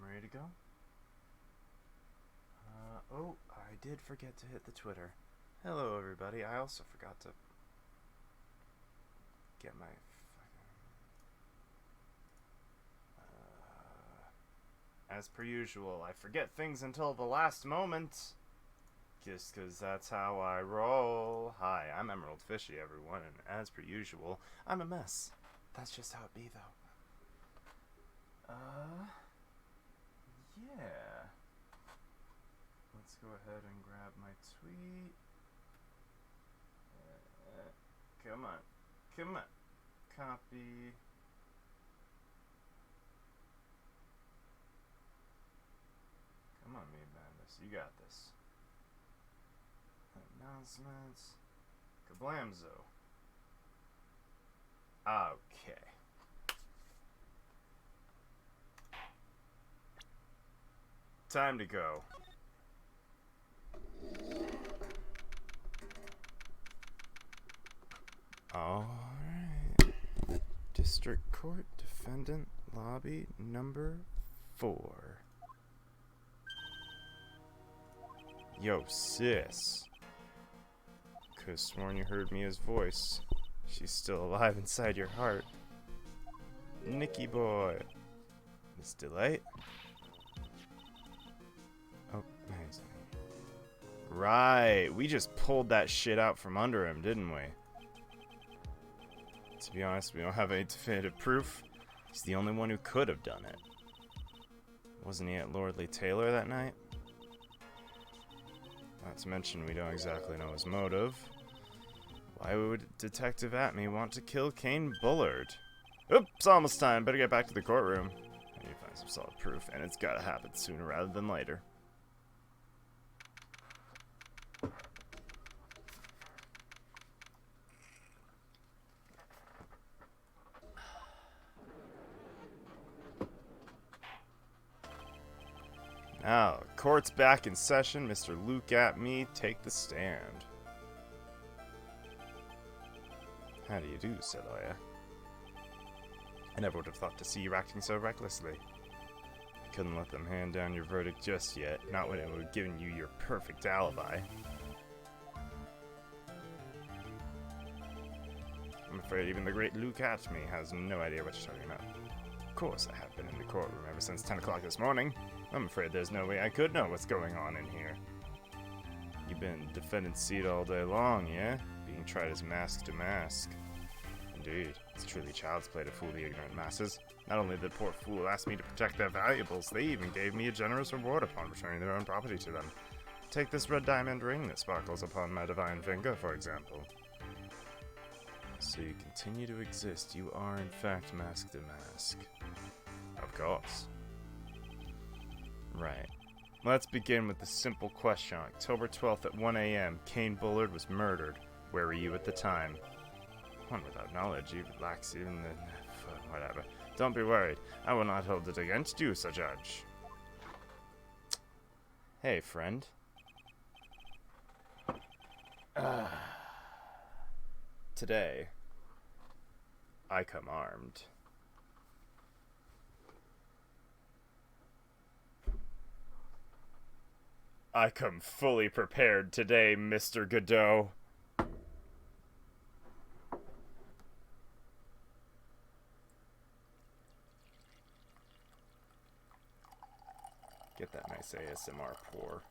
I'm ready to go. Oh, I did forget to hit the Twitter. Hello, everybody. I also forgot to get my as per usual, I forget things until the last moment. Just because that's how I roll. Hi, I'm Emerald Fishy, everyone, and as per usual, I'm a mess. That's just how it be, though. Yeah. Let's go ahead and grab my tweet. Come on. Come on. Copy. Come on, me madness. You got this. Announcements. Kablamzo. Okay. Time to go. Alright. District Court Defendant Lobby number 4. Yo, sis. Could've sworn you heard Mia's voice. She's still alive inside your heart. Nicky boy. Miss Delight? Oh, nice. Right, we just pulled that shit out from under him, didn't we? To be honest, we don't have any definitive proof. He's the only one who could have done it. Wasn't he at Lordly Taylor that night? Not to mention, we don't exactly know his motive. Why would Detective Atme want to kill Kane Bullard? Oops, almost time. Better get back to the courtroom. I need to find some solid proof, and it's gotta happen sooner rather than later. Now, court's back in session. Mr. Luke Atme, take the stand. How do you do, said lawyer. I never would have thought to see you acting so recklessly. I couldn't let them hand down your verdict just yet, not when it would have given you your perfect alibi. I'm afraid even the great Luke Atme has no idea what you're talking about. Of course, I have been in the courtroom ever since 10 o'clock this morning. I'm afraid there's no way I could know what's going on in here. You've been in defendant's seat all day long, yeah? Being tried as mask to mask. Indeed, it's truly child's play to fool the ignorant masses. Not only did the poor fool ask me to protect their valuables, they even gave me a generous reward upon returning their own property to them. Take this red diamond ring that sparkles upon my divine finger, for example. So you continue to exist. You are, in fact, mask to mask. Of course. Right. Let's begin with the simple question. October 12th at 1 a.m., Kane Bullard was murdered. Where were you at the time? One without knowledge, even lacks even the... whatever. Don't be worried. I will not hold it against you, Sir Judge. Hey, friend. Today, I come armed. I come fully prepared today, Mr. Godot. Get that nice ASMR pour.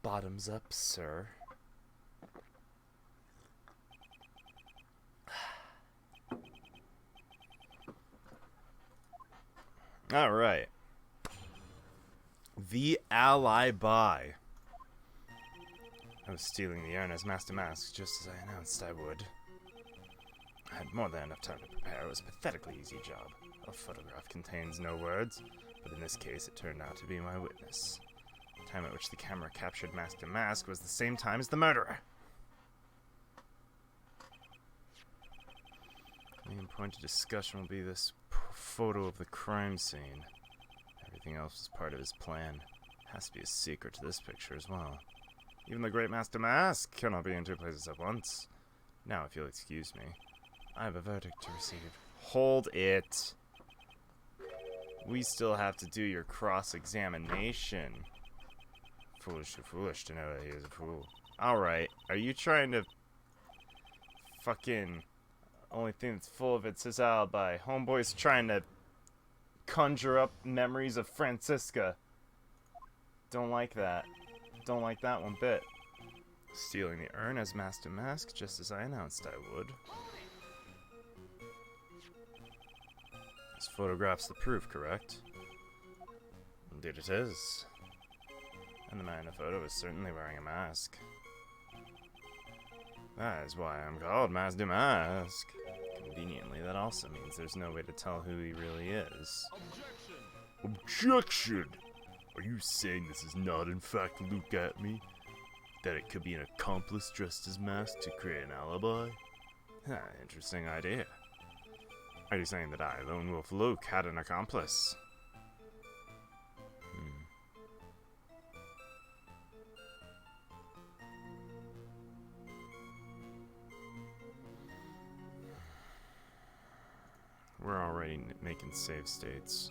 Bottoms up, sir. All right. The alibi. I was stealing the urn as Master Mask, just as I announced I would. I had more than enough time to prepare. It was a pathetically easy job. A photograph contains no words, but in this case it turned out to be my witness. The time at which the camera captured Master Mask was the same time as the murderer. The main point of discussion will be this photo of the crime scene. anything else was part of his plan. Has to be a secret to this picture as well. Even the Great Master Mask cannot be in two places at once. Now, if you'll excuse me, I have a verdict to receive. Hold it. We still have to do your cross-examination. Foolish to know that he is a fool. Alright, are you trying to fucking... Only thing that's full of it's his alibi. Homeboy's trying to conjure up memories of Francisca. Don't like that. Don't like that one bit. Stealing the urn as Master Mask, just as I announced I would. This photograph's the proof, correct? Indeed it is. And the man in the photo is certainly wearing a mask. That is why I'm called Master Mask. Conveniently, that also means there's no way to tell who he really is. Objection! Are you saying this is not in fact Luke at me? That it could be an accomplice dressed as Mask to create an alibi? Interesting idea. Are you saying that I, Lone Wolf Luke, had an accomplice? We're already making save states.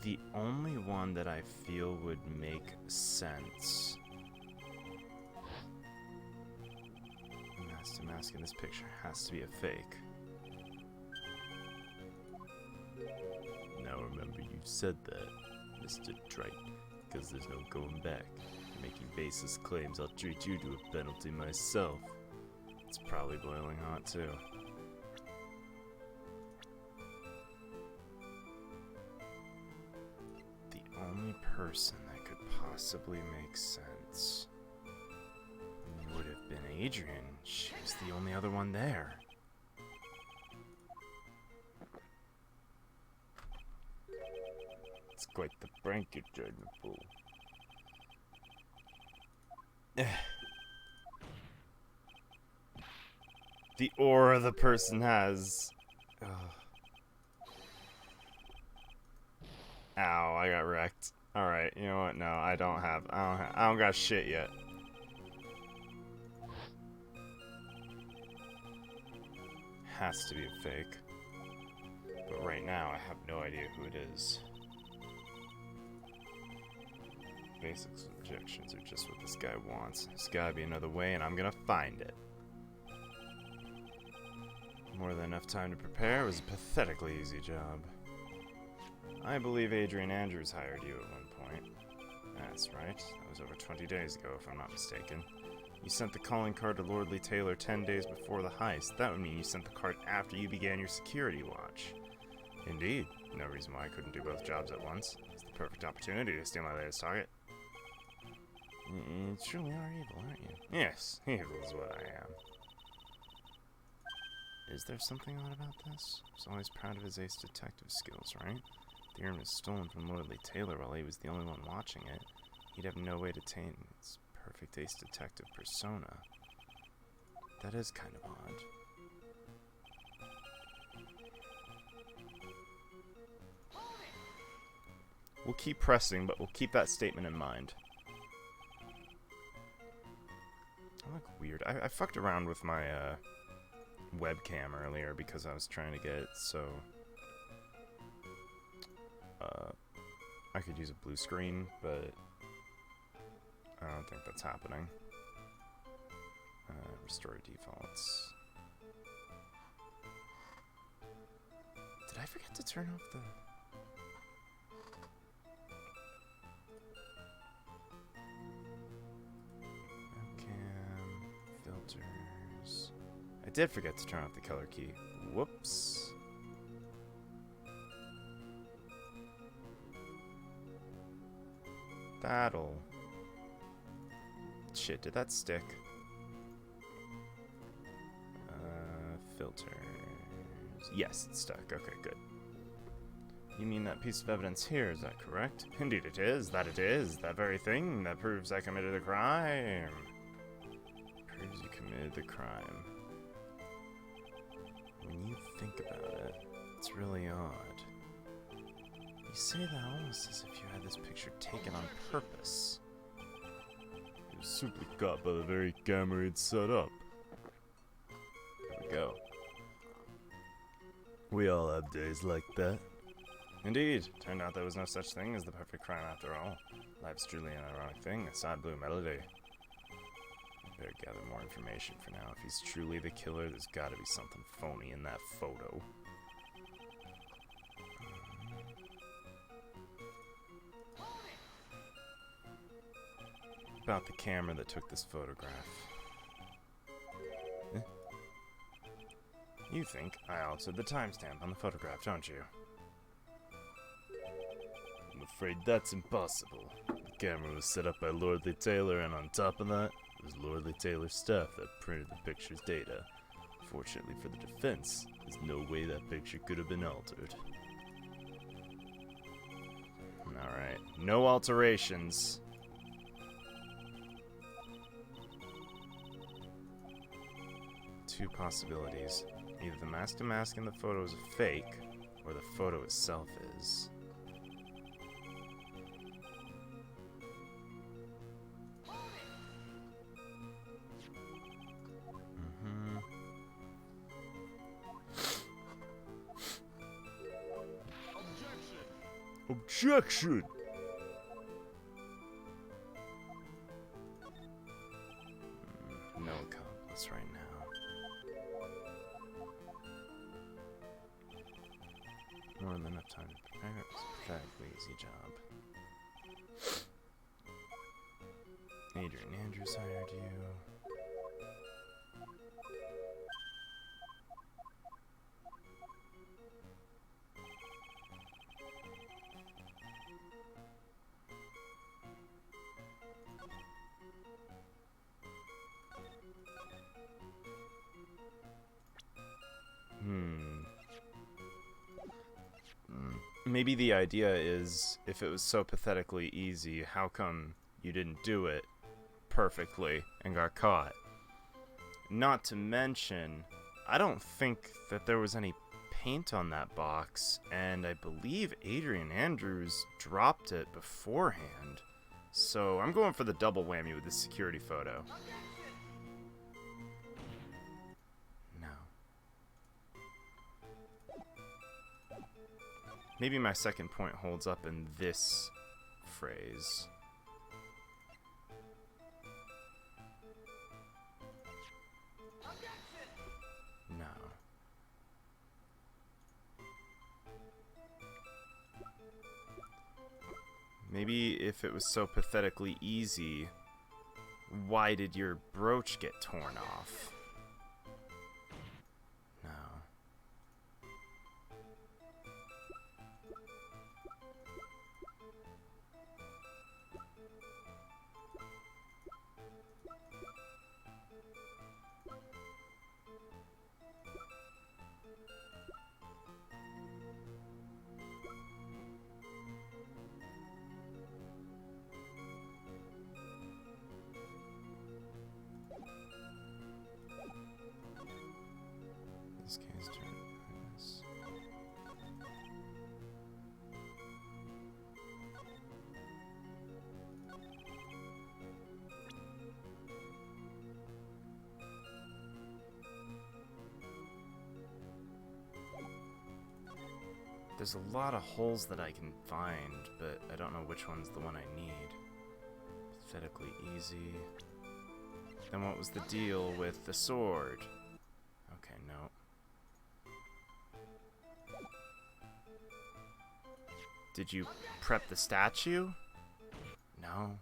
The only one that I feel would make sense. The mask in this picture has to be a fake. Now remember, you said that, Mr. Wright, because there's no going back. Making baseless claims, I'll treat you to a penalty myself. It's probably boiling hot too. The only person that could possibly make sense would have been Adrian. She was the only other one there. It's quite the prank you're trying to pull. The aura the person has. Ow, I got wrecked. Alright, you know what? No, I don't got shit yet. Has to be a fake. But right now, I have no idea who it is. Basic objections are just what this guy wants. There's gotta be another way, and I'm gonna find it. More than enough time to prepare. It was a pathetically easy job. I believe Adrian Andrews hired you at one point. That's right. That was over 20 days ago, if I'm not mistaken. You sent the calling card to Lordly Taylor 10 days before the heist. That would mean you sent the card after you began your security watch. Indeed. No reason why I couldn't do both jobs at once. It's the perfect opportunity to steal my latest target. You truly are evil, aren't you? Yes, evil is what I am. Is there something odd about this? He's always proud of his ace detective skills, right? The urn was stolen from Lordly Taylor while he was the only one watching it. He'd have no way to attain its perfect ace detective persona. That is kind of odd. We'll keep pressing, but we'll keep that statement in mind. I look weird. I fucked around with my webcam earlier because I was trying to get it so I could use a blue screen, but I don't think that's happening. Restore defaults. Did I forget to turn off the... webcam, filters... I did forget to turn off the color key. Whoops. That'll... Shit, did that stick? Filters... Yes, it's stuck. Okay, good. You mean that piece of evidence here, is that correct? Indeed it is. That it is. That very thing that proves I committed the crime. Proves you committed the crime. When you think about it, it's really odd. You say that almost as if you had this picture taken on purpose. It was simply caught by the very camera it set up. There we go. We all have days like that. Indeed. Turned out there was no such thing as the perfect crime after all. Life's truly an ironic thing, a sad blue melody. Better gather more information for now. If he's truly the killer, there's gotta be something phony in that photo. About the camera that took this photograph. Eh? You think I altered the timestamp on the photograph, don't you? I'm afraid that's impossible. The camera was set up by Lordly Taylor, and on top of that, it was Lordly Taylor's staff that printed the picture's data. Fortunately for the defense, there's no way that picture could have been altered. Alright, no alterations. Two possibilities. Either the mask in the photo is a fake, or the photo itself is. Objection! No accomplice right now. More than enough time to prepare. It was a pathetically easy job. Adrian Andrews hired you. Maybe the idea is, if it was so pathetically easy, how come you didn't do it perfectly and got caught? Not to mention, I don't think that there was any paint on that box, and I believe Adrian Andrews dropped it beforehand. So I'm going for the double whammy with this security photo. Maybe my second point holds up in this phrase. No. Maybe if it was so pathetically easy, why did your brooch get torn off? This case turns. There's a lot of holes that I can find, but I don't know which one's the one I need. Pathetically easy. Then what was the deal with the sword? Okay, no. Did you prep the statue? No.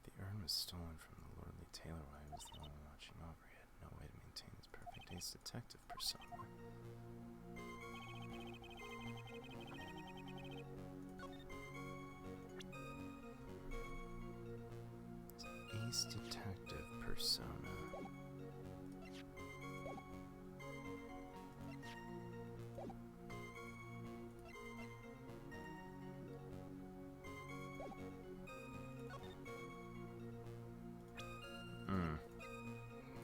The urn was stolen from the Lordly Taylor while he was the only one watching over. He had no way to maintain his perfect ace detective persona. Ace detective persona.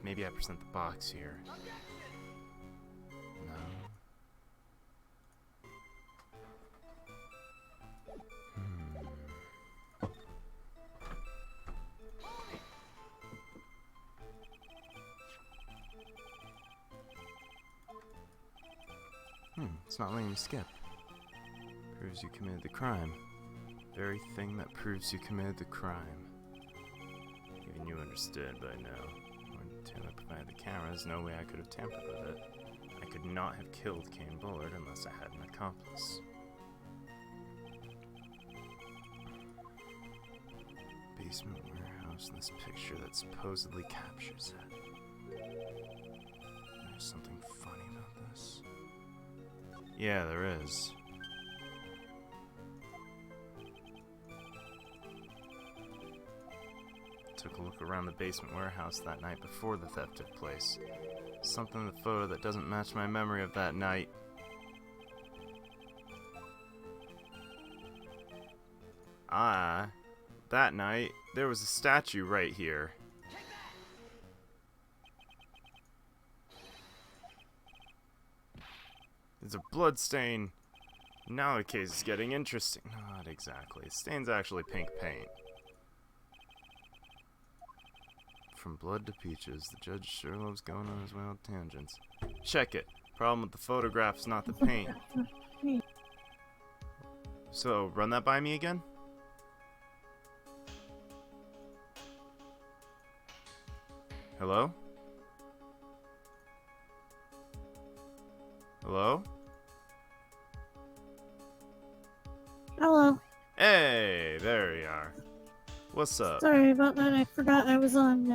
Maybe I present the box here. No. It's not letting me skip. Proves you committed the crime. Very thing that proves you committed the crime. Even you understood by now. When Taylor provided the cameras, no way I could have tampered with it. I could not have killed Kane Bullard unless I had an accomplice. Basement warehouse in this picture that supposedly captures it. There's something funny about this. Yeah, there is. Took a look around the basement warehouse that night before the theft took place. Something in the photo that doesn't match my memory of that night. That night, there was a statue right here. There's a blood stain. Now the case is getting interesting. Not exactly. The stain's actually pink paint. From blood to peaches, the judge sure loves going on his wild tangents. Check it. Problem with the photograph's not the paint. So, run that by me again? Hello? Hello? Hello. Hey, there you are. What's up? Sorry about that. I forgot I was on,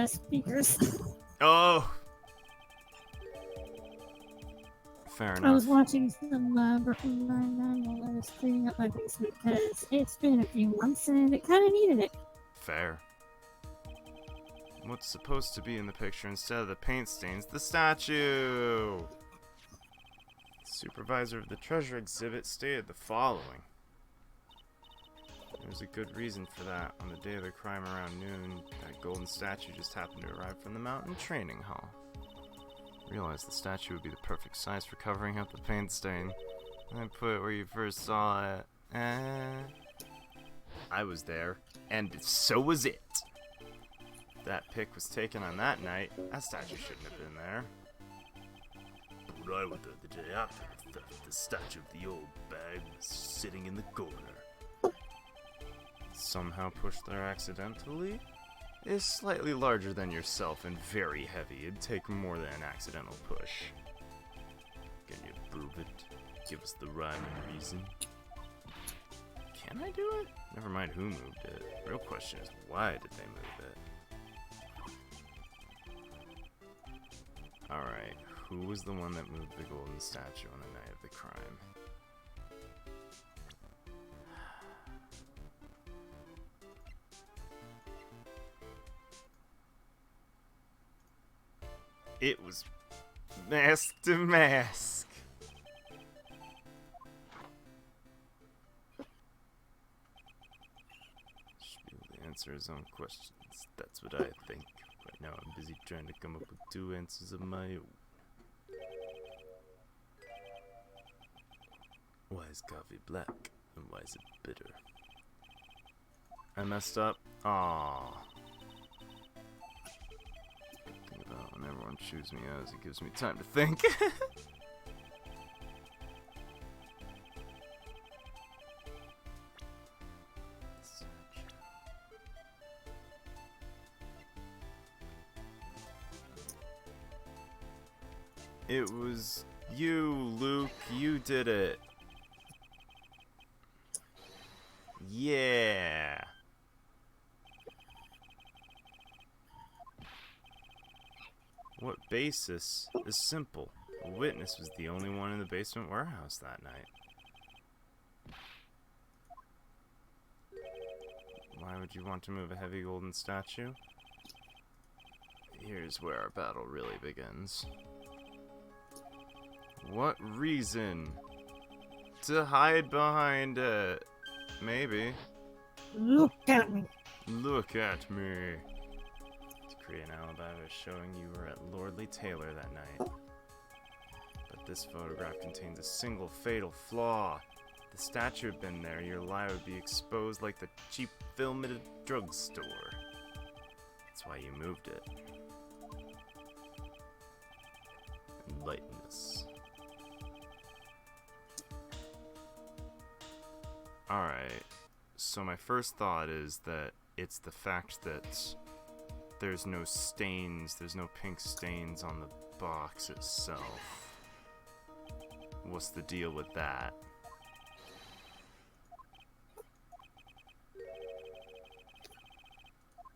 speakers. Oh! Fair enough. I was watching some, Brooklyn Nine-Nine while I was cleaning up my basement because it's been a few months and it kind of needed it. Fair. What's supposed to be in the picture instead of the paint stains? The statue! The supervisor of the treasure exhibit stated the following. There's a good reason for that. On the day of the crime around noon, that golden statue just happened to arrive from the mountain training hall. Realized the statue would be the perfect size for covering up the paint stain. I put it where you first saw it. I was there, and so was it. That pic was taken on that night. That statue shouldn't have been there. But I was there the day after the theft. The statue of the old bag was sitting in the corner. Somehow pushed there accidentally? Is slightly larger than yourself and very heavy. It'd take more than an accidental push. Can you prove it? Give us the rhyme and reason. Can I do it? Never mind who moved it. Real question is, why did they move it? Alright, who was the one that moved the golden statue on the night of the crime? It was mask to mask. Should be able to answer his own questions. That's what I think. Right now I'm busy trying to come up with 2 answers of my own. Why is coffee black? And why is it bitter? I messed up. Aww. Think about when everyone chews me out, as it gives me time to think. It was you, Luke. You did it. Yeah. What basis is simple? A witness was the only one in the basement warehouse that night. Why would you want to move a heavy golden statue? Here's where our battle really begins. What reason? To hide behind it. Maybe. Look at me. Look at me. To create an alibi by showing you were at Lordly Taylor that night. But this photograph contains a single fatal flaw. If the statue had been there, your lie would be exposed like the cheap film at a drugstore. That's why you moved it. Enlighten us. Alright, so my first thought is that it's the fact that there's no stains, there's no pink stains on the box itself. What's the deal with that?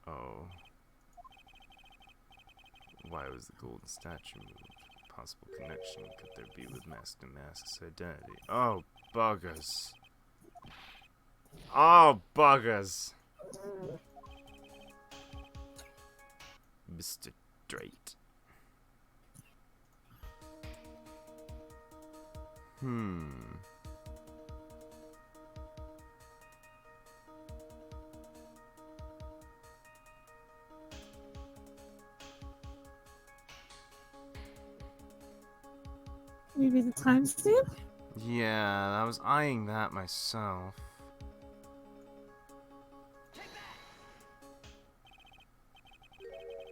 Oh. Why was the golden statue moved? Possible connection could there be with Mask to Mask's identity? Oh, buggers. Oh, buggers. Mr. Wright. Maybe the timestamp? Yeah, I was eyeing that myself.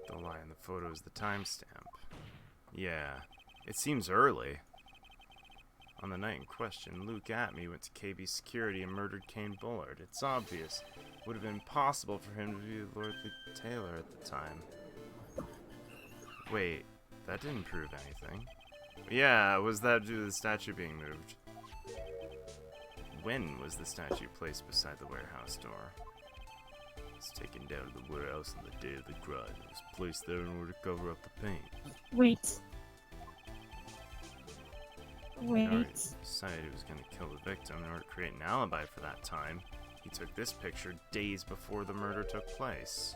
The lie in the photo is the timestamp. Yeah, it seems early. On the night in question, Luke Atme went to KB Security and murdered Kane Bullard. It's obvious. It would have been impossible for him to be Lordly Taylor at the time. Wait, that didn't prove anything. Yeah, was that due to the statue being moved? When was the statue placed beside the warehouse door? It's taken down to the warehouse on the day of the crime. It was placed there in order to cover up the paint. Wait. He decided he was going to kill the victim in order to create an alibi for that time. He took this picture days before the murder took place.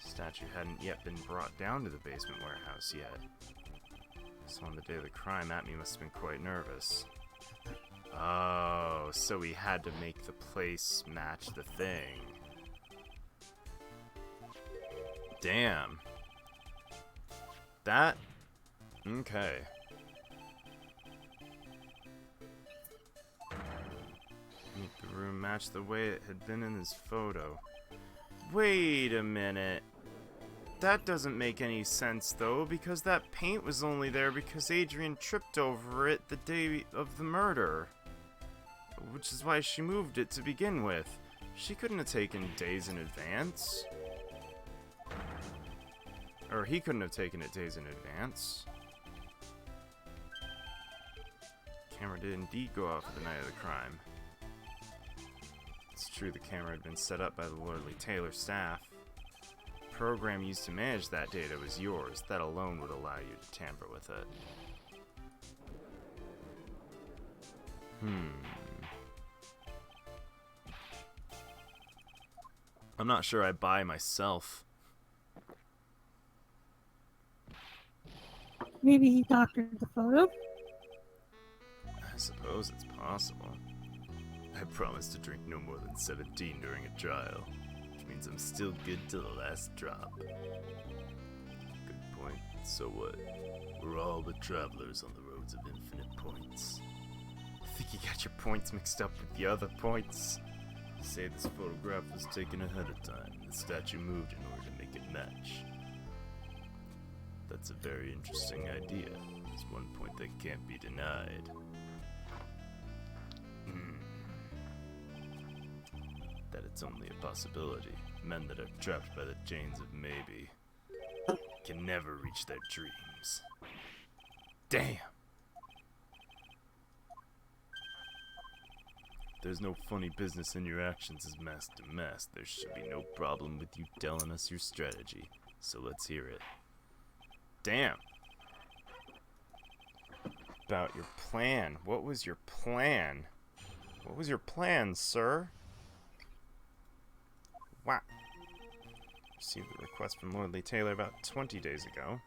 The statue hadn't yet been brought down to the basement warehouse yet. So on the day of the crime, Atme must have been quite nervous. Oh, so he had to make the place match the thing. Damn. That? Okay. Make the room match the way it had been in his photo. Wait a minute. That doesn't make any sense, though, because that paint was only there because Adrian tripped over it the day of the murder. Which is why she moved it to begin with. She couldn't have taken days in advance. Or he couldn't have taken it days in advance. Camera did indeed go off the night of the crime. It's true the camera had been set up by the Lordly Taylor staff. The program used to manage that data was yours. That alone would allow you to tamper with it. I'm not sure I buy myself. Maybe he doctored the photo? I suppose it's possible. I promised to drink no more than 17 during a trial, which means I'm still good to the last drop. Good point. So what? We're all but travelers on the roads of infinite points. I think you got your points mixed up with the other points. You say this photograph was taken ahead of time, and the statue moved in order to make it match. That's a very interesting idea. There's one point that can't be denied. That it's only a possibility. Men that are trapped by the chains of maybe can never reach their dreams. Damn! There's no funny business in your actions as mask to mask. There should be no problem with you telling us your strategy. So let's hear it. Damn! About your plan. What was your plan? What was your plan, sir? Wow. Received the request from Lordly Taylor about 20 days ago.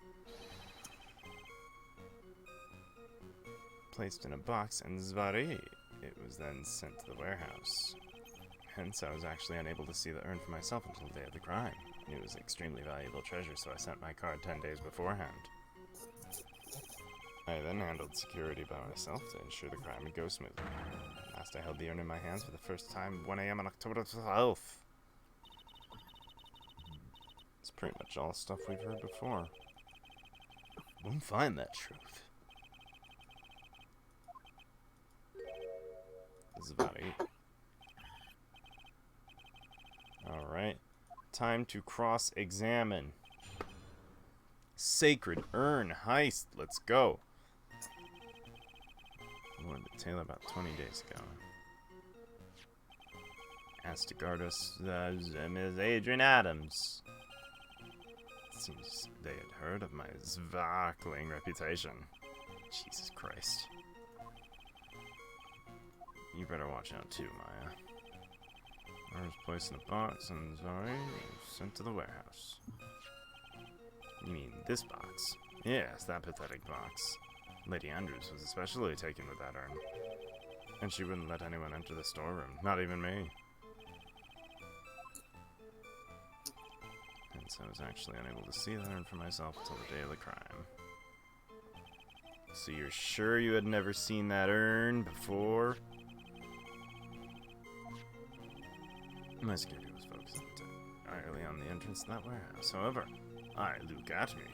Placed in a box and Zvari. It was then sent to the warehouse. Hence, I was actually unable to see the urn for myself until the day of the crime. I knew it was an extremely valuable treasure, so I sent my card 10 days beforehand. I then handled security by myself to ensure the crime would go smoothly. Last I held the urn in my hands for the first time 1 a.m. on October 12th. It's pretty much all stuff we've heard before. Won't find that truth. This is about 8. Alright. Time to cross-examine. Sacred Urn Heist. Let's go. Warned the tale about 20 days ago. Asked to guard us, Ms. Adrian Adams. Seems they had heard of my sparkling reputation. Jesus Christ. You better watch out too, Maya. I was placed in a box and sent to the warehouse. You mean this box? Yes, that pathetic box. Lady Andrews was especially taken with that urn. And she wouldn't let anyone enter the storeroom, not even me. Hence, I was actually unable to see the urn for myself until the day of the crime. So you're sure you had never seen that urn before? My security was focused entirely on the entrance to that warehouse. However, I, Luke Atme,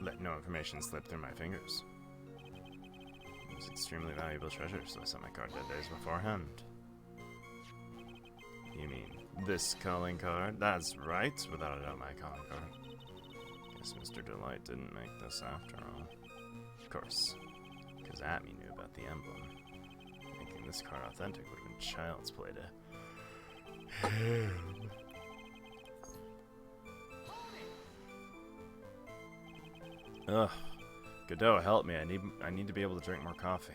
let no information slip through my fingers. It was extremely valuable treasure, so I sent my card 10 days beforehand. You mean this calling card? That's right, without a doubt my calling card. Guess Mr. Delight didn't make this after all. Of course, because Atme knew about the emblem. Making this card authentic would have been child's play to him. Ugh. Godot, help me. I need to be able to drink more coffee.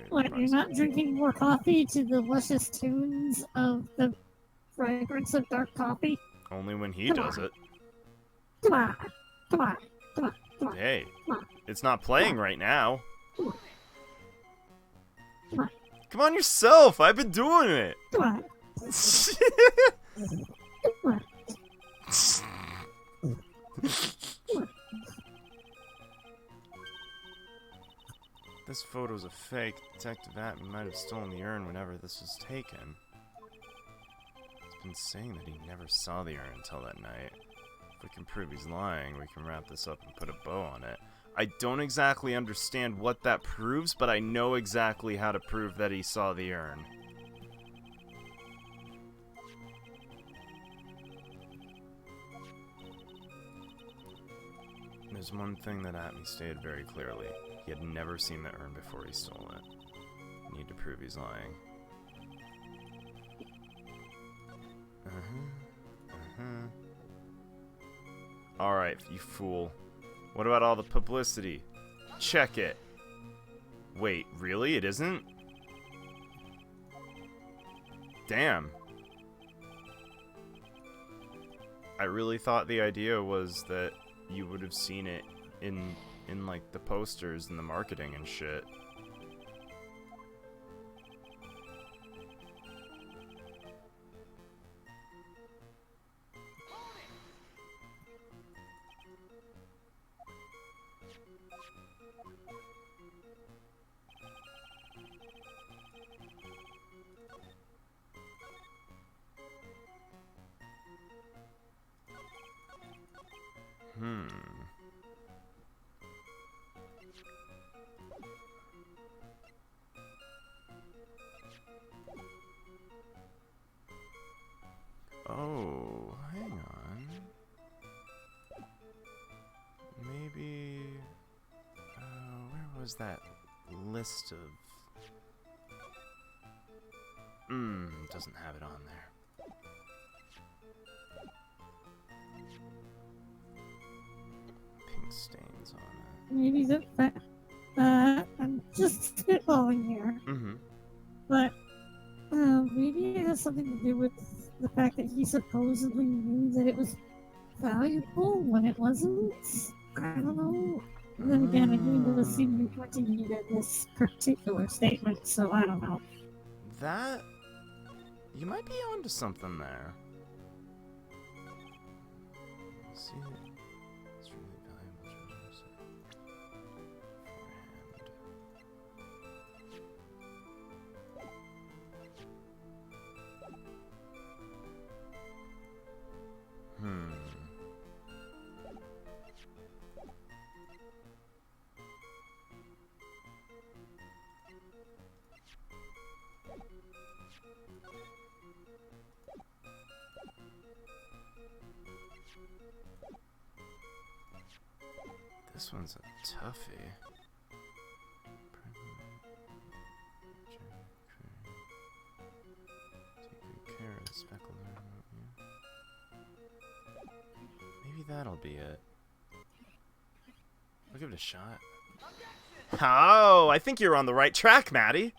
What, you're not drinking more coffee to the luscious tunes of the fragrance of dark coffee? Only when he does it. Come on. Come on. Come on. Come on. Hey, Come on. it's not playing right now. Come on. Come on. Come on yourself. I've been doing it. Come on. Come on. This photo's a fake. Detective Atme might have stolen the urn whenever this was taken. He's been saying that he never saw the urn until that night. If we can prove he's lying, we can wrap this up and put a bow on it. I don't exactly understand what that proves, but I know exactly how to prove that he saw the urn. There's one thing that Atme stated very clearly. He had never seen the urn before he stole it. Need to prove he's lying. Alright, you fool. What about all the publicity? Check it. Wait, really? It isn't? Damn. I really thought the idea was that you would have seen it in like the posters and the marketing and shit. Oh, hang on. Maybe... where was that list of... doesn't have it on there. Pink stains on it. Maybe I'm just spitballing here. But, maybe it has something to do with the fact that he supposedly knew that it was valuable when it wasn't. I don't know. And then again, he does seem to be pointing you to this particular statement, so I don't know. That... You might be onto something there. See, it's really valuable. This one's a toughie. Take good care of the speckled urn. Maybe that'll be it. I'll give it a shot. Oh, I think you're on the right track, Maddie.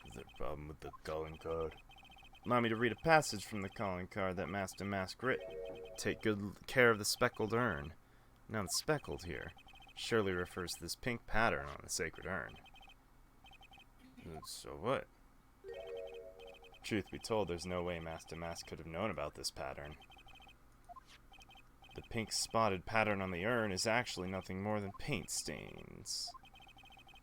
Is there a problem with the calling card? Allow me to read a passage from the calling card that Master Mask writ. Take good care of the speckled urn. Now the speckled here surely refers to this pink pattern on the sacred urn. So what? Truth be told, there's no way Master Mask could have known about this pattern. The pink spotted pattern on the urn is actually nothing more than paint stains.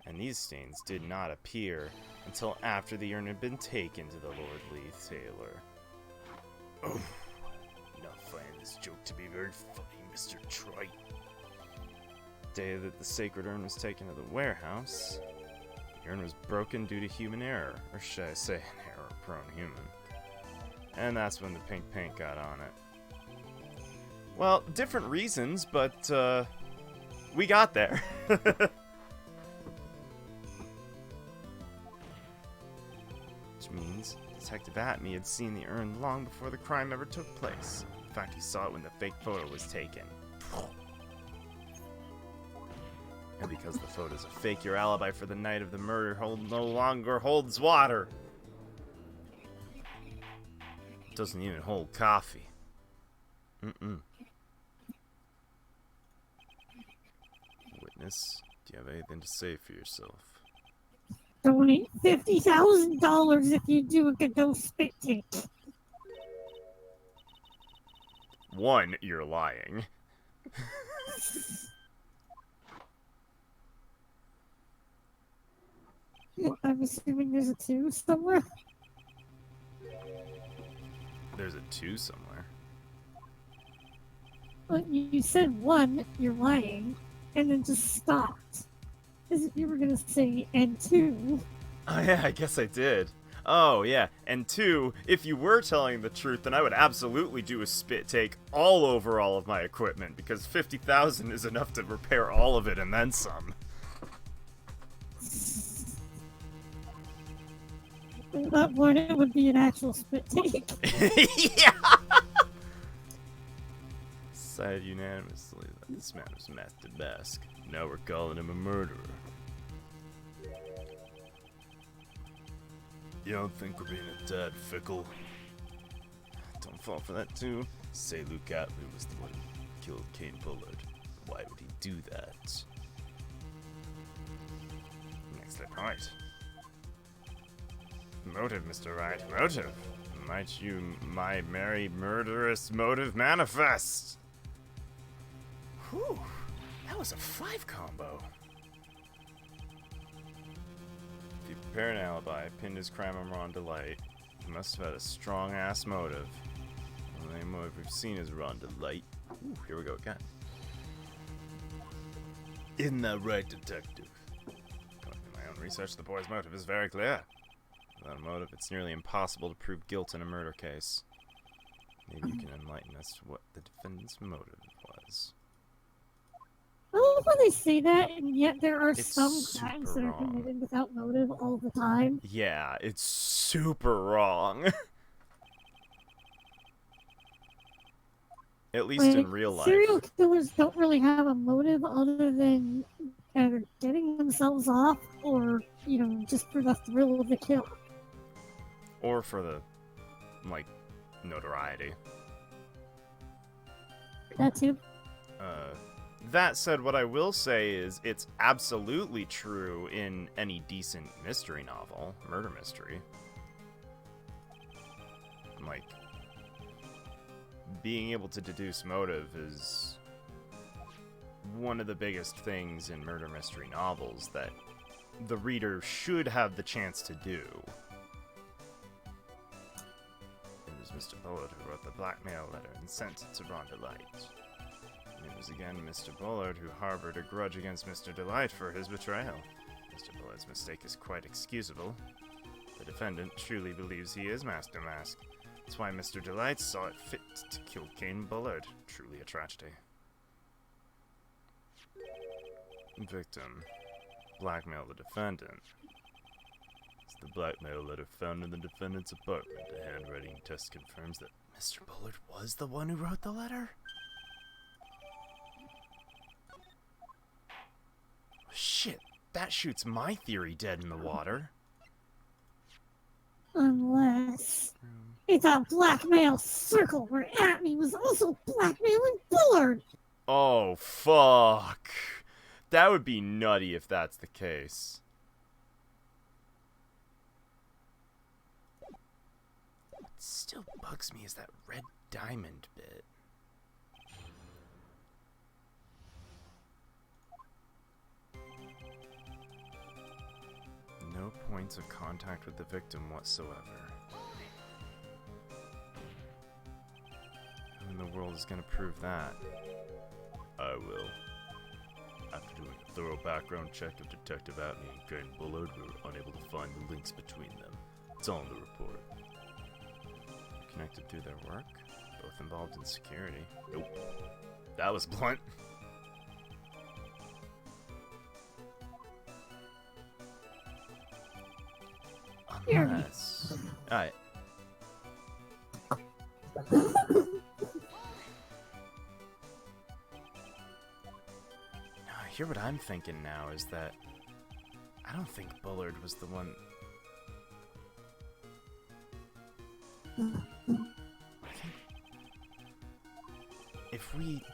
And these stains did not appear until after the urn had been taken to the lordly tailor. Oh, not finding this joke to be very funny, Mr. Trite. The day that the sacred urn was taken to the warehouse, the urn was broken due to human error, or should I say, an error-prone human. And that's when the pink paint got on it. Well, different reasons, but, we got there. Which means Detective Atme had seen the urn long before the crime ever took place. In fact, he saw it when the fake photo was taken. And because the photo's a fake, your alibi for the night of the murder no longer holds water. It doesn't even hold coffee. Witness, do you have anything to say for yourself? Donate $50,000 if you do a Godot spit take. One, you're lying. I'm assuming there's a 2 somewhere. There's a 2 somewhere. Well, you said 1, you're lying, and then just stopped. As if you were gonna say, and 2. Oh yeah, I guess I did. Oh yeah, and 2, if you were telling the truth, then I would absolutely do a spit take all over all of my equipment, because 50,000 is enough to repair all of it and then some. That one, it would be an actual spit take. Yeah! Decided unanimously that this man was Master Mask. Now we're calling him a murderer. You don't think we're being a tad fickle? Don't fall for that too. Say Luke Atley was the one who killed Kane Bullard. Why would he do that? Excellent point. Motive, Mr. Wright. Motive. Might you, my merry murderous motive manifest? Whew. That was a 5 combo. If you prepare an alibi, pinned his crime on Ron Delight, he must have had a strong-ass motive. The only motive we've seen is Ron Delight. Ooh, here we go again. Isn't that right, detective? According to my own research, the boy's motive is very clear. Without a motive, it's nearly impossible to prove guilt in a murder case. Maybe you can enlighten us to what the defendant's motive was. I love when they say that, and yet there are It's some super crimes that are wrong. committed without motive all the time. Yeah, it's super wrong. At least in real life. Serial killers don't really have a motive other than either getting themselves off or, just for the thrill of the kill. Or for the, notoriety. That too. That said, what I will say is it's absolutely true in any decent mystery novel, murder mystery. Like, being able to deduce motive is one of the biggest things in murder mystery novels that the reader should have the chance to do. It was Mr. Bullard who wrote the blackmail letter and sent it to Ron Delight. It was again Mr. Bullard who harbored a grudge against Mr. Delight for his betrayal. Mr. Bullard's mistake is quite excusable. The defendant truly believes he is Master Mask. That's why Mr. Delight saw it fit to kill Kane Bullard. Truly a tragedy. Victim. Blackmail the defendant. It's the blackmail letter found in the defendant's apartment. A handwriting test confirms that Mr. Bullard was the one who wrote the letter? Shit, that shoots my theory dead in the water. Unless it's a blackmail circle where Atme was also blackmailing Bullard. Oh, fuck. That would be nutty if that's the case. What still bugs me is that red diamond bit. No points of contact with the victim whatsoever. Who in the world is going to prove that? I will. After doing a thorough background check of Detective Atme and Kane Bullard, we were unable to find the links between them. It's all in the report. Connected through their work? Both involved in security? Nope. That was blunt. Unless... Alright. Here what I'm thinking now is that I don't think Bullard was the one. I think if we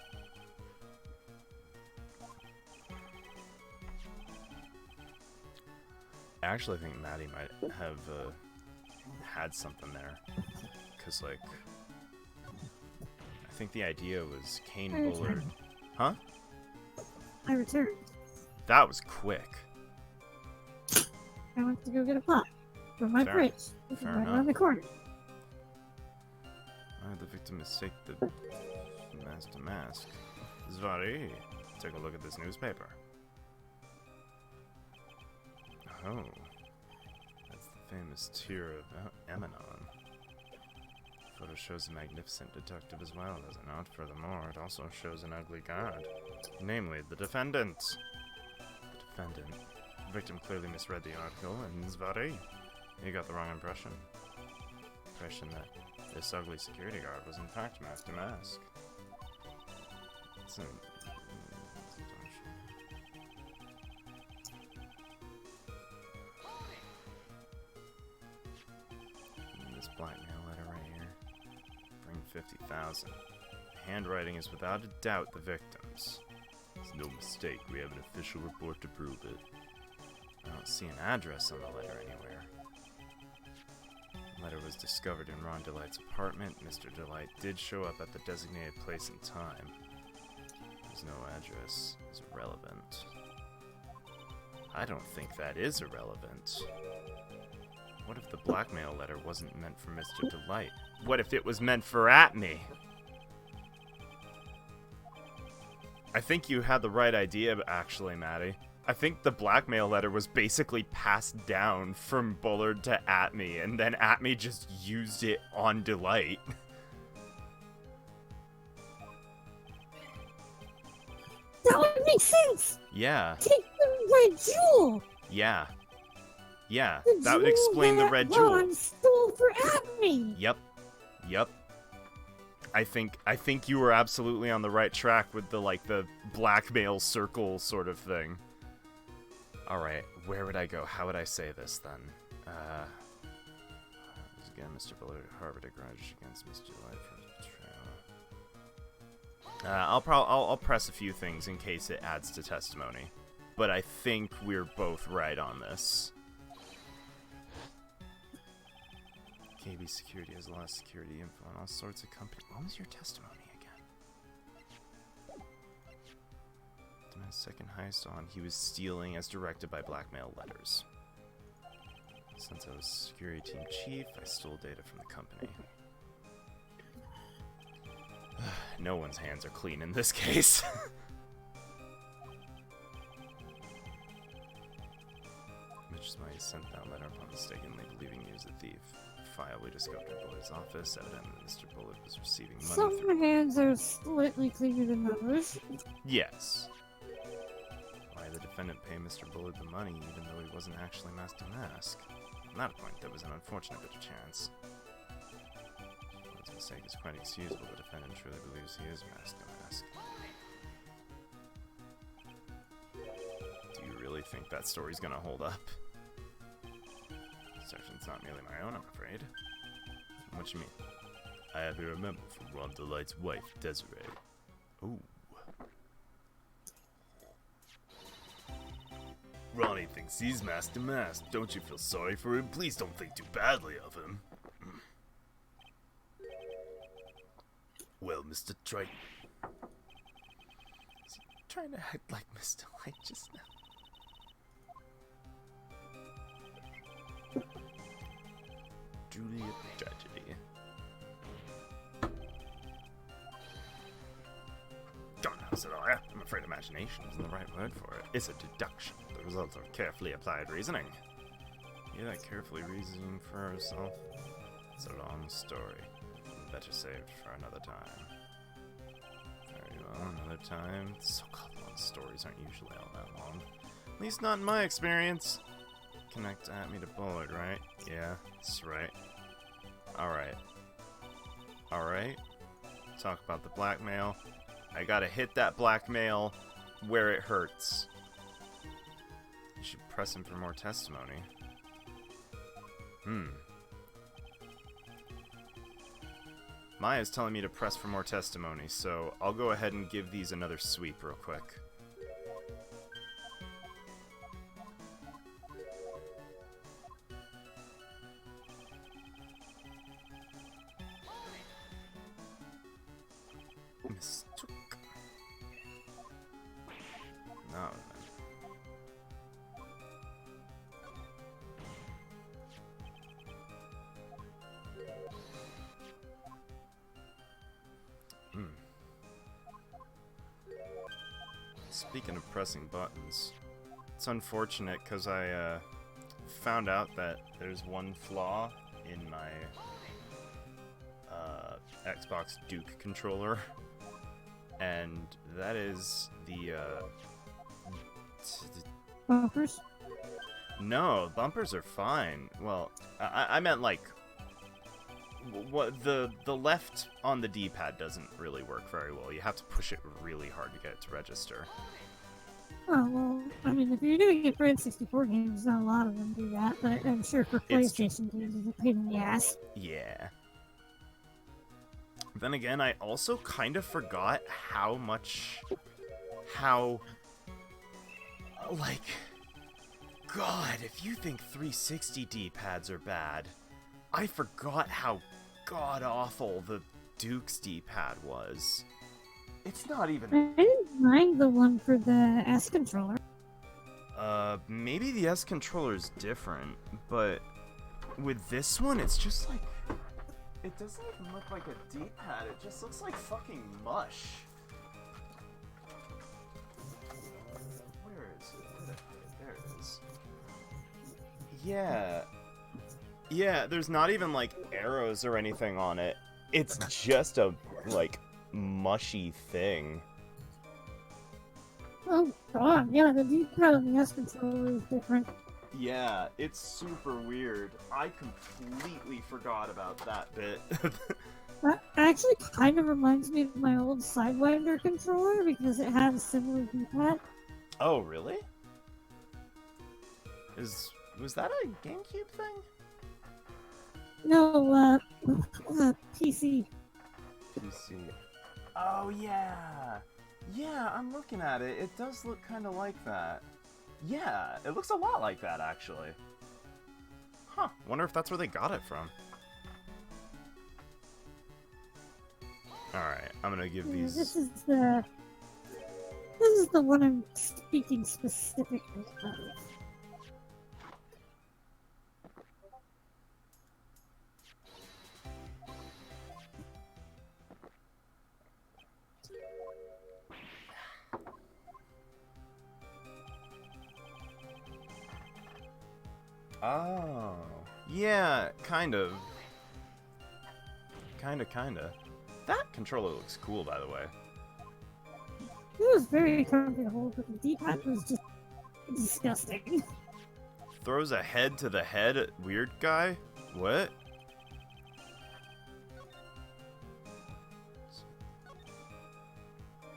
I actually think Maddie might have had something there, because like I think the idea was Kane Bullard. Huh? I returned. That was quick. I went to go get a pot from my fridge. It's right around the corner. The victim mistaked the Master Mask. Zvari, take a look at this newspaper. Oh, that's the famous Tear of Emanon. The photo shows a magnificent detective as well, does it not? Furthermore, it also shows an ugly guard. Namely, the defendant. The defendant. The victim clearly misread the article, and Zvari, he got the wrong impression. Impression that this ugly security guard was in fact Master Mask. It's this blackmail letter right here. Bring 50,000. The handwriting is without a doubt the victim's. It's no mistake. We have an official report to prove it. I don't see an address on the letter anywhere. The letter was discovered in Ron Delight's apartment. Mr. Delight did show up at the designated place and time. There's no address. It's irrelevant. I don't think that is irrelevant. What if the blackmail letter wasn't meant for Mr. Delight? What if it was meant for Atme? I think you had the right idea, actually, Maddie. I think the blackmail letter was basically passed down from Bullard to Atme, and then Atme just used it on Delight. That would make sense! Yeah. Take the red jewel! Yeah. Yeah, that would explain the red jewel. Ron stole for Atme! Yep. Yep. I think you were absolutely on the right track with the blackmail circle sort of thing. Alright, where would I go? How would I say this then? again, Mr. Bullard harbored a grudge against Mr. Wright for betrayal. I'll press a few things in case it adds to testimony, but I think we're both right on this. KB Security has lost security info on all sorts of companies. What was your testimony again? My second heist on, he was stealing as directed by blackmail letters. Since I was security team chief, I stole data from the company. No one's hands are clean in this case. Which is why he sent that letter upon mistakenly believing he was a thief. File we discovered in Bullard's office, evidently Mr. Bullard was receiving money Some hands are slightly cleaner than others. Yes. Why the defendant pay Mr. Bullard the money even though he wasn't actually mask to mask? On that point, that was an unfortunate bit of chance. Bullard's mistake is quite excusable. The defendant truly believes he is mask to mask. Do you really think that story's gonna hold up? Section's not merely my own, I'm afraid. What you mean? I have here a memo from Ron Delight's wife, Desiree. Ooh. Ronnie thinks he's mask to mask. Don't you feel sorry for him? Please don't think too badly of him. Well, Mr. Triton. Is he trying to act like Mr. Light just now? Juliet tragedy. Don't know, Sadaria. I'm afraid imagination isn't the right word for it. It's a deduction, the result of carefully applied reasoning. Yeah, that carefully reasoning for herself. It's a long story. Better saved for another time. Very well, another time. So-called long stories aren't usually all that long. At least not in my experience. Connect at me to Bullard, right? Yeah, that's right. Alright. Alright. Talk about the blackmail. I gotta hit that blackmail where it hurts. You should press him for more testimony. Maya's telling me to press for more testimony, so I'll go ahead and give these another sweep real quick. Mistook. No. Speaking of pressing buttons, it's unfortunate because I found out that there's one flaw in my Xbox Duke controller, and that is the Bumpers? No, bumpers are fine. Well, I meant like what the left on the D-pad doesn't really work very well. You have to push it really hard to get it to register. Oh, well, I mean, if you're doing it for N64 games, not a lot of them do that, but I'm sure for PlayStation games it's a pain in the ass. Yeah. Then again, I also kind of forgot like, God, if you think 360 D-pads are bad, I forgot how god-awful the Duke's D-pad was. It's not even... I didn't mind the one for the S controller. Maybe the S controller is different, but with this one, it's just like... It doesn't even look like a D-pad, it just looks like fucking mush. Where is it? There it is. Yeah. Yeah, there's not even, like, arrows or anything on it. It's just a, like, mushy thing. Oh, God, yeah, the D-pad on the S controller is different. Yeah, it's super weird. I completely forgot about that bit. That actually kind of reminds me of my old Sidewinder controller because it had a similar D-pad. Oh, really? Was that a GameCube thing? No, PC. PC. Oh, yeah! Yeah, I'm looking at it. It does look kind of like that. Yeah, it looks a lot like that, actually. Huh, wonder if that's where they got it from. Alright, I'm gonna give these... This is the one I'm speaking specifically of. Oh. Yeah, kind of. Kinda. That controller looks cool, by the way. It was very comfortable, but the D-pad was just disgusting. Throws a head to the head, weird guy? What?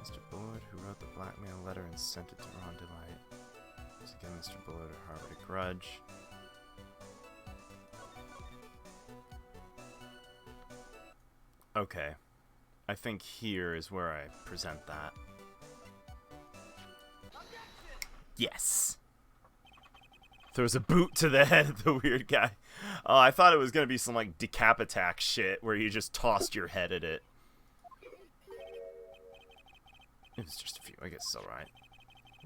Mr. Bullard, who wrote the blackmail letter and sent it to Ron Delight. Once again, Mr. Bullard harbored a grudge. Okay. I think here is where I present that. Yes! Throws a boot to the head of the weird guy. I thought it was gonna be some, like, decapitac shit where you just tossed your head at it. It was just a few, I guess it's alright.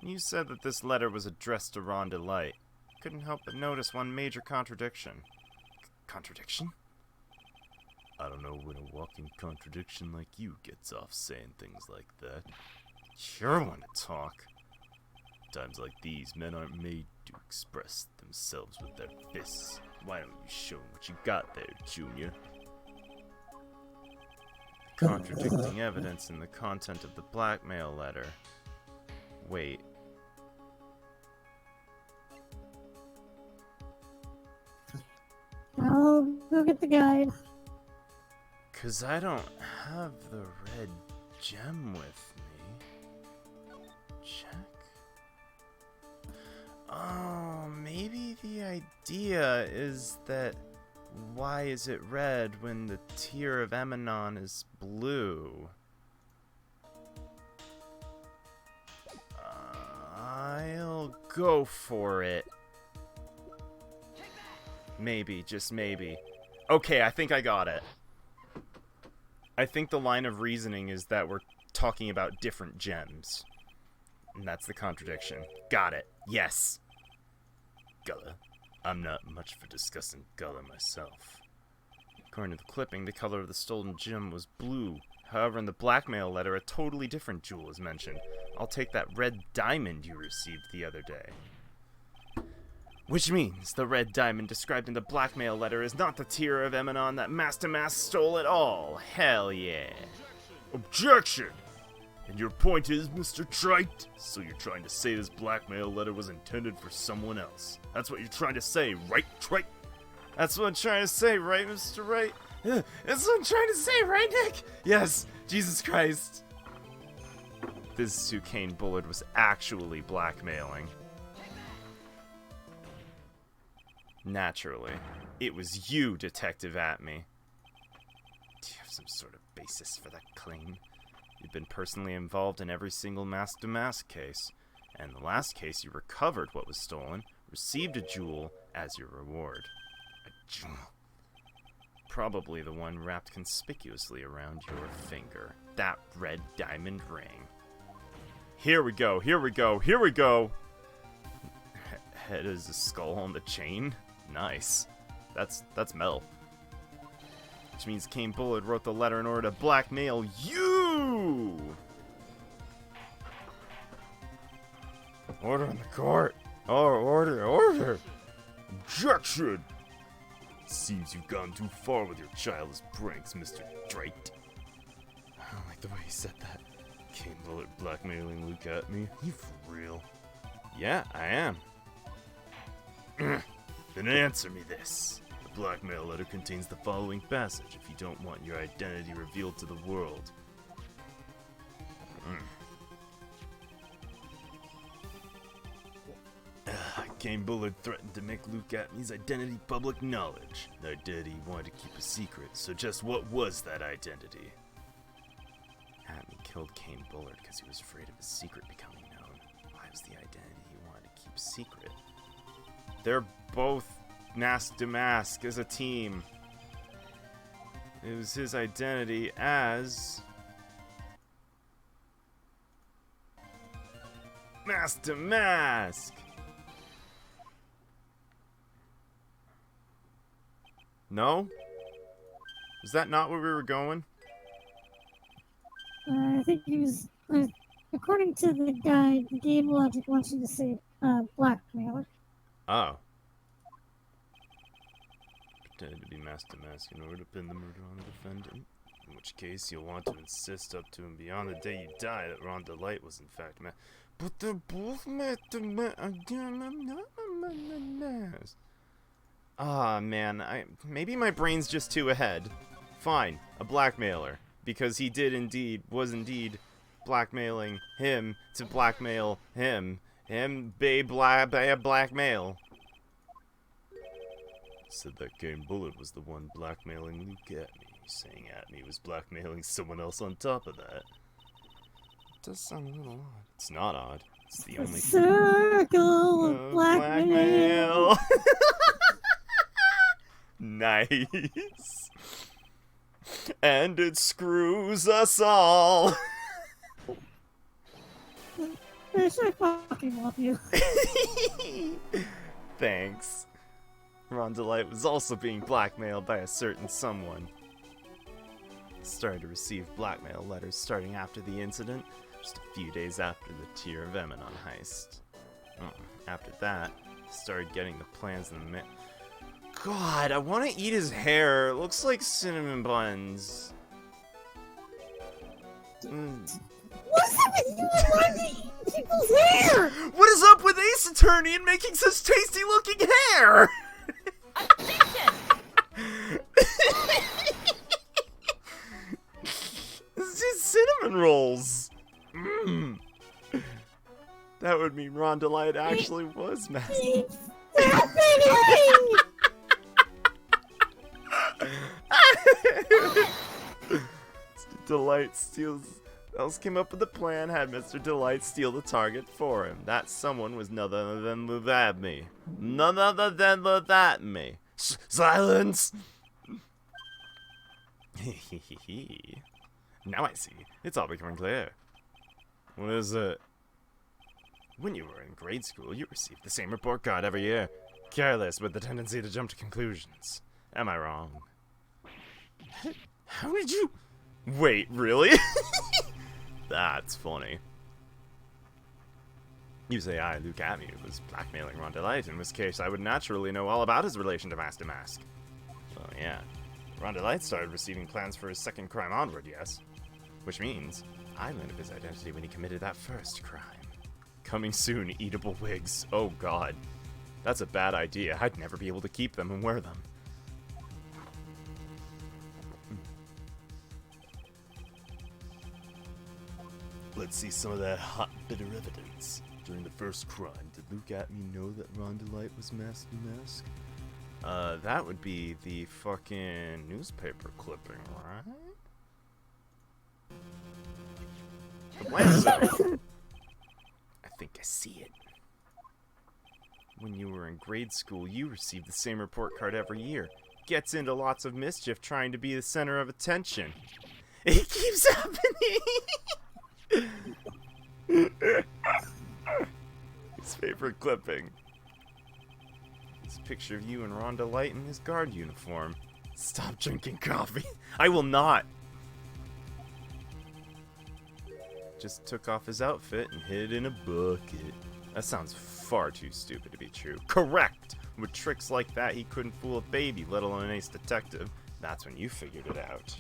You said that this letter was addressed to Ron Delight. Couldn't help but notice one major contradiction. Contradiction? I don't know when a walking contradiction like you gets off saying things like that. Sure want to talk. Times like these, men aren't made to express themselves with their fists. Why don't you show 'em what you got there, Junior? Contradicting evidence in the content of the blackmail letter. Wait. I'll go get the guide. 'Cause I don't have the red gem with me. Check. Oh, maybe the idea is that why is it red when the tear of Emanon is blue? I'll go for it. Maybe, just maybe. Okay, I think I got it. I think the line of reasoning is that we're talking about different gems. And that's the contradiction. Got it. Yes. Gullah. I'm not much for discussing Gullah myself. According to the clipping, the color of the stolen gem was blue. However, in the blackmail letter, a totally different jewel is mentioned. I'll take that red diamond you received the other day. Which means the red diamond described in the blackmail letter is not the tear of Emanon that Master Mask stole at all. Hell yeah. Objection! And your point is, Mr. Trite? So you're trying to say this blackmail letter was intended for someone else. That's what you're trying to say, right, Trite? That's what I'm trying to say, right, Mr. Wright? That's what I'm trying to say, right, Nick? Yes, Jesus Christ. This is who Kane Bullard was actually blackmailing. Naturally. It was you, Detective Atme. Do you have some sort of basis for that claim? You've been personally involved in every single mask-to-mask case, and the last case you recovered what was stolen, received a jewel as your reward. A jewel. Probably the one wrapped conspicuously around your finger. That red diamond ring. Here we go, here we go, here we go! Head is a skull on the chain? Nice. That's metal. Which means Kane Bullard wrote the letter in order to blackmail you! Order in the court! Order! Objection! Seems you've gone too far with your childish pranks, Mr. Drake. I don't like the way you said that. Kane Bullard blackmailing Luke at me? You for real? Yeah, I am. Then answer me this. The blackmail letter contains the following passage if you don't want your identity revealed to the world. Kane Bullard threatened to make Luke Atmey's identity public knowledge. The identity he wanted to keep a secret, so just what was that identity? Atmey killed Kane Bullard because he was afraid of his secret becoming known. Why was the identity he wanted to keep secret? They're both mask to mask as a team. It was his identity as... Mask to mask! No? Is that not where we were going? I think he was, according to the guide, the game logic wants you to say blackmailer. Oh. Pretended to be mask to mask in order to pin the murder on the defendant. In which case, you'll want to insist up to and beyond the day you die that Rhonda Light was in fact mask. But they're both mask to mask. Again, I'm not a mask. Ah, man. Maybe my brain's just too ahead. Fine, a blackmailer. Because he was indeed blackmailing him to blackmail him. Him be blackmail. Said that Kane Bullard was the one blackmailing Luke Atmey. Saying Atmey was blackmailing someone else on top of that. It does sound a little odd. It's not odd. It's the only circle of blackmail. Nice. And it screws us all. Fish, I fucking love you. Thanks. Rhonda Light was also being blackmailed by a certain someone. Started to receive blackmail letters starting after the incident, just a few days after the Tear of Emanon heist. After that, started getting the plans in the God, I want to eat his hair. It looks like cinnamon buns. What's up with you wanting to eat people's hair? What is up with Ace Attorney and making such tasty looking hair? It's just cinnamon rolls. That would mean Rhonda Light actually was masked. Delight steals. Else came up with a plan, had Mr. Delight steal the target for him. That someone was none other than Atmey. None other than Atmey. Silence! Now I see. It's all becoming clear. What is it? When you were in grade school, you received the same report card every year. Careless with the tendency to jump to conclusions. Am I wrong? How did you... Wait, really? That's funny. You say I, Luke Atmey, was blackmailing Rhonda Light, in which case I would naturally know all about his relation to Mask to Mask. Well, yeah. Rhonda Light started receiving plans for his second crime onward, yes. Which means I learned of his identity when he committed that first crime. Coming soon, eatable wigs. Oh god. That's a bad idea. I'd never be able to keep them and wear them. Let's see some of that hot bit of evidence. During the first crime, did Luke Atmey know that Rhonda Light was mask to mask? That would be the fucking newspaper clipping, right? The plans are... I think I see it. When you were in grade school, you received the same report card every year. Gets into lots of mischief trying to be the center of attention. It keeps happening! His favorite clipping. This picture of you and Rhonda Light in his guard uniform. Stop drinking coffee. I will not. Just took off his outfit and hid in a bucket. That sounds far too stupid to be true. Correct! With tricks like that, he couldn't fool a baby, let alone an ace detective. That's when you figured it out.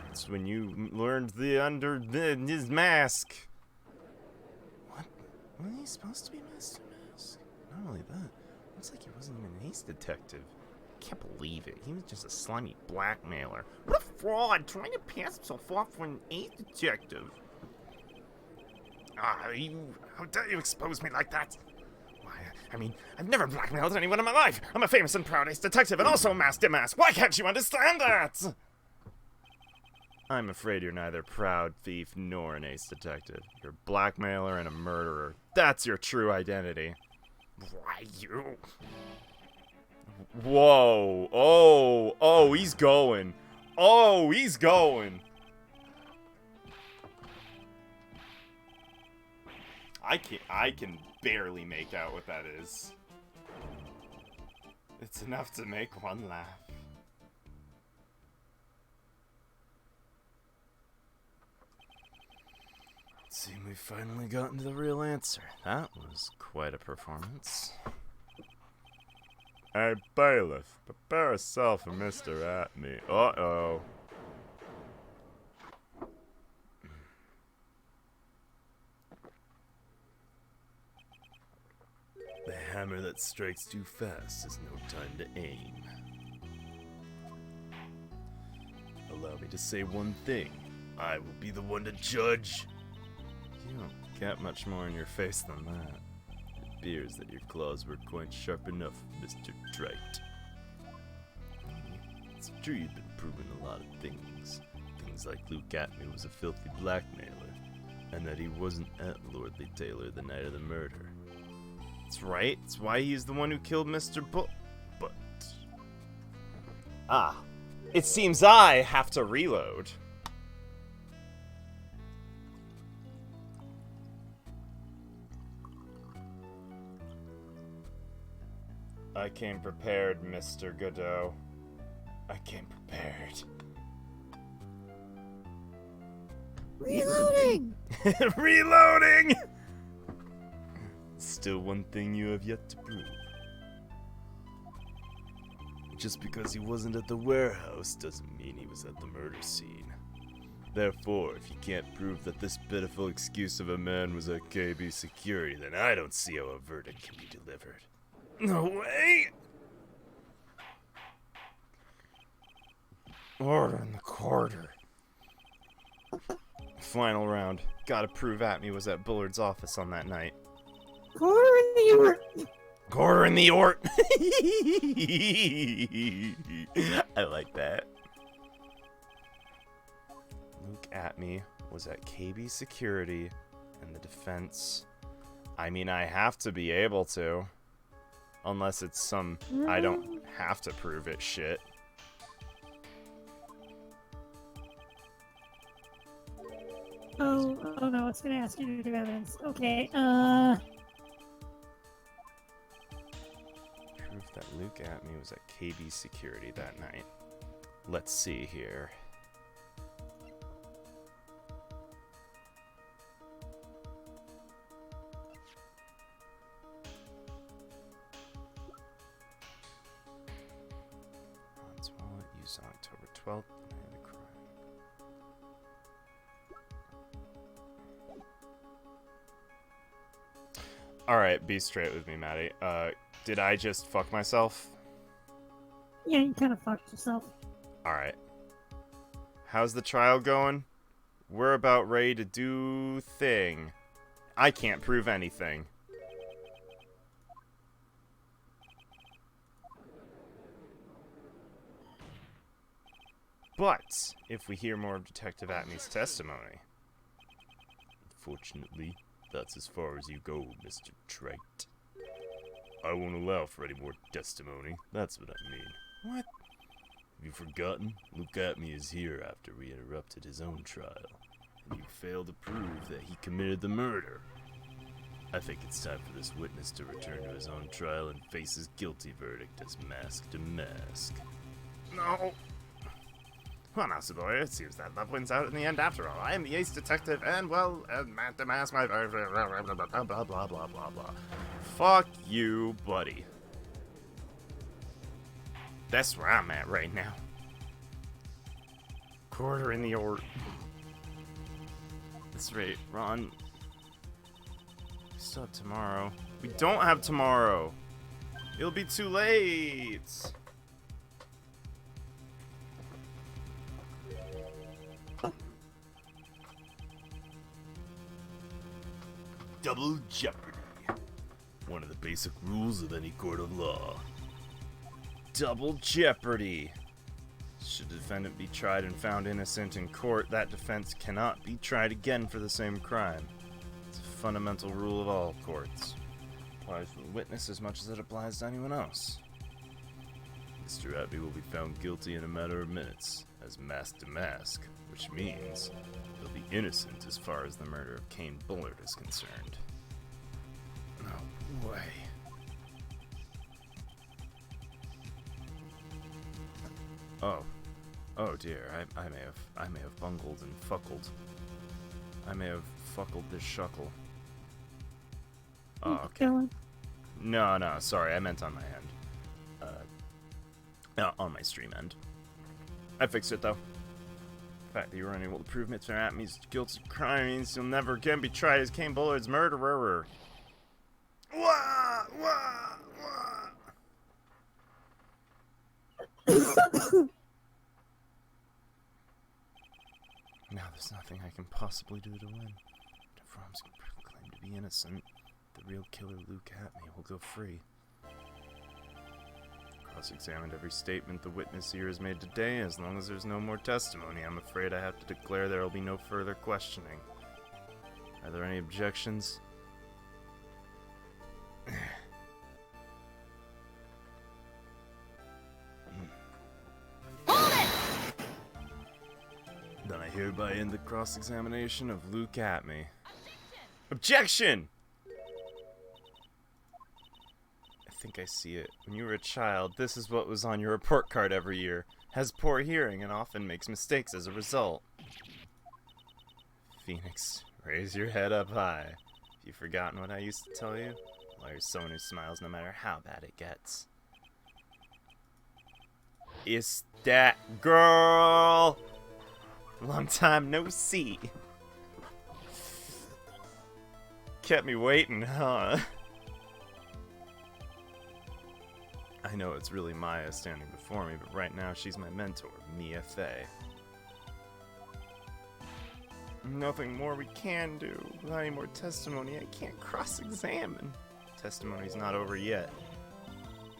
That's when you learned his mask. What? Wasn't he supposed to be mask to mask? Not only that, looks like he wasn't even an ace detective. Can't believe it. He was just a slimy blackmailer. What a fraud! Trying to pass himself off for an ace detective. How dare you expose me like that? Why, I mean, I've never blackmailed anyone in my life. I'm a famous and proud ace detective and also a masked mask. Why can't you understand that? I'm afraid you're neither proud thief nor an ace detective. You're a blackmailer and a murderer. That's your true identity. Why, you? Whoa. Oh, he's going. Oh, he's going. I can barely make out what that is. It's enough to make one laugh. Seems we finally gotten to the real answer. That was quite a performance. Hey, bailiff, prepare yourself for Mr. Atme. Uh-oh. The hammer that strikes too fast has no time to aim. Allow me to say one thing. I will be the one to judge. You don't get much more in your face than that. It appears that your claws were quite sharp enough, Mr. Wright. It's true you've been proving a lot of things. Things like Luke Atme was a filthy blackmailer, and that he wasn't at Lordly Taylor the night of the murder. That's right. That's why he's the one who killed Mr. But... Ah. It seems I have to reload. I came prepared, Mr. Godot. I came prepared. Reloading! Reloading! Still one thing you have yet to prove. Just because he wasn't at the warehouse doesn't mean he was at the murder scene. Therefore, if you can't prove that this pitiful excuse of a man was at KB security, then I don't see how a verdict can be delivered. No way! Order in the quarter. Final round. Gotta prove Atme was at Bullard's office on that night. Quarter in the Ort. Quarter in the Ort. I like that. Luke Atme was at KB security and the defense. I mean, I have to be able to. Unless it's some I don't have to prove it shit. Oh no, it's gonna ask you to do evidence. Okay, Proof that Luke Atme was at KB security that night. Let's see here. Ron's wallet used on October 12th. Night of the crime. Alright, be straight with me, Maddie. Did I just fuck myself? yeah, you kind of fucked yourself. Alright. How's the trial going? We're about ready to do thing. I can't prove anything. But, if we hear more of Detective Atme's testimony... Unfortunately, that's as far as you go, Mr. Wright. I won't allow for any more testimony. That's what I mean. What? Have you forgotten? Luke Atme is here after we interrupted his own trial. And you failed to prove that he committed the murder. I think it's time for this witness to return to his own trial and face his guilty verdict as mask to mask. No! Well, now, Sudoya, it seems that love wins out in the end after all. I am the ace detective, and, well, Matt the mask, my... blah, blah, blah, blah, blah. Fuck you, buddy. That's where I'm at right now. Quarter in the Ort. That's right, Ron. We still have tomorrow. We don't have tomorrow. It'll be too late. Double jeopardy. One of the basic rules of any court of law. Double jeopardy. Should the defendant be tried and found innocent in court, that defense cannot be tried again for the same crime. It's a fundamental rule of all courts. It applies to the witness as much as it applies to anyone else. Mr. Abbey will be found guilty in a matter of minutes, as mask to mask, which means he'll be innocent as far as the murder of Kane Bullard is concerned. No way. Oh dear, I may have bungled and fuckled. I may have fuckled this shuckle. Oh, okay. No, sorry, I meant on my end. On my stream end. I fixed it, though. The fact that you were unable to prove Mr. Atmey's guilty crime means he'll never again be tried as Kane Bullard's murderer. Wah! Wah! Wah! Now there's nothing I can possibly do to win. If Rom's claimed to be innocent, the real killer Luke Atmey will go free. Cross-examined every statement the witness here has made today. As long as there's no more testimony, I'm afraid I have to declare there will be no further questioning. Are there any objections? Then I hereby end the cross-examination of Luke Atmey. Objection! I think I see it. When you were a child, this is what was on your report card every year. Has poor hearing and often makes mistakes as a result. Phoenix, raise your head up high. Have you forgotten what I used to tell you? Well, you're someone who smiles no matter how bad it gets. It's that girl! Long time no see. Kept me waiting, huh? I know it's really Maya standing before me, but right now she's my mentor, Mia Fey. Nothing more we can do. Without any more testimony, I can't cross-examine. Testimony's not over yet.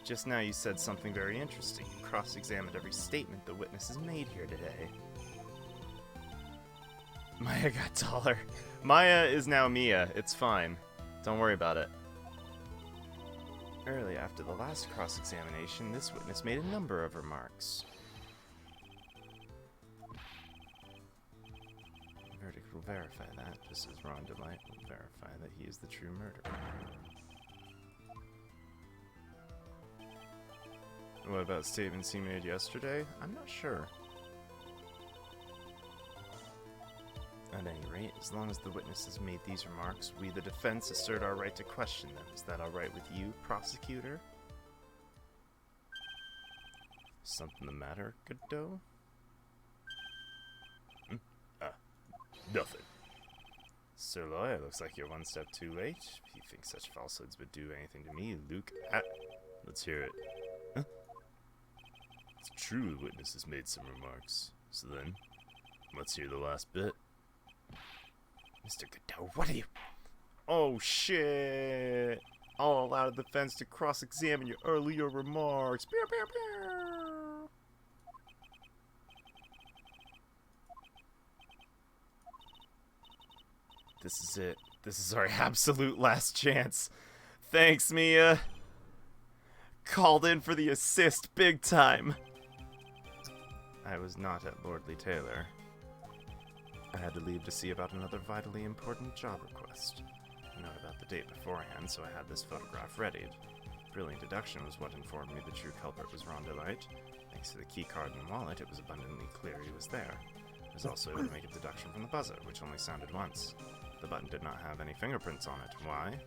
Just now you said something very interesting. You cross-examined every statement the witness has made here today. Maya got taller. Maya is now Mia. It's fine. Don't worry about it. Early after the last cross-examination, this witness made a number of remarks. The verdict will verify that, just as Ron Delight will verify that he is the true murderer. What about statements he made yesterday? I'm not sure. At any rate, as long as the witness has made these remarks, we, the defense, assert our right to question them. Is that all right with you, prosecutor? Something the matter, Godot? Nothing. Sir Lawyer, looks like you're one step too late. If you think such falsehoods would do anything to me, Luke... let's hear it. Huh? It's true the witness has made some remarks. So then, let's hear the last bit. Mr. Godot, what are you... Oh, shit! I'll allow the defense to cross-examine your earlier remarks. Pew, pew, pew. This is it. This is our absolute last chance. Thanks, Mia. Called in for the assist big time. I was not at Lordly Taylor. I had to leave to see about another vitally important job request. I know about the date beforehand, so I had this photograph readied. Brilliant deduction was what informed me the true culprit was Ron Delight. Thanks to the key card and wallet, it was abundantly clear he was there. I was also able to make a deduction from the buzzer, which only sounded once. The button did not have any fingerprints on it. Why?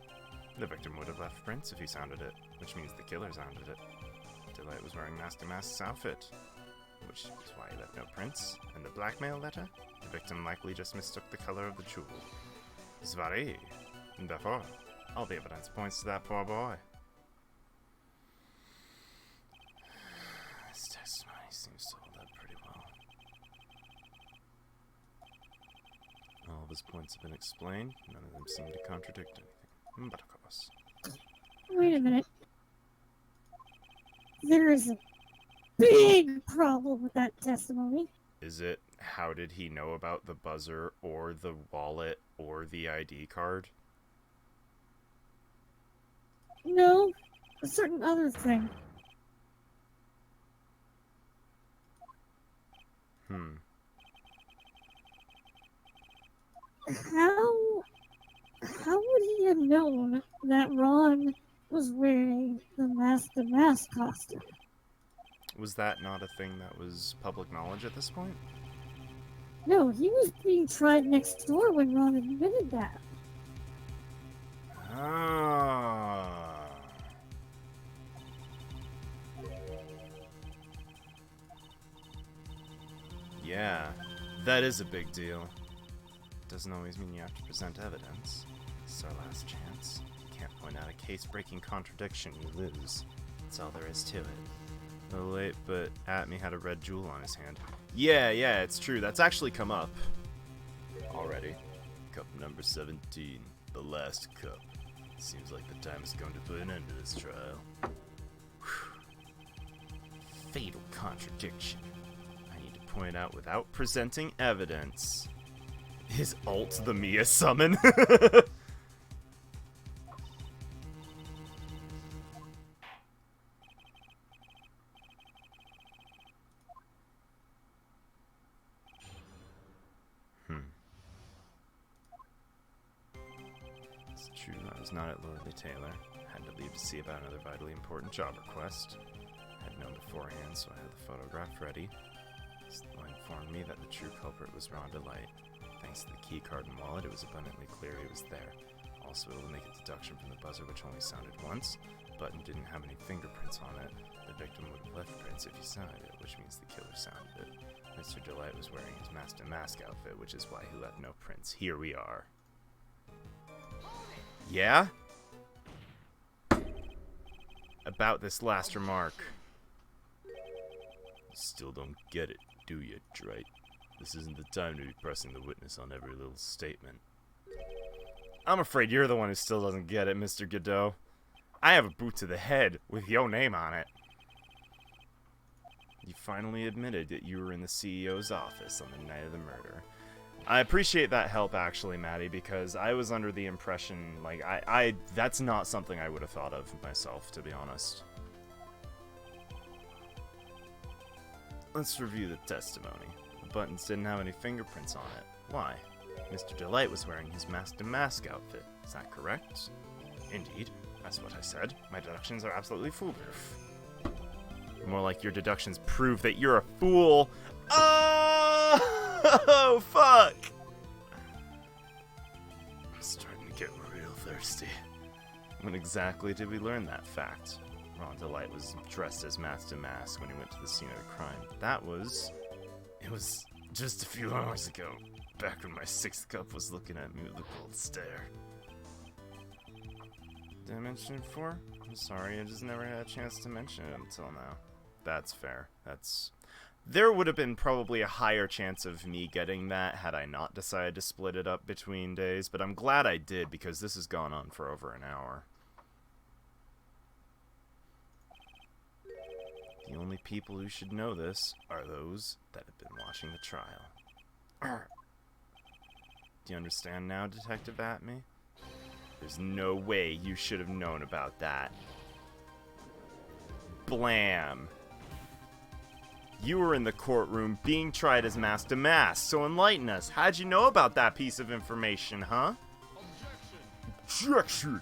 The victim would have left prints if he sounded it, which means the killer sounded it. Delight was wearing Master Mask's outfit, which is why he left no prints. And the blackmail letter? The victim likely just mistook the color of the jewel. Zvari. Therefore, all the evidence points to that poor boy. His testimony seems to hold up pretty well. All of his points have been explained. None of them seem to contradict anything. But of course, Wait a minute. There is a big problem with that testimony. Is it, how did he know about the buzzer or the wallet or the ID card? No, a certain other thing. How would he have known that Ron was wearing the mask costume? Was that not a thing that was public knowledge at this point? No, he was being tried next door when Ron admitted that. Ah. Yeah, that is a big deal. Doesn't always mean you have to present evidence. It's our last chance. Can't point out a case-breaking contradiction, you lose. That's all there is to it. A little late, but Atme had a red jewel on his hand. Yeah, it's true. That's actually come up already. Cup number 17, the last cup. Seems like the time has come to put an end to this trial. Fatal contradiction. I need to point out without presenting evidence. Is ult the Mia summon? It's true, I was not at Lordly Taylor. Had to leave to see about another vitally important job request. Had known beforehand, so I had the photograph ready. Slow informed me that the true culprit was Rhonda Light. Thanks to the key card and wallet, it was abundantly clear he was there. Also, able to make a deduction from the buzzer, which only sounded once. The button didn't have any fingerprints on it. The victim would have left prints if he sounded it, which means the killer sounded it. Mr. Delight was wearing his mask to mask outfit, which is why he left no prints. Here we are. Yeah? About this last remark. Still don't get it, do you, Wright? This isn't the time to be pressing the witness on every little statement. I'm afraid you're the one who still doesn't get it, Mr. Godot. I have a boot to the head with your name on it. You finally admitted that you were in the CEO's office on the night of the murder. I appreciate that help, actually, Maddie, because I was under the impression, like, that's not something I would have thought of myself, to be honest. Let's review the testimony. The buttons didn't have any fingerprints on it. Why? Mr. Delight was wearing his mask-to-mask outfit. Is that correct? Indeed. That's what I said. My deductions are absolutely foolproof. More like your deductions prove that you're a fool. Oh, fuck! I'm starting to get real thirsty. When exactly did we learn that fact? Ron Delight was dressed as mask to mask when he went to the scene of the crime. It was just a few hours ago, back when my sixth cup was looking at me with a cold stare. Did I mention it before? I'm sorry, I just never had a chance to mention it until now. That's fair. There would have been probably a higher chance of me getting that had I not decided to split it up between days, but I'm glad I did because this has gone on for over an hour. The only people who should know this are those that have been watching the trial. Do you understand now, Detective Atme? There's no way you should have known about that. Blam! You were in the courtroom being tried as mask to mask, so enlighten us. How'd you know about that piece of information, huh? Objection!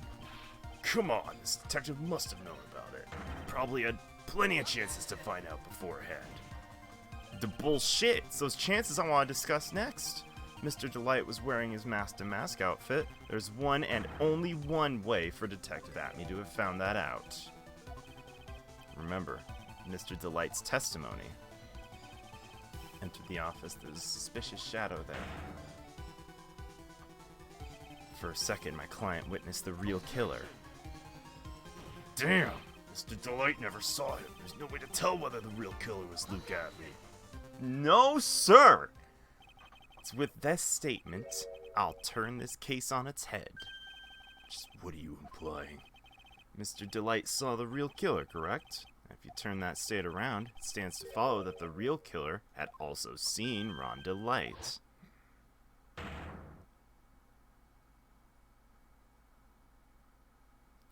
Come on, this detective must have known about it. Probably had plenty of chances to find out beforehand. The bullshit! It's those chances I want to discuss next. Mr. Delight was wearing his mask-to-mask outfit. There's one and only one way for Detective Atme to have found that out. Remember, Mr. Delight's testimony. Entered the office, there's a suspicious shadow there. For a second, my client witnessed the real killer. Damn! Mr. Delight never saw him. There's no way to tell whether the real killer was Luke Atme. No, sir! It's with this statement, I'll turn this case on its head. Just what are you implying? Mr. Delight saw the real killer, correct? If you turn that state around, it stands to follow that the real killer had also seen Ron Delight.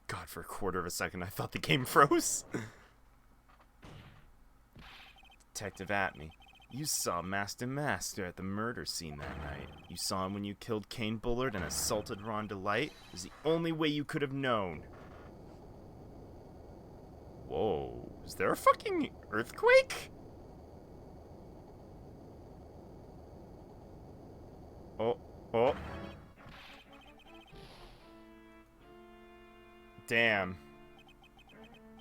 God, for a quarter of a second, I thought the game froze. Detective Atme, you saw Master Master at the murder scene that night. You saw him when you killed Kane Bullard and assaulted Ron Delight. It was the only way you could have known. Whoa, is there a fucking earthquake? Oh. Damn.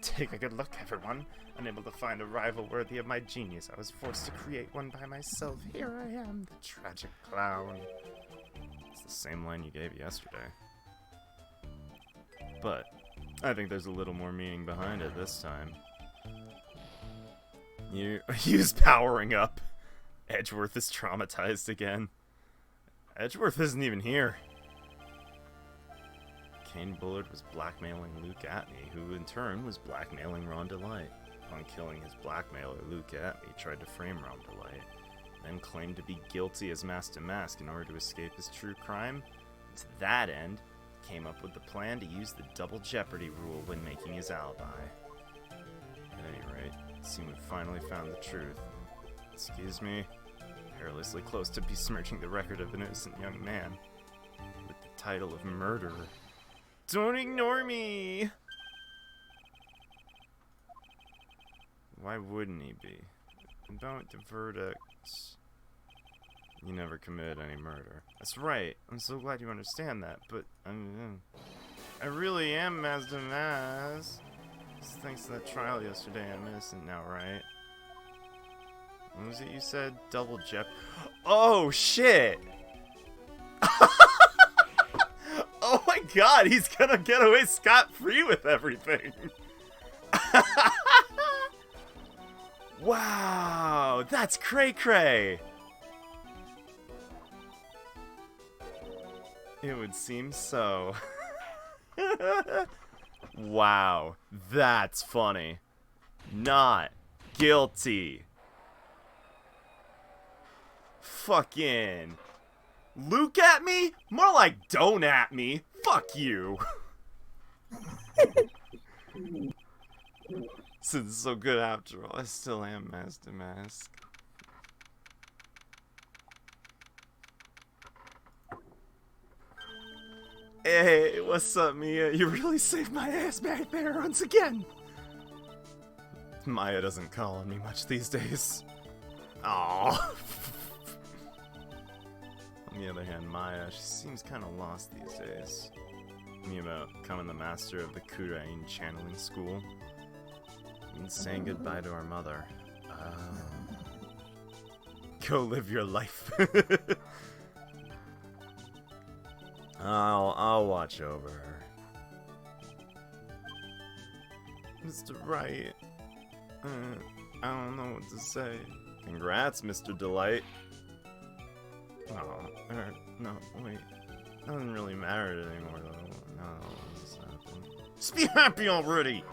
Take a good look, everyone. Unable to find a rival worthy of my genius, I was forced to create one by myself. Here I am, the tragic clown. It's the same line you gave yesterday. But I think there's a little more meaning behind it this time. He's powering up. Edgeworth is traumatized again. Edgeworth isn't even here. Kane Bullard was blackmailing Luke Atme, who in turn was blackmailing Ron Delight. Upon killing his blackmailer, Luke Atme tried to frame Ron Delight, then claimed to be guilty as Master Mask in order to escape his true crime. And to that end, came up with the plan to use the double jeopardy rule when making his alibi. At any rate, it seemed we finally found the truth. Excuse me, perilously close to besmirching the record of an innocent young man with the title of murderer. Don't ignore me! Why wouldn't he be? About the verdicts. You never committed any murder. That's right. I'm so glad you understand that, but I really am Master Maz. Thanks to that trial yesterday, I'm innocent now, right? What was it you said? Double jep. Oh shit! Oh my god, he's gonna get away scot-free with everything! Wow, that's cray-cray! It would seem so. Wow, that's funny. Not guilty. Fucking Luke at me? More like don't at me. Fuck you. Since it's so good after all, I still am Master Mask. Hey, what's up, Mia? You really saved my ass back there once again. Maya doesn't call on me much these days. Aww. On the other hand, Maya, she seems kind of lost these days. Me about becoming the master of the Kurain channeling school. Means saying goodbye to our mother. Go live your life. I'll watch over her. Mr. Wright. I don't know what to say. Congrats, Mr. Delight. Oh, no, wait. Doesn't really matter anymore, though. No, this happened. Just be happy already!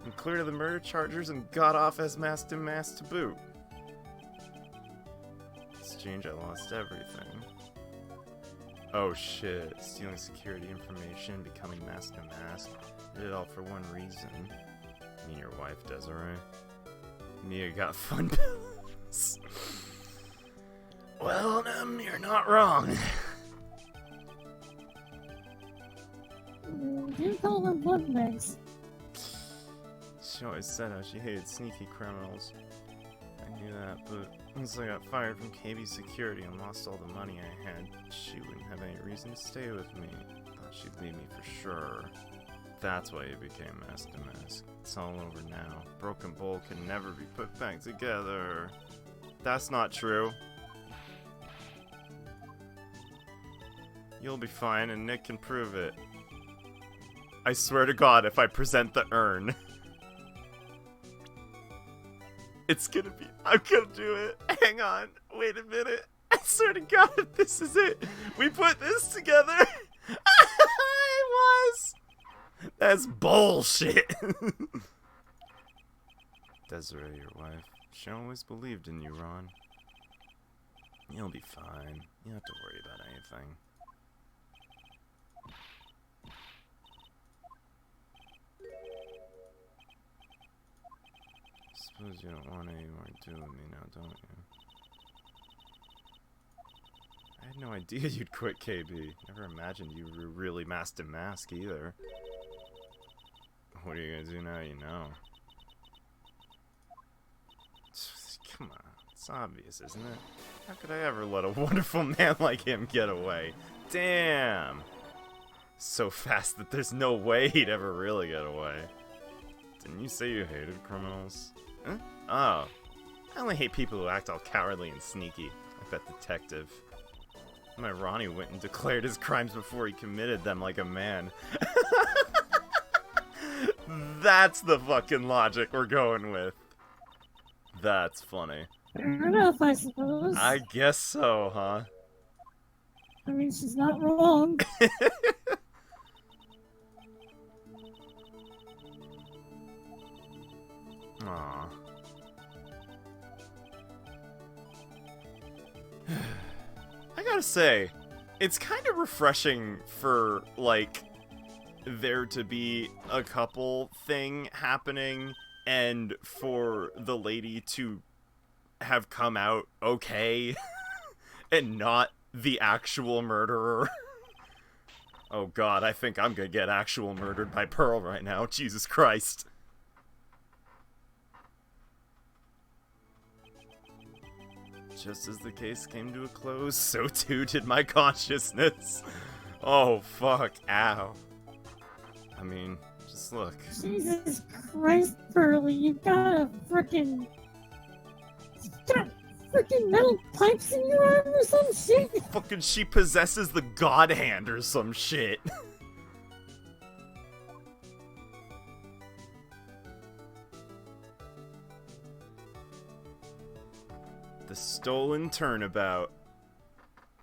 I'm cleared of the murder charges and got off as Master Mask to boot. In exchange, I lost everything. Oh shit, stealing security information, becoming Master Mask. Did it all for one reason. Me and your wife, Desiree. Mia got fun pills. Well, you're not wrong. You call them blood bags. She always said how she hated sneaky criminals. I knew that, but once I got fired from KB Security and lost all the money I had, she wouldn't have any reason to stay with me. Thought she'd leave me for sure. That's why you became Master Mask. It's all over now. Broken Bowl can never be put back together. That's not true. You'll be fine, and Nick can prove it. I swear to God, if I present the urn. It's gonna be... I'm gonna do it. Hang on. Wait a minute. I swear to God, this is it. We put this together. It was. That's bullshit. Desiree, your wife, she always believed in you, Ron. You'll be fine. You don't have to worry about anything. Suppose you don't want any more to do with me now, don't you? I had no idea you'd quit KB. Never imagined you were really masked to mask either. What are you gonna do now you know? Come on, it's obvious, isn't it? How could I ever let a wonderful man like him get away? Damn! So fast that there's no way he'd ever really get away. Didn't you say you hated criminals? Huh? Oh. I only hate people who act all cowardly and sneaky, like that detective. My Ronnie went and declared his crimes before he committed them like a man. That's the fucking logic we're going with. That's funny. Fair enough, I suppose. I guess so, huh? I mean, she's not wrong. Aww. I gotta say, it's kind of refreshing for, like, there to be a couple thing happening and for the lady to have come out okay and not the actual murderer. Oh god, I think I'm gonna get actual murdered by Pearl right now. Jesus Christ. Just as the case came to a close, so too did my consciousness. Oh fuck, ow. I mean, just look. Jesus Christ, Pearly, you got frickin' metal pipes in your arm or some shit? Fucking she possesses the god hand or some shit. The stolen turnabout.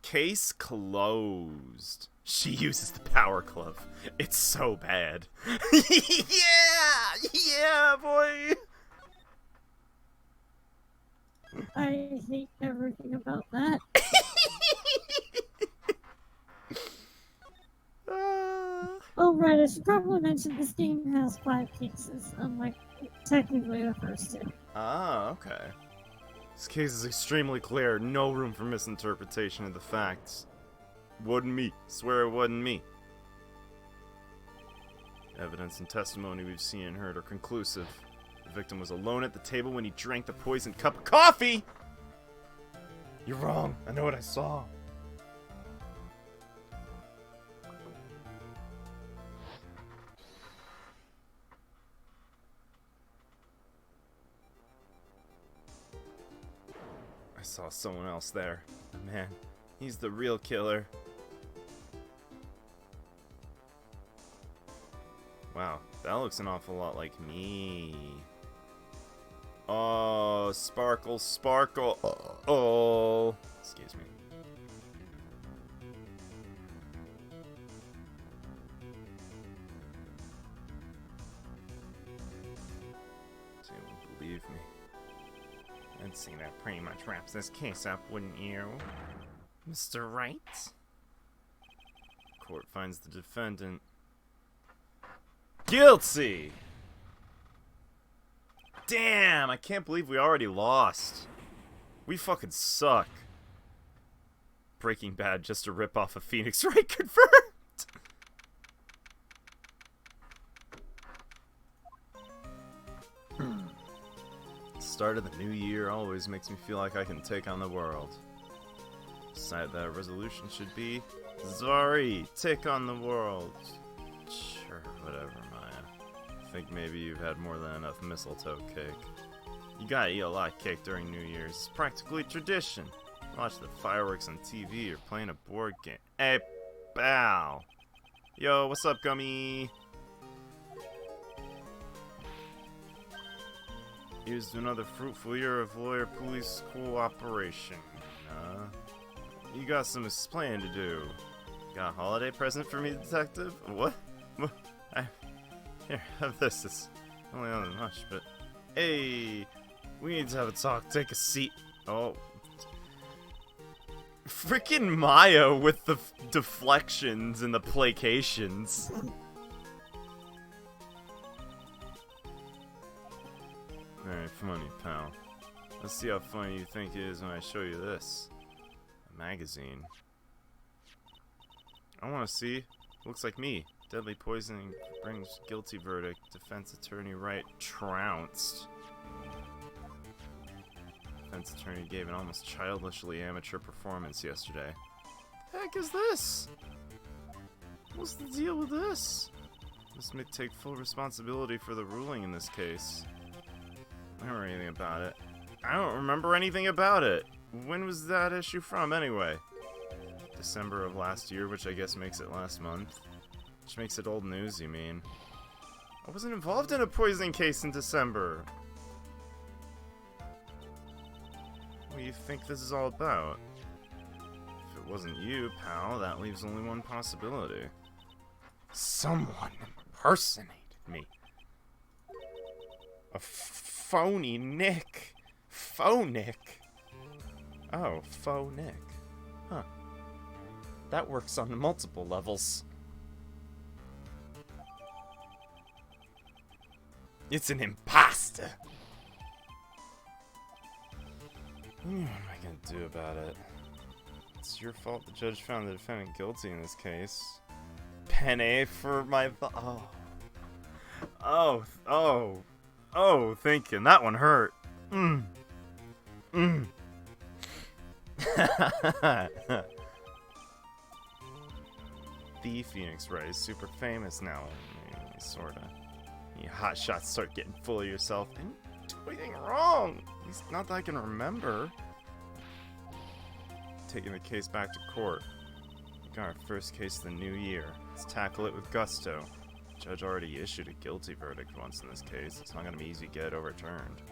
Case closed. She uses the power glove. It's so bad. Yeah, boy. I hate everything about that. Oh, right, I should probably mention this game has 5 cases, unlike technically the first 2. Ah, okay. This case is extremely clear. No room for misinterpretation of the facts. Wasn't me. Swear it wasn't me. Evidence and testimony we've seen and heard are conclusive. The victim was alone at the table when he drank the poisoned cup of coffee! You're wrong. I know what I saw. I saw someone else there. Man, he's the real killer. Wow, that looks an awful lot like me. Oh, sparkle, sparkle. Oh, excuse me. So you won't believe me. I'd say that pretty much wraps this case up, wouldn't you, Mr. Wright? Court finds the defendant guilty! Damn, I can't believe we already lost. We fucking suck. Breaking Bad just a rip-off of Phoenix Wright confirmed! Start of the new year always makes me feel like I can take on the world. Decide that a resolution should be, Zari, take on the world. Sure, whatever, Maya. I think maybe you've had more than enough mistletoe cake. You gotta eat a lot of cake during New Year's. It's practically tradition. Watch the fireworks on TV or playing a board game. Hey, bow. Yo, what's up, Gummy? Here's to another fruitful year of lawyer-police cooperation. You got some explaining to do. Got a holiday present for me, detective? What? Here, have this. It's only not that much, but... Hey! We need to have a talk. Take a seat. Oh. Freaking Maya with the deflections and the placations. Very funny, pal. Let's see how funny you think it is when I show you this. A magazine. I want to see. Looks like me. Deadly poisoning brings guilty verdict. Defense attorney Wright trounced. Defense attorney gave an almost childishly amateur performance yesterday. The heck is this? What's the deal with this? This may take full responsibility for the ruling in this case. I don't remember anything about it. I don't remember anything about it. When was that issue from, anyway? December of last year, which I guess makes it last month. Which makes it old news, you mean? I wasn't involved in a poisoning case in December. What do you think this is all about? If it wasn't you, pal, that leaves only one possibility. Someone impersonated me. A phony Nick. Faux Nick. Oh, faux Nick. Huh. That works on multiple levels. It's an imposter. What am I gonna do about it? It's your fault the judge found the defendant guilty in this case. Penne for my Oh, thinking that one hurt. The Phoenix Wright is super famous now. Sorta. You hotshots start getting full of yourself. I didn't do anything wrong. At least not that I can remember. Taking the case back to court. We got our first case of the new year. Let's tackle it with gusto. The judge already issued a guilty verdict once in this case. It's not gonna be easy to get it overturned.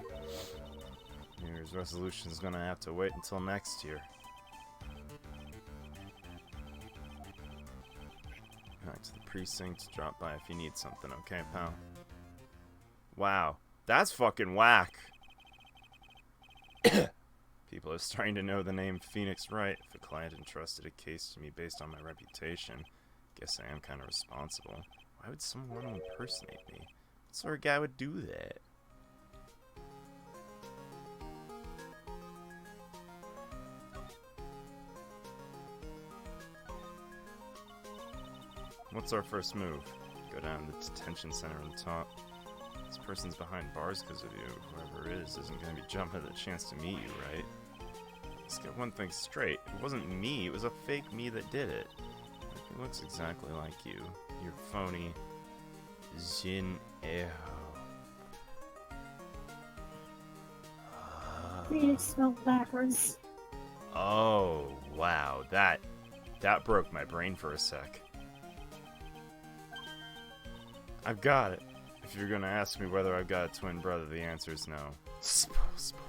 New Year's resolution is gonna have to wait until next year. Back to the precinct. Drop by if you need something, okay, pal? Wow, that's fucking whack. People are starting to know the name Phoenix Wright. If a client entrusted a case to me based on my reputation, guess I am kind of responsible. Why would someone want to impersonate me? What sort of guy would do that? What's our first move? Go down to the detention center on the top. This person's behind bars because of you. Whoever it is isn't going to be jumping at the chance to meet you, right? Let's get one thing straight. It wasn't me, it was a fake me that did it. It looks exactly like you. You're phony. Jin Eho. Phoenix spelled backwards. Oh, wow. That broke my brain for a sec. I've got it. If you're gonna ask me whether I've got a twin brother, the answer is no. Spoil sport.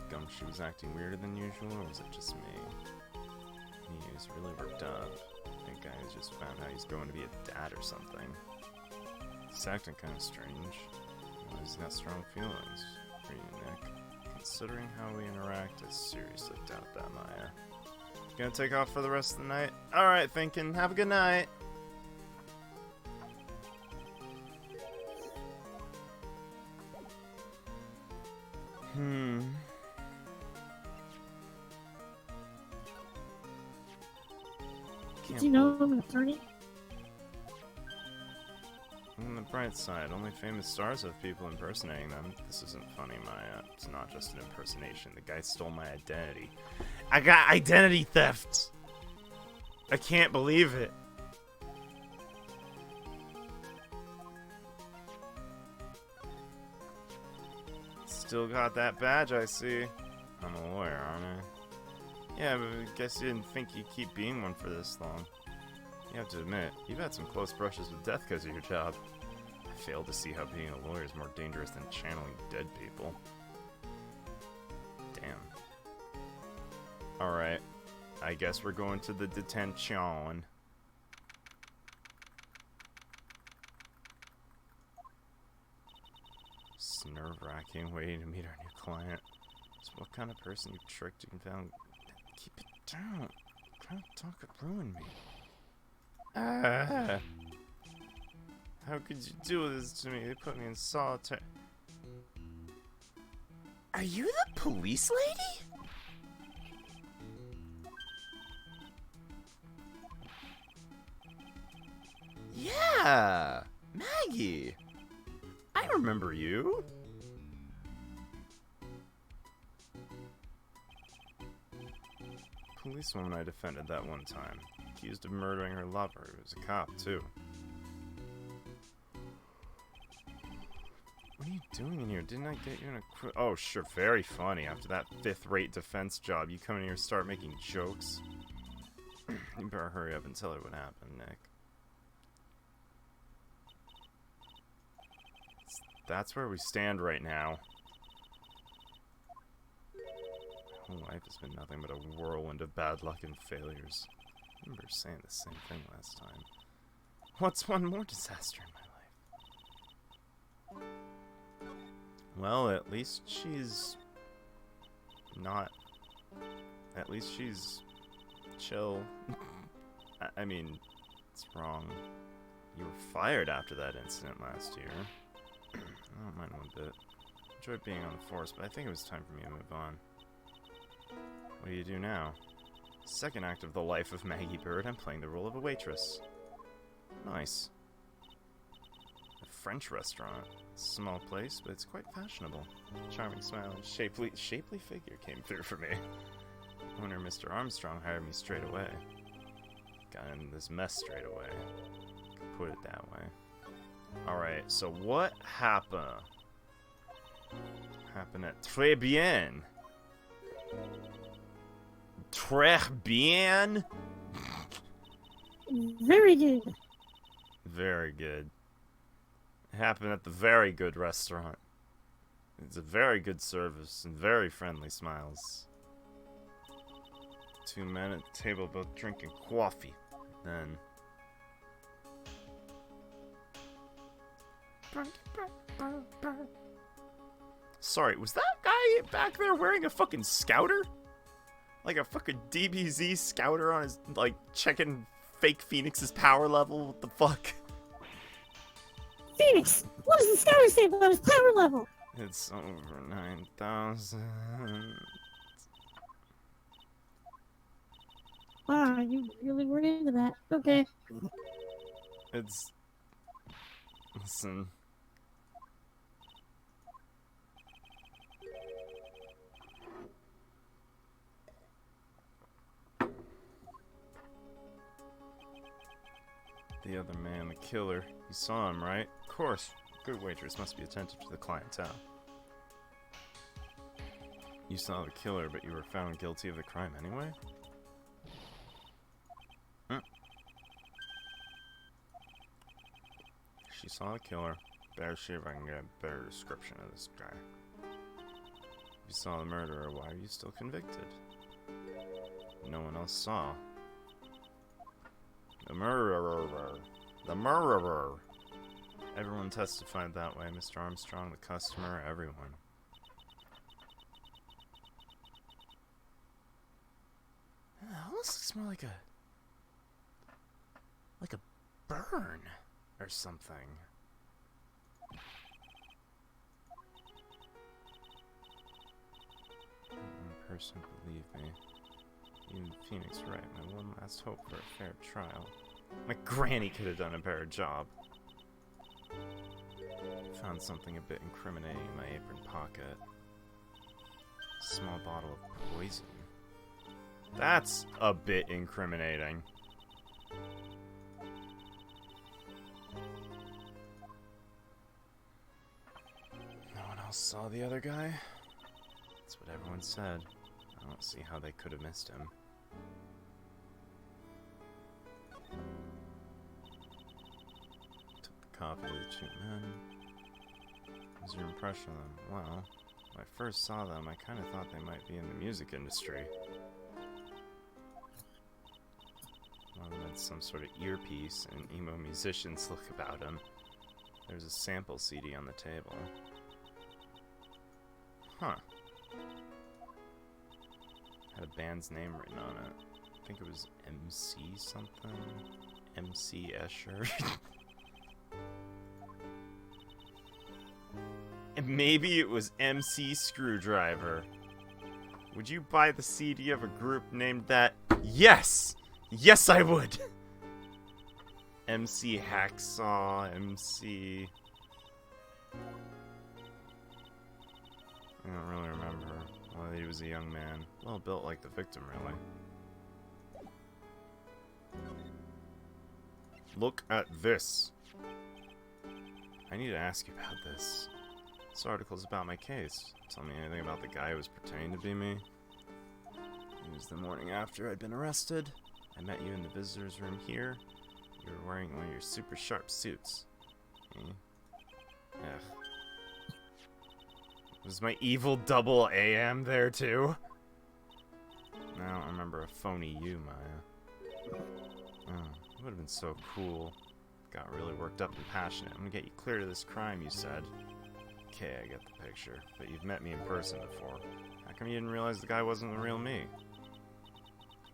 Gumshoe was acting weirder than usual, or was it just me? He was really worked up. I think I just found out he's going to be a dad or something. He's acting kind of strange. Well, he's got strong feelings for you, Nick. Considering how we interact, I seriously doubt that, Maya. Gonna take off for the rest of the night? Alright, thinking. Have a good night. Did you know I'm an attorney? On the bright side, only famous stars have people impersonating them. This isn't funny, Maya. It's not just an impersonation. The guy stole my identity. I got identity theft! I can't believe it. Still got that badge, I see. I'm a lawyer, aren't I? Yeah, but I guess you didn't think you'd keep being one for this long. You have to admit, you've had some close brushes with death because of your job. I fail to see how being a lawyer is more dangerous than channeling dead people. Damn. Alright. I guess we're going to the detention. nerve-wracking waiting to meet our new client. So what kind of person you tricked and found? Keep it down. Kind of talk could ruin me. How could you do this to me? They put me in solitary. Are you the police lady? Yeah, Maggie. I remember you. Policewoman I defended that one time, accused of murdering her lover, who was a cop too. What are you doing in here? Didn't I get you in a oh, sure, very funny. After that fifth-rate defense job, you come in here and start making jokes. You better hurry up and tell her what happened, Nick. That's where we stand right now. My whole life has been nothing but a whirlwind of bad luck and failures. I remember saying the same thing last time. What's one more disaster in my life? Well, at least she's not. At least she's chill. I mean, it's wrong. You were fired after that incident last year. I don't mind one bit. Enjoyed being on the force, but I think it was time for me to move on. What do you do now? Second act of the life of Maggie Bird, I'm playing the role of a waitress. Nice. A French restaurant. Small place, but it's quite fashionable. Charming smile and shapely figure came through for me. Owner Mr. Armstrong hired me straight away. Got in this mess straight away. Could put it that way. Alright, so what happened? Happened at Très bien. Très bien? Very good. Very good. It happened at the very good restaurant. It's a very good service and very friendly smiles. Two men at the table both drinking coffee. Then... Sorry, was that guy back there wearing a fucking scouter? Like a fucking DBZ scouter on his, like, checking fake Phoenix's power level? What the fuck? Phoenix, what does the scouter say about his power level? It's over 9,000. Wow, you really weren't into that. Okay. It's... Listen... The other man, the killer. You saw him, right? Of course. Good waitress must be attentive to the clientele. You saw the killer, but you were found guilty of the crime anyway? She saw the killer. Better see if I can get a better description of this guy. You saw the murderer, why are you still convicted? No one else saw. The murderer. The murderer. Everyone testified that way. Mr. Armstrong, the customer, everyone. It almost looks more like a burn or something. One person believe me. Even Phoenix Wright, my one last hope for a fair trial. My granny could have done a better job. Found something a bit incriminating in my apron pocket. Small bottle of poison. That's a bit incriminating. No one else saw the other guy? That's what everyone said. I don't see how they could have missed him. Took the coffee to the two men. What was your impression of them? Well, when I first saw them, I kind of thought they might be in the music industry. One of them had some sort of earpiece and emo musician's look about him. There's a sample CD on the table. Huh. Had a band's name written on it. I think it was MC something. MC Escher. And maybe it was MC Screwdriver. Would you buy the CD of a group named that? Yes! Yes, I would! MC Hacksaw, MC... I don't really remember. Well, he was a young man. Well built like the victim, really. Look at this. I need to ask you about this. This article's about my case. Tell me anything about the guy who was pretending to be me. It was the morning after I'd been arrested. I met you in the visitor's room here. You were wearing one of your super sharp suits. Ugh. Was my evil double AM there too? No, I don't remember a phony you, Maya. Oh, it would have been so cool. Got really worked up and passionate. I'm gonna get you clear to this crime, you said. Okay, I get the picture. But you've met me in person before. How come you didn't realize the guy wasn't the real me?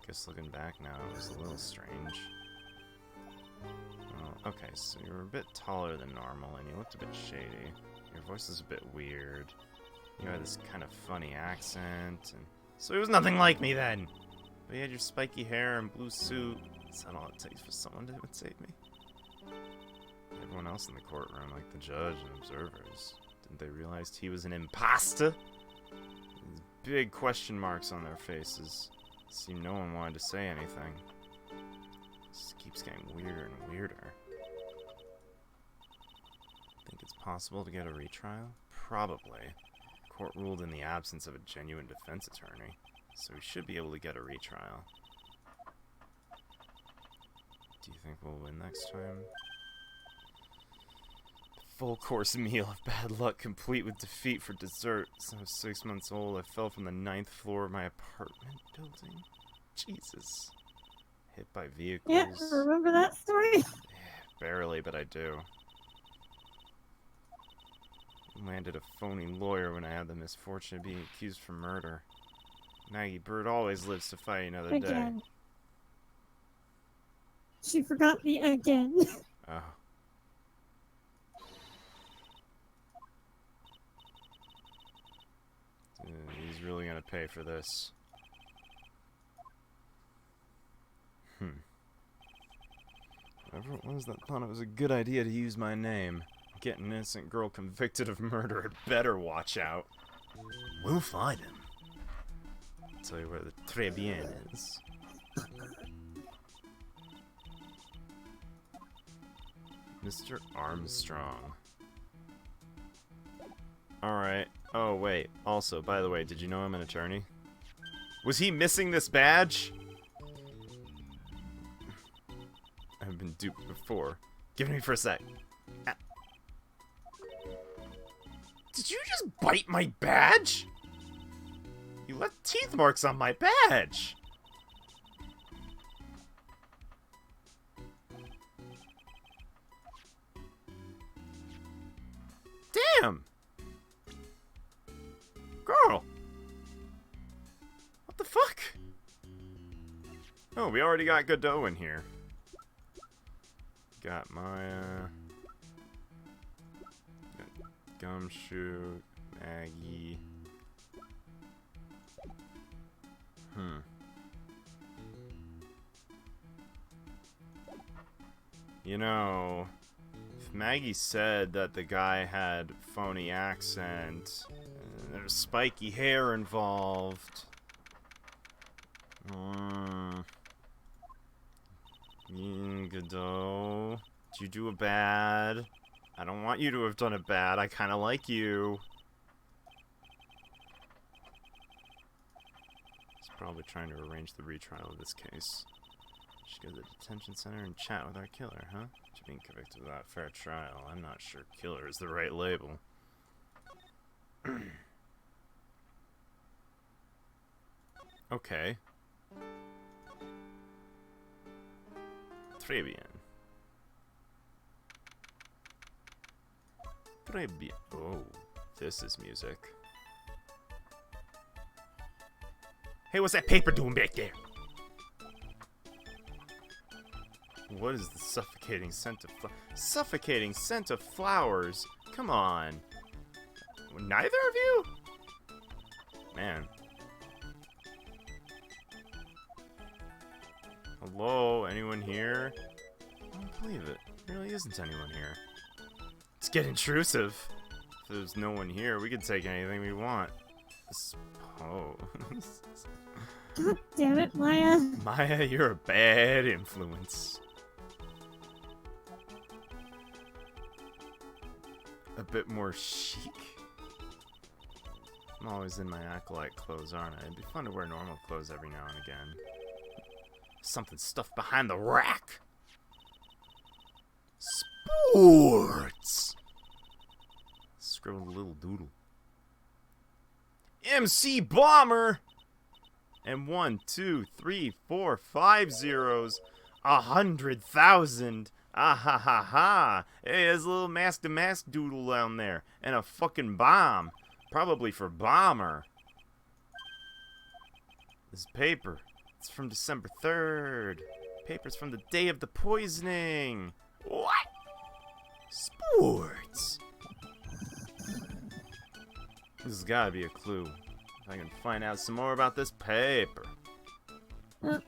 Guess looking back now, it was a little strange. Well, okay, so you were a bit taller than normal, and you looked a bit shady. Your voice is a bit weird. You had this kind of funny accent, and so he was nothing like me then. But you had your spiky hair and blue suit. Is that all it takes for someone to imitate me? Everyone else in the courtroom, like the judge and observers, didn't they realize he was an imposter? These big question marks on their faces. It seemed no one wanted to say anything. This keeps getting weirder and weirder. Think it's possible to get a retrial? Probably. Court ruled in the absence of a genuine defense attorney, so we should be able to get a retrial. Do you think we'll win next time? Full course meal of bad luck, complete with defeat for dessert. Since I was 6 months old, I fell from the 9th floor of my apartment building. Jesus. Hit by vehicles. Yeah, remember that story? Yeah, barely, but I do. Landed a phony lawyer when I had the misfortune of being accused for murder. Maggie Bird always lives to fight another Again. day. She forgot me again. Oh. He's really gonna pay for this. Whoever it was that thought it was a good idea to use my name. Get an innocent girl convicted of murder, had better watch out. We'll find him. I'll tell you where the Tribulations is. Mr. Armstrong. Alright. Oh, wait. Also, by the way, did you know I'm an attorney? Was he missing this badge? I've been duped before. Give it me for a sec. Did you just bite my badge? You left teeth marks on my badge. Damn. Girl. What the fuck? Oh, we already got Godot in here. Got Maya. Gumshoe, Maggie. You know, if Maggie said that the guy had phony accent, and there's spiky hair involved. Godot, did you do a bad? I don't want you to have done it bad. I kind of like you. He's probably trying to arrange the retrial of this case. Should go to the detention center and chat with our killer, huh? After being convicted without fair trial, I'm not sure killer is the right label. Okay. Très bien. Très bien. Oh, this is music. Hey, what's that paper doing back there? What is the suffocating scent of flowers? Come on. Neither of you? Man. Hello? Anyone here? I don't believe it. There really isn't anyone here. It's getting intrusive. If there's no one here, we can take anything we want. Suppose. God damn it, Maya. Maya, you're a bad influence. A bit more chic. I'm always in my acolyte clothes, aren't I? It'd be fun to wear normal clothes every now and again. Something stuffed behind the rack. Sports. Scribbled a little doodle. MC Bomber. And 1, 2, 3, 4, 5 zeros. 100,000. Ah ha ha ha. Hey, there's a little mask-to-mask doodle down there. And a fucking bomb. Probably for Bomber. This paper. It's from December 3rd. Paper's from the day of the poisoning. What? Sports. This has gotta be a clue. If I can find out some more about this paper. I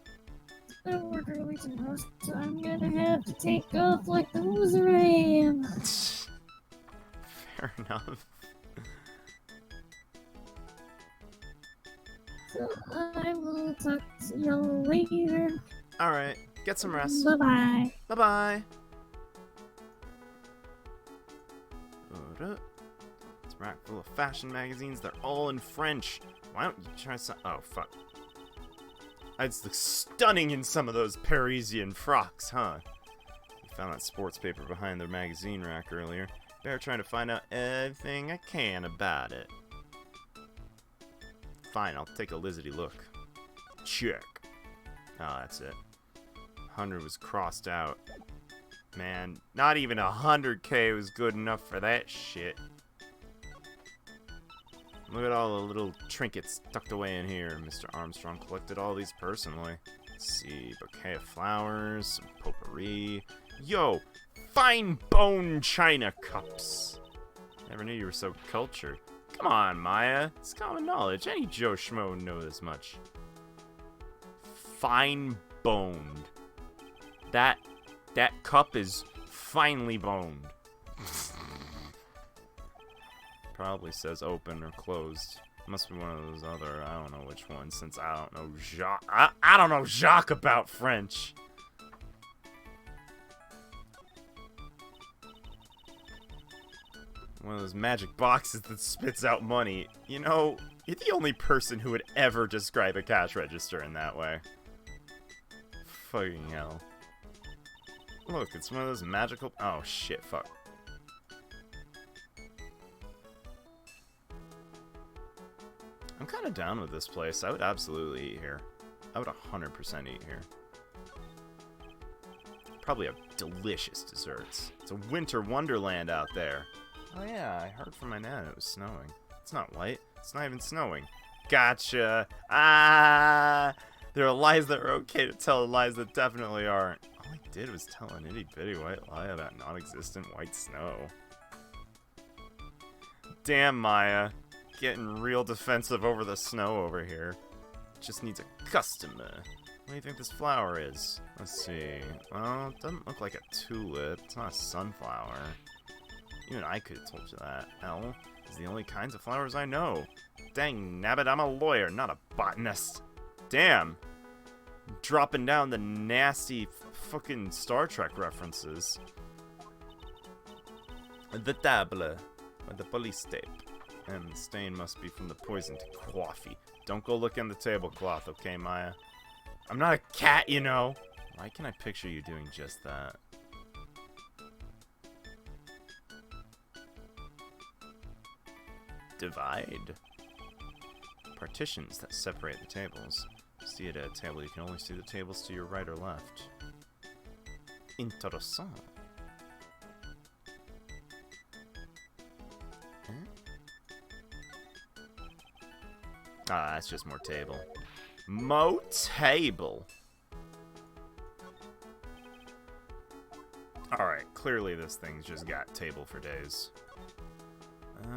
work early tomorrow, so I'm gonna have to take off like the loser I am. Fair enough. So I will talk to y'all later. Alright, get some rest. Bye-bye. Bye-bye. It's a rack full of fashion magazines. They're all in French. Why don't you try some... Oh, fuck. It's stunning in some of those Parisian frocks, huh? You found that sports paper behind the magazine rack earlier. Better trying to find out everything I can about it. Fine, I'll take a lizardy look. Check. Oh, that's it. 100 was crossed out. Man, not even 100K was good enough for that shit. Look at all the little trinkets tucked away in here. Mr. Armstrong collected all these personally. Let's see, bouquet of flowers, some potpourri. Yo, fine bone china cups. Never knew you were so cultured. Come on, Maya. It's common knowledge. Any Joe Schmo would know this much. Fine boned. That cup is finely boned. Probably says open or closed. Must be one of those other, I don't know which one, since I don't know Jacques. I don't know Jacques about French. One of those magic boxes that spits out money. You know, you're the only person who would ever describe a cash register in that way. Fucking hell. Look, it's one of those magical... Oh, shit, fuck. I'm kind of down with this place. I would absolutely eat here. I would 100% eat here. Probably have delicious desserts. It's a winter wonderland out there. Oh yeah, I heard from my nan it was snowing. It's not white. It's not even snowing. Gotcha. Ah! There are lies that are okay to tell and lies that definitely aren't. All I did was tell an itty-bitty white lie about non-existent white snow. Damn, Maya. Getting real defensive over the snow over here. Just needs a customer. What do you think this flower is? Let's see. Well, it doesn't look like a tulip. It's not a sunflower. Even I could have told you that. Hell, these are the only kinds of flowers I know. Dang nabbit, I'm a lawyer, not a botanist. Damn. Dropping down the nasty fucking Star Trek references. The table. With the police tape. And the stain must be from the poisoned coffee. Don't go look in the tablecloth, okay, Maya? I'm not a cat, you know. Why can I picture you doing just that? Divide. Partitions that separate the tables. See it at a table, you can only see the tables to your right or left. Interessant. Huh? Ah, that's just more table. Mo-table. Alright, clearly this thing's just got table for days.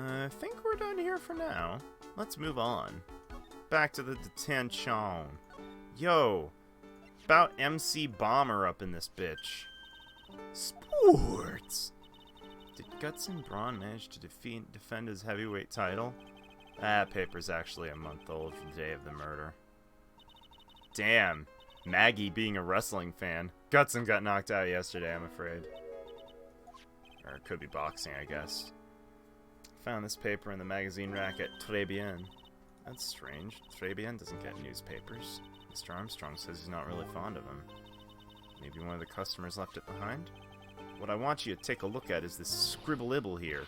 I think we're done here for now. Let's move on. Back to the detention. Yo, about MC Bomber up in this bitch. Sports! Did Guts and Braun manage to defend his heavyweight title? That paper's actually a month old from the day of the murder. Damn, Maggie being a wrestling fan. Gutson got knocked out yesterday, I'm afraid. Or it could be boxing, I guess. Found this paper in the magazine rack at Tribulations. That's strange. Tribulations doesn't get newspapers. Mr. Armstrong says he's not really fond of them. Maybe one of the customers left it behind? What I want you to take a look at is this scribble-ibble here.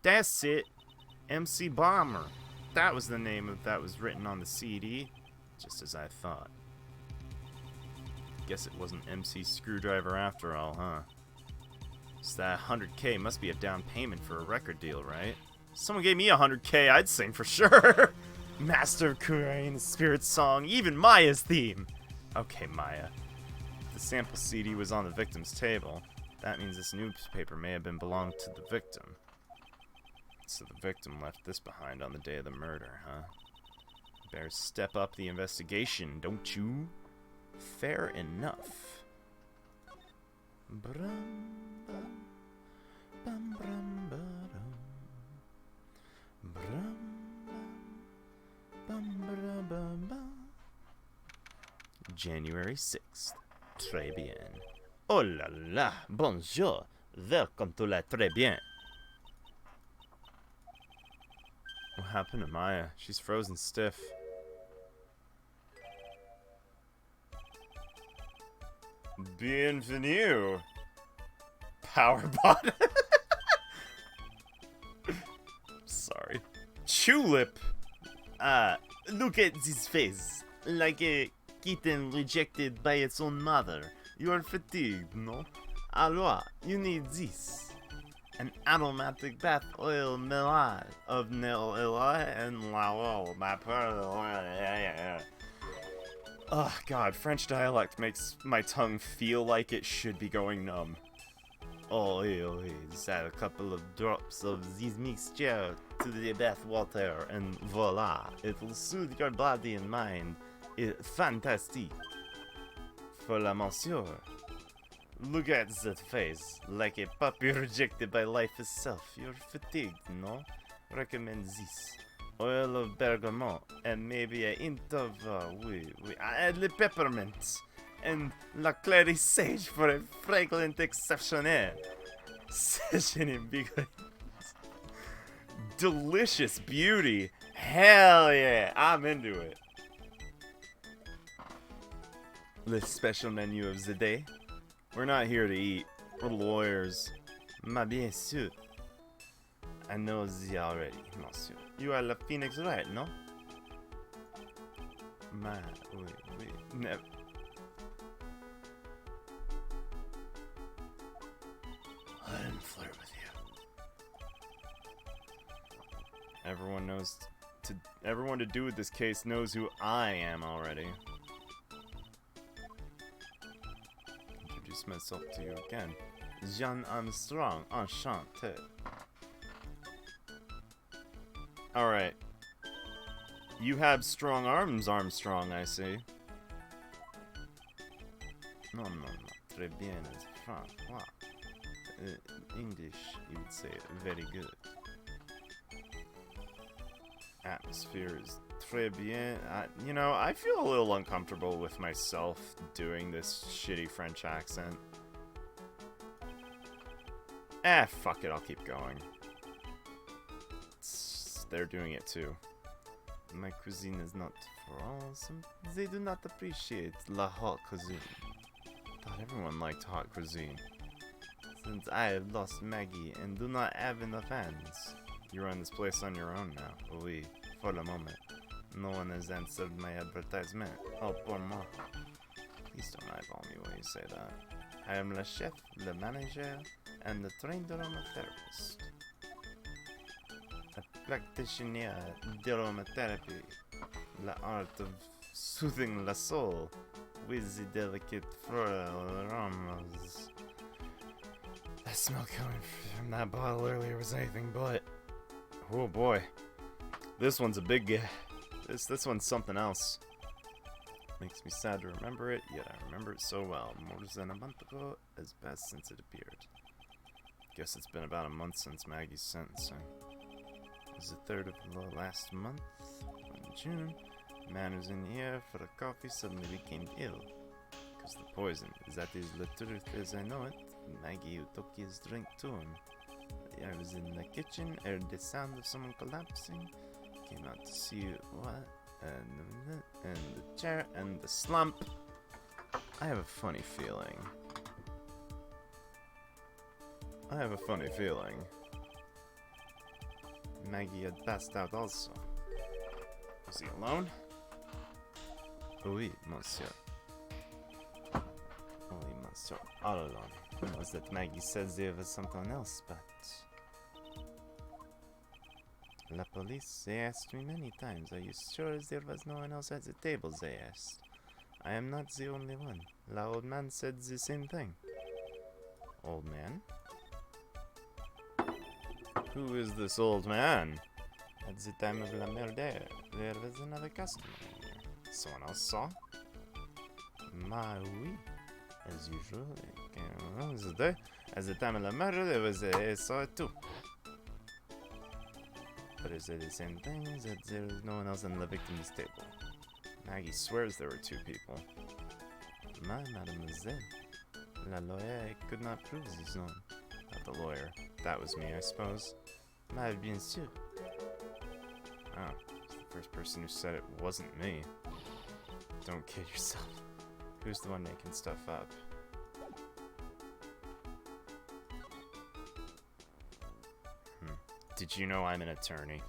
That's it! MC Bomber. That was the name of that was written on the CD. Just as I thought. Guess it wasn't MC Screwdriver after all, huh? So that 100K must be a down payment for a record deal, right? Someone gave me 100K, I'd sing for sure! Master of Korean Spirit Song, even Maya's theme! Okay, Maya. If the sample CD was on the victim's table, that means this newspaper may have been belonged to the victim. So the victim left this behind on the day of the murder, huh? Better step up the investigation, don't you? Fair enough. January 6th. Très bien. Oh la la, bonjour. Welcome to la Très bien. What happened to Maya? She's frozen stiff. Bienvenue. Powerbot. Sorry. Tulip. Look at this face. Like a kitten rejected by its own mother. You are fatigued, no? Alors, you need this. An aromatic bath oil melange of nail oil and la my pearl. Oh god, French dialect makes my tongue feel like it should be going numb. Oh, just add a couple of drops of this mixture to the bath water and voila, it will soothe your body and mind. It's fantastic. Voilà, monsieur. Look at that face, like a puppy rejected by life itself. You're fatigued, no? Recommend this. Oil of bergamot, and maybe a hint of, le peppermint, and la clary sage for a fragrant exceptionnel. Session in big delicious beauty. Hell yeah, I'm into it. The special menu of the day. We're not here to eat. We're lawyers. Mais bien sûr. I know the already, monsieur. You are La Phoenix Wright, no? Oui. Never. I didn't flirt with you. Everyone to do with this case knows who I am already. Introduce myself to you again. Jean Armstrong, enchanté. Alright. You have strong arms, Armstrong, I see. No. Très bien, it's French. Wow. English, you would say, very good. Atmosphere is très bien. I feel a little uncomfortable with myself doing this shitty French accent. Fuck it, I'll keep going. They're doing it too. My cuisine is not for all. They do not appreciate la hot cuisine. Thought everyone liked hot cuisine. Since I have lost Maggie and do not have enough hands. You run this place on your own now. Oui, for the moment. No one has answered my advertisement. Oh, pour moi. Please don't eyeball me when you say that. I am le chef, le manager, and the trained aromatherapist. A practitioner d'aromatherapy. The art of soothing la soul with the delicate floral aromas. That smell coming from that bottle earlier was anything but. Oh boy. This one's a big... This one's something else. Makes me sad to remember it, yet I remember it so well. More than a month ago, as best since it appeared. Guess it's been about a month since Maggie's sentencing. It was the 3rd of the last month, in June. A man who was in here for a coffee suddenly became ill. Because the poison. That is the truth as I know it. Maggie, who took his drink to him. I was in the kitchen, heard the sound of someone collapsing. Came out to see what? And the chair and the slump. I have a funny feeling. Maggie had passed out also. Was he alone? Oui, monsieur. Oui, monsieur. All alone. It was that Maggie said there was something else, but... La police, they asked me many times, are you sure there was no one else at the table, they asked. I am not the only one. La old man said the same thing. Old man? Who is this old man? At the time of la murder, there was another customer here. Someone else saw? Ma oui. As usual, at the time of la murder, there was a saw it too. But is it the same thing? That there was no one else on the victim's table? Maggie swears there were 2 people. My mademoiselle. La lawyer could not prove this one. Not the lawyer. That was me, I suppose. My bien sûr. Oh, it's the first person who said it wasn't me. Don't kid yourself. Who's the one making stuff up? Did you know I'm an attorney?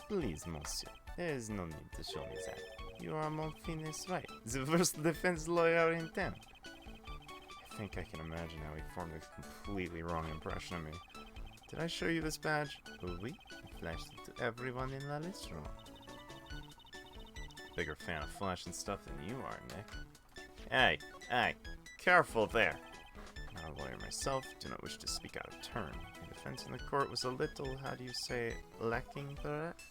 Please, monsieur. There is no need to show me that. You are mon finis Wright, the first defense lawyer in town. I think I can imagine how he formed a completely wrong impression of me. Did I show you this badge? Oh, oui. I flashed it to everyone in La Listro. Bigger fan of flashing stuff than you are, Nick. Hey, careful there. Not a lawyer myself, do not wish to speak out of turn. The defense in the court was a little, how do you say, lacking perhaps?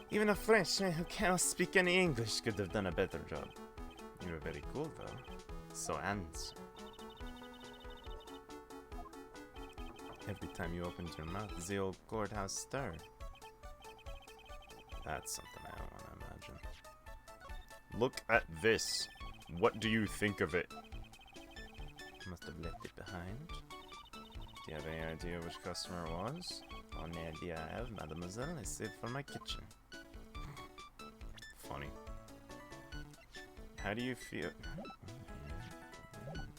Even a Frenchman who cannot speak any English could have done a better job. You were very cool though. So handsome. Every time you opened your mouth, the old courthouse stirred. That's something I don't want to imagine. Look at this. What do you think of it? Must have left it behind. Do you have any idea which customer it was? Only idea I have, mademoiselle, I saved for my kitchen. Funny. How do you feel?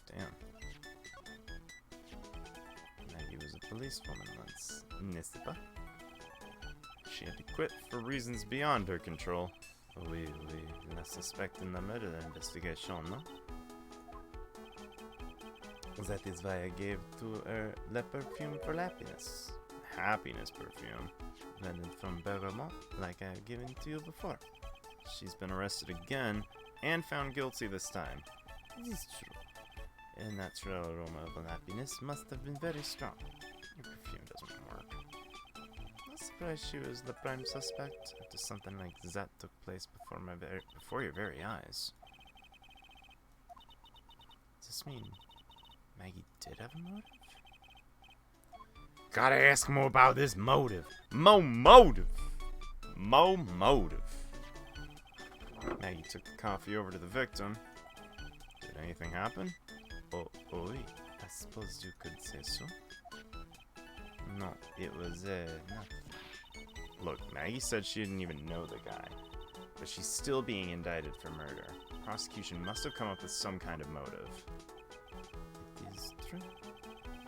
Damn. Maggie was a policewoman once, n'est-ce pas? She had to quit for reasons beyond her control. Oui, la suspect in the murder investigation, no? That is why I gave to her the perfume for happiness. Happiness perfume. Blended from bergamot, like I have given to you before. She's been arrested again, and found guilty this time. It is true. A natural aroma of unhappiness must have been very strong. Your perfume doesn't work. I'm surprised she was the prime suspect after something like that took place before your very eyes. Does this mean Maggie did have a motive? Gotta ask more about this motive. Mo motive! Maggie took the coffee over to the victim. Did anything happen? Oh, oui. I suppose you could say so. No, it was, nothing. Look, Maggie said she didn't even know the guy. But she's still being indicted for murder. Prosecution must have come up with some kind of motive. It is true.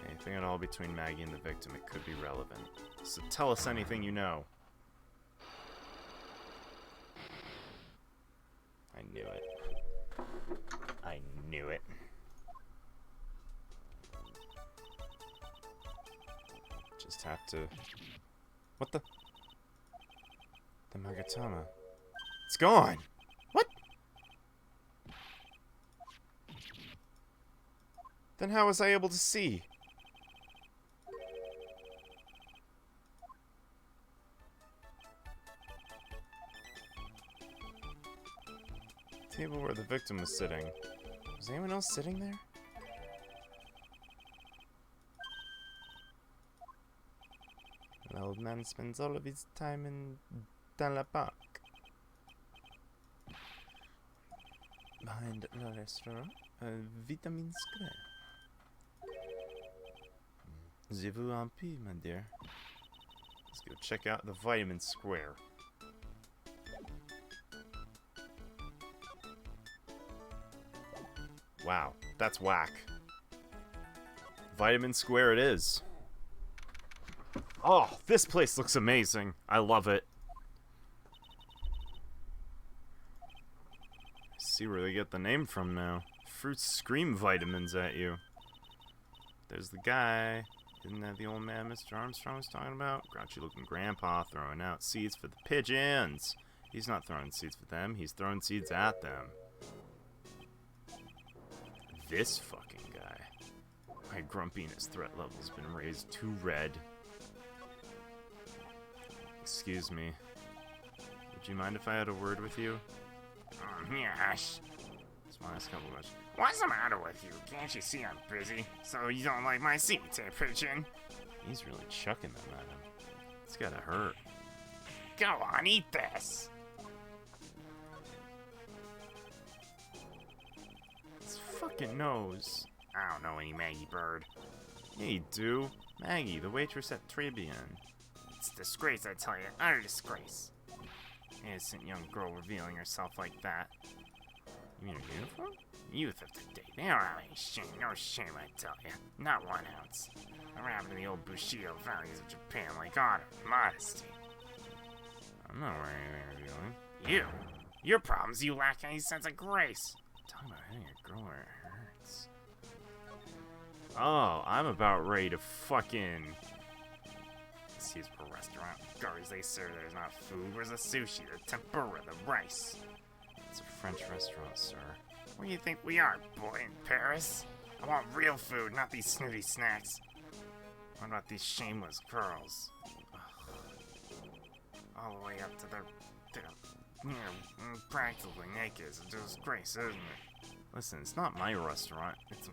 Anything at all between Maggie and the victim, it could be relevant. So tell us anything you know. I knew it. I knew it. Just have to... What the... The Magatama. It's gone. What? Then how was I able to see? Table where the victim was sitting. Was anyone else sitting there? The old man spends all of his time in the park. Behind the restaurant, Vitamin Square. Je vous en prie, my dear. Let's go check out the Vitamin Square. Wow, that's whack. Vitamin Square it is. Oh, this place looks amazing. I love it. See where they get the name from now. Fruits scream vitamins at you. There's the guy. Isn't that the old man Mr. Armstrong was talking about? Grouchy looking grandpa throwing out seeds for the pigeons. He's not throwing seeds for them. He's throwing seeds at them. This fucking guy. My grumpiness threat level's been raised to red. Excuse me. Would you mind if I had a word with you? Yes. That's my last couple of questions. What's the matter with you? Can't you see I'm busy? So you don't like my seats, eh, pigeon? He's really chucking them at him. It's gotta hurt. Go on, eat this. His fucking nose. I don't know any Maggie Bird. Yeah, you do. Maggie, the waitress at Tribulations. It's a disgrace, I tell you. Utter disgrace. Innocent young girl revealing herself like that. You mean her uniform? Youth of today, they don't have any shame. No shame, I tell you. Not 1 ounce. What happened to the old Bushido values of Japan, like honor, modesty? I'm not wearing anything revealing. You? Your problems, you lack any sense of grace. Talking about hitting a girl where it hurts. Oh, I'm about ready to fucking... Excuse me, for restaurant. Garbage they serve, there's not food. Where's the sushi, the tempura, the rice? It's a French restaurant, sir. Where do you think we are, boy, in Paris? I want real food, not these snooty snacks. What about these shameless girls? All the way up to their practically naked. It's a disgrace, isn't it? Listen, it's not my restaurant. It's...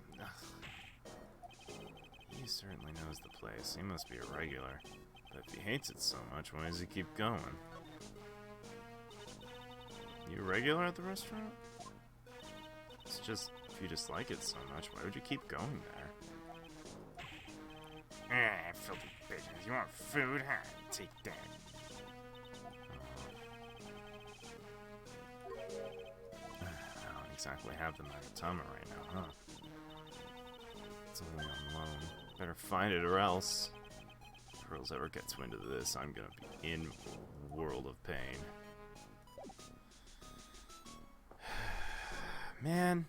He certainly knows the place. He must be a regular. But if he hates it so much, why does he keep going? You a regular at the restaurant? It's just, if you dislike it so much, why would you keep going there? Filthy pigeons. You want food? Huh? Take that. I don't exactly have the Magatama right now, huh? It's only on loan. Better find it or else. If Pearls ever gets wind of this, I'm gonna be in a world of pain. Man,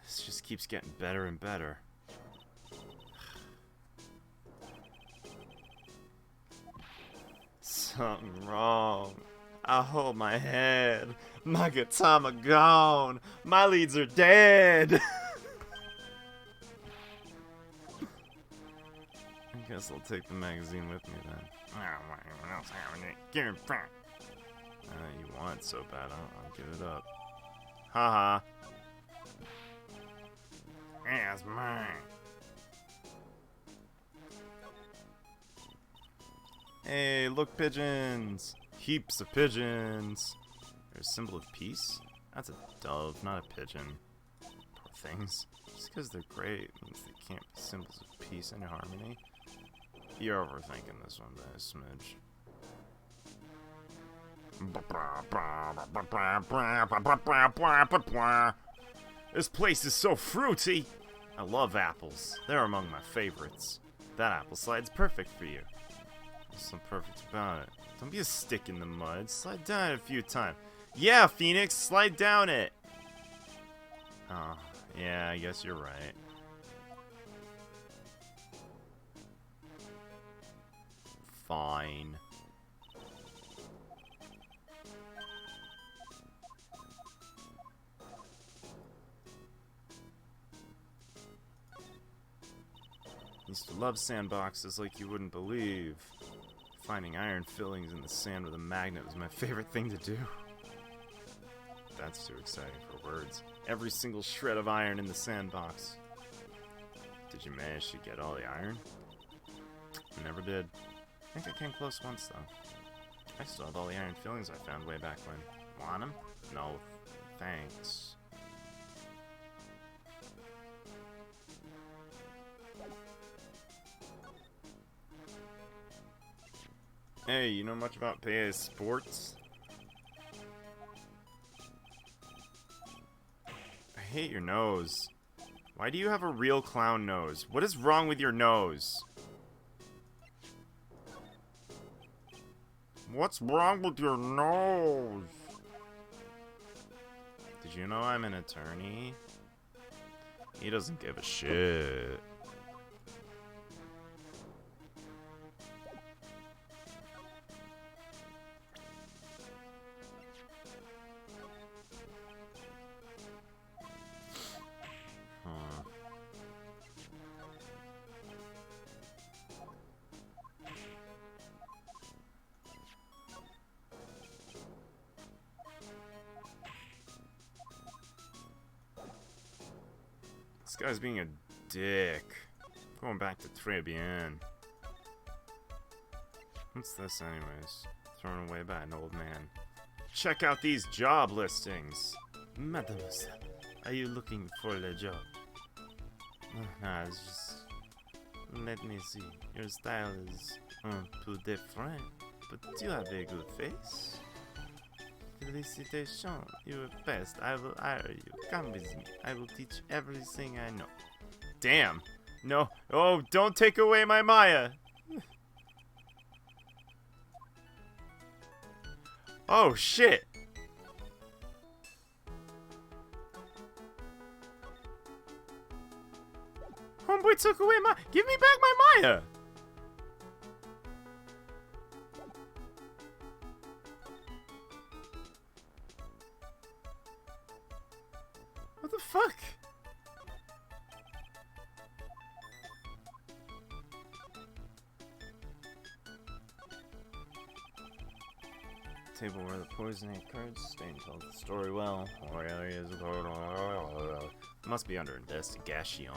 this just keeps getting better and better. Something wrong. I hold my head. My Gatama gone. My leads are dead. I guess I'll take the magazine with me then. I don't want anyone else having it. Give it back. You want it so bad, I'll give it up. Haha. Yeah, it's mine. Hey, look, pigeons! Heaps of pigeons! There's a symbol of peace? That's a dove, not a pigeon. Poor things. Just because they're great means they can't be symbols of peace and harmony. You're overthinking this one by a smidge. This place is so fruity! I love apples. They're among my favorites. That apple slide's perfect for you. There's something perfect about it. Don't be a stick in the mud. Slide down it a few times. Yeah, Phoenix, slide down it! Oh, yeah, I guess you're right. Fine. Used to love sandboxes like you wouldn't believe. Finding iron fillings in the sand with a magnet was my favorite thing to do. That's too exciting for words. Every single shred of iron in the sandbox. Did you manage to get all the iron? I never did. I think I came close once, though. I still have all the iron fillings I found way back when. Want them? No, thanks. Hey, you know much about PA sports? I hate your nose. Why do you have a real clown nose? What is wrong with your nose? What's wrong with your nose? Did you know I'm an attorney? He doesn't give a shit. This guy's being a dick. Going back to Tribulations. What's this anyways? Thrown away by an old man. Check out these job listings. Mademoiselle, are you looking for a job? Nah, it's just... Let me see. Your style is un peu different, but you have a good face. Felicitations, you're the best. I will hire you. Come with me. I will teach everything I know. Damn. No. Oh, don't take away my Maya. Oh, shit. Homeboy took away my... Give me back my Maya. What the fuck? Table where the poisoning occurred. Stain tells the story well. Must be under investigation.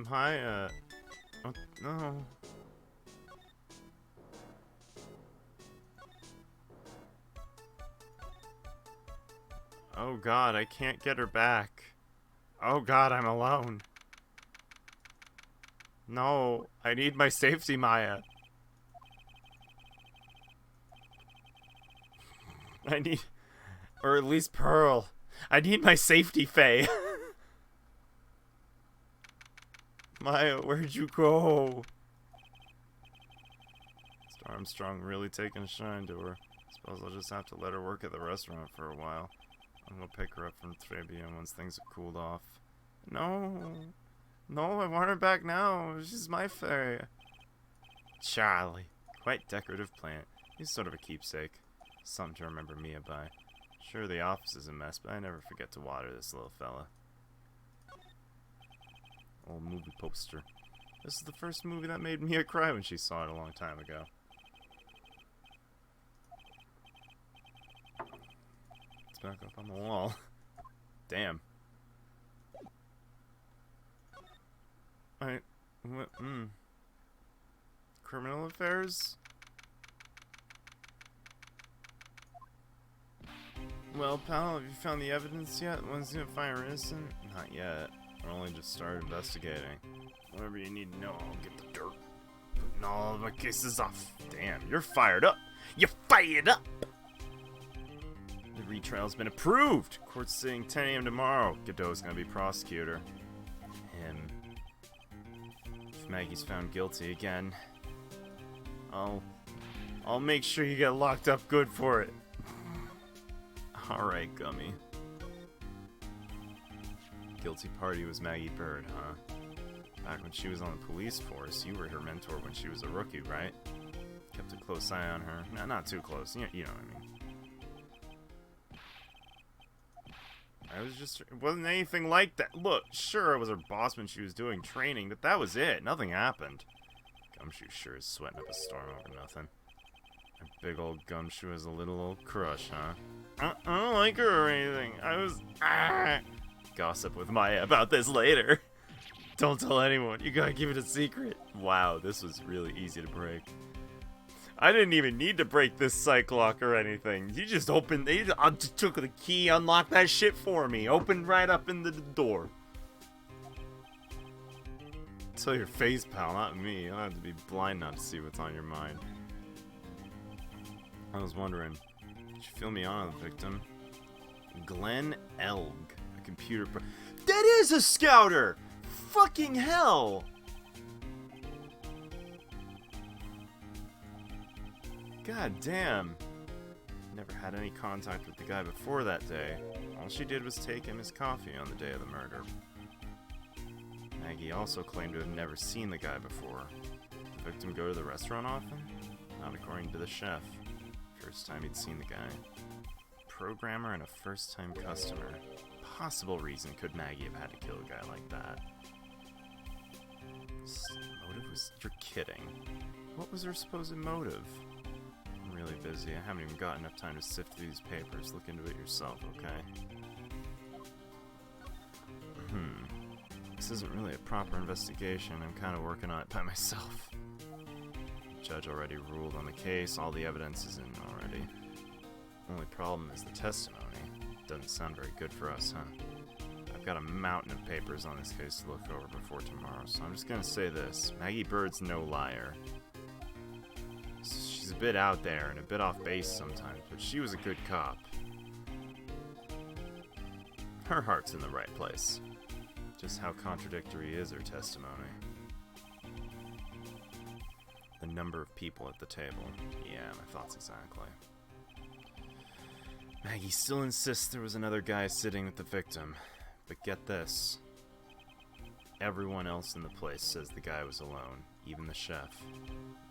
Hi, oh, no. Oh god, I can't get her back. Oh god, I'm alone. No, I need my safety Maya. I need... Or at least Pearl. I need my safety Faye. Maya, where'd you go? Is Armstrong really taking a shine to her? Suppose I'll just have to let her work at the restaurant for a while. I'm gonna pick her up from Tribia once things have cooled off. No. No, I want her back now. She's my Faye. Charlie. Quite decorative plant. He's sort of a keepsake. Something to remember Mia by. Sure, the office is a mess, but I never forget to water this little fella. Old movie poster. This is the first movie that made Mia cry when she saw it a long time ago. It's back up on the wall. Damn. Criminal affairs? Well, pal, have you found the evidence yet? One's gonna find her innocent? Not yet. We're only just started investigating. Whatever you need to know, I'll get the dirt. Putting all of my cases off. Damn, you're fired up. You're fired up! The retrial's been approved! Court's sitting 10 a.m. tomorrow. Godot's gonna be prosecutor. Him. If Maggie's found guilty again, I'll make sure you get locked up good for it. Alright, Gummy. Guilty party was Maggie Bird, huh? Back when she was on the police force, you were her mentor when she was a rookie, right? Kept a close eye on her. No, not too close. You know what I mean. It wasn't anything like that. Look, sure, it was her boss when she was doing training, but that was it. Nothing happened. Gumshoe sure is sweating up a storm over nothing. That big old Gumshoe has a little old crush, huh? I don't like her or anything. Gossip with Maya about this later. Don't tell anyone. You gotta keep it a secret. Wow, this was really easy to break. I didn't even need to break this psych lock or anything. You just opened. I just took the key, unlocked that shit for me. Opened right up into the door. Tell your face, pal, not me. You'll have to be blind not to see what's on your mind. I was wondering, did you fill me on the victim? Glenn Elg, a computer that is a scouter! Fucking hell! God damn. Never had any contact with the guy before that day. All she did was take him his coffee on the day of the murder. Maggie also claimed to have never seen the guy before. Did the victim go to the restaurant often? Not according to the chef. First time he'd seen the guy. Programmer and a first-time customer. Possible reason could Maggie have had to kill a guy like that? Motive was... You're kidding. What was her supposed motive? I'm really busy. I haven't even got enough time to sift through these papers. Look into it yourself, okay? This isn't really a proper investigation. I'm kind of working on it by myself. The judge already ruled on the case. All the evidence is in already. Only problem is the testimony. Doesn't sound very good for us, huh? I've got a mountain of papers on this case to look over before tomorrow, so I'm just gonna say this. Maggie Bird's no liar. She's a bit out there and a bit off base sometimes, but she was a good cop. Her heart's in the right place. Just how contradictory is her testimony? The number of people at the table. Yeah, my thoughts exactly. Maggie still insists there was another guy sitting with the victim. But get this. Everyone else in the place says the guy was alone, even the chef.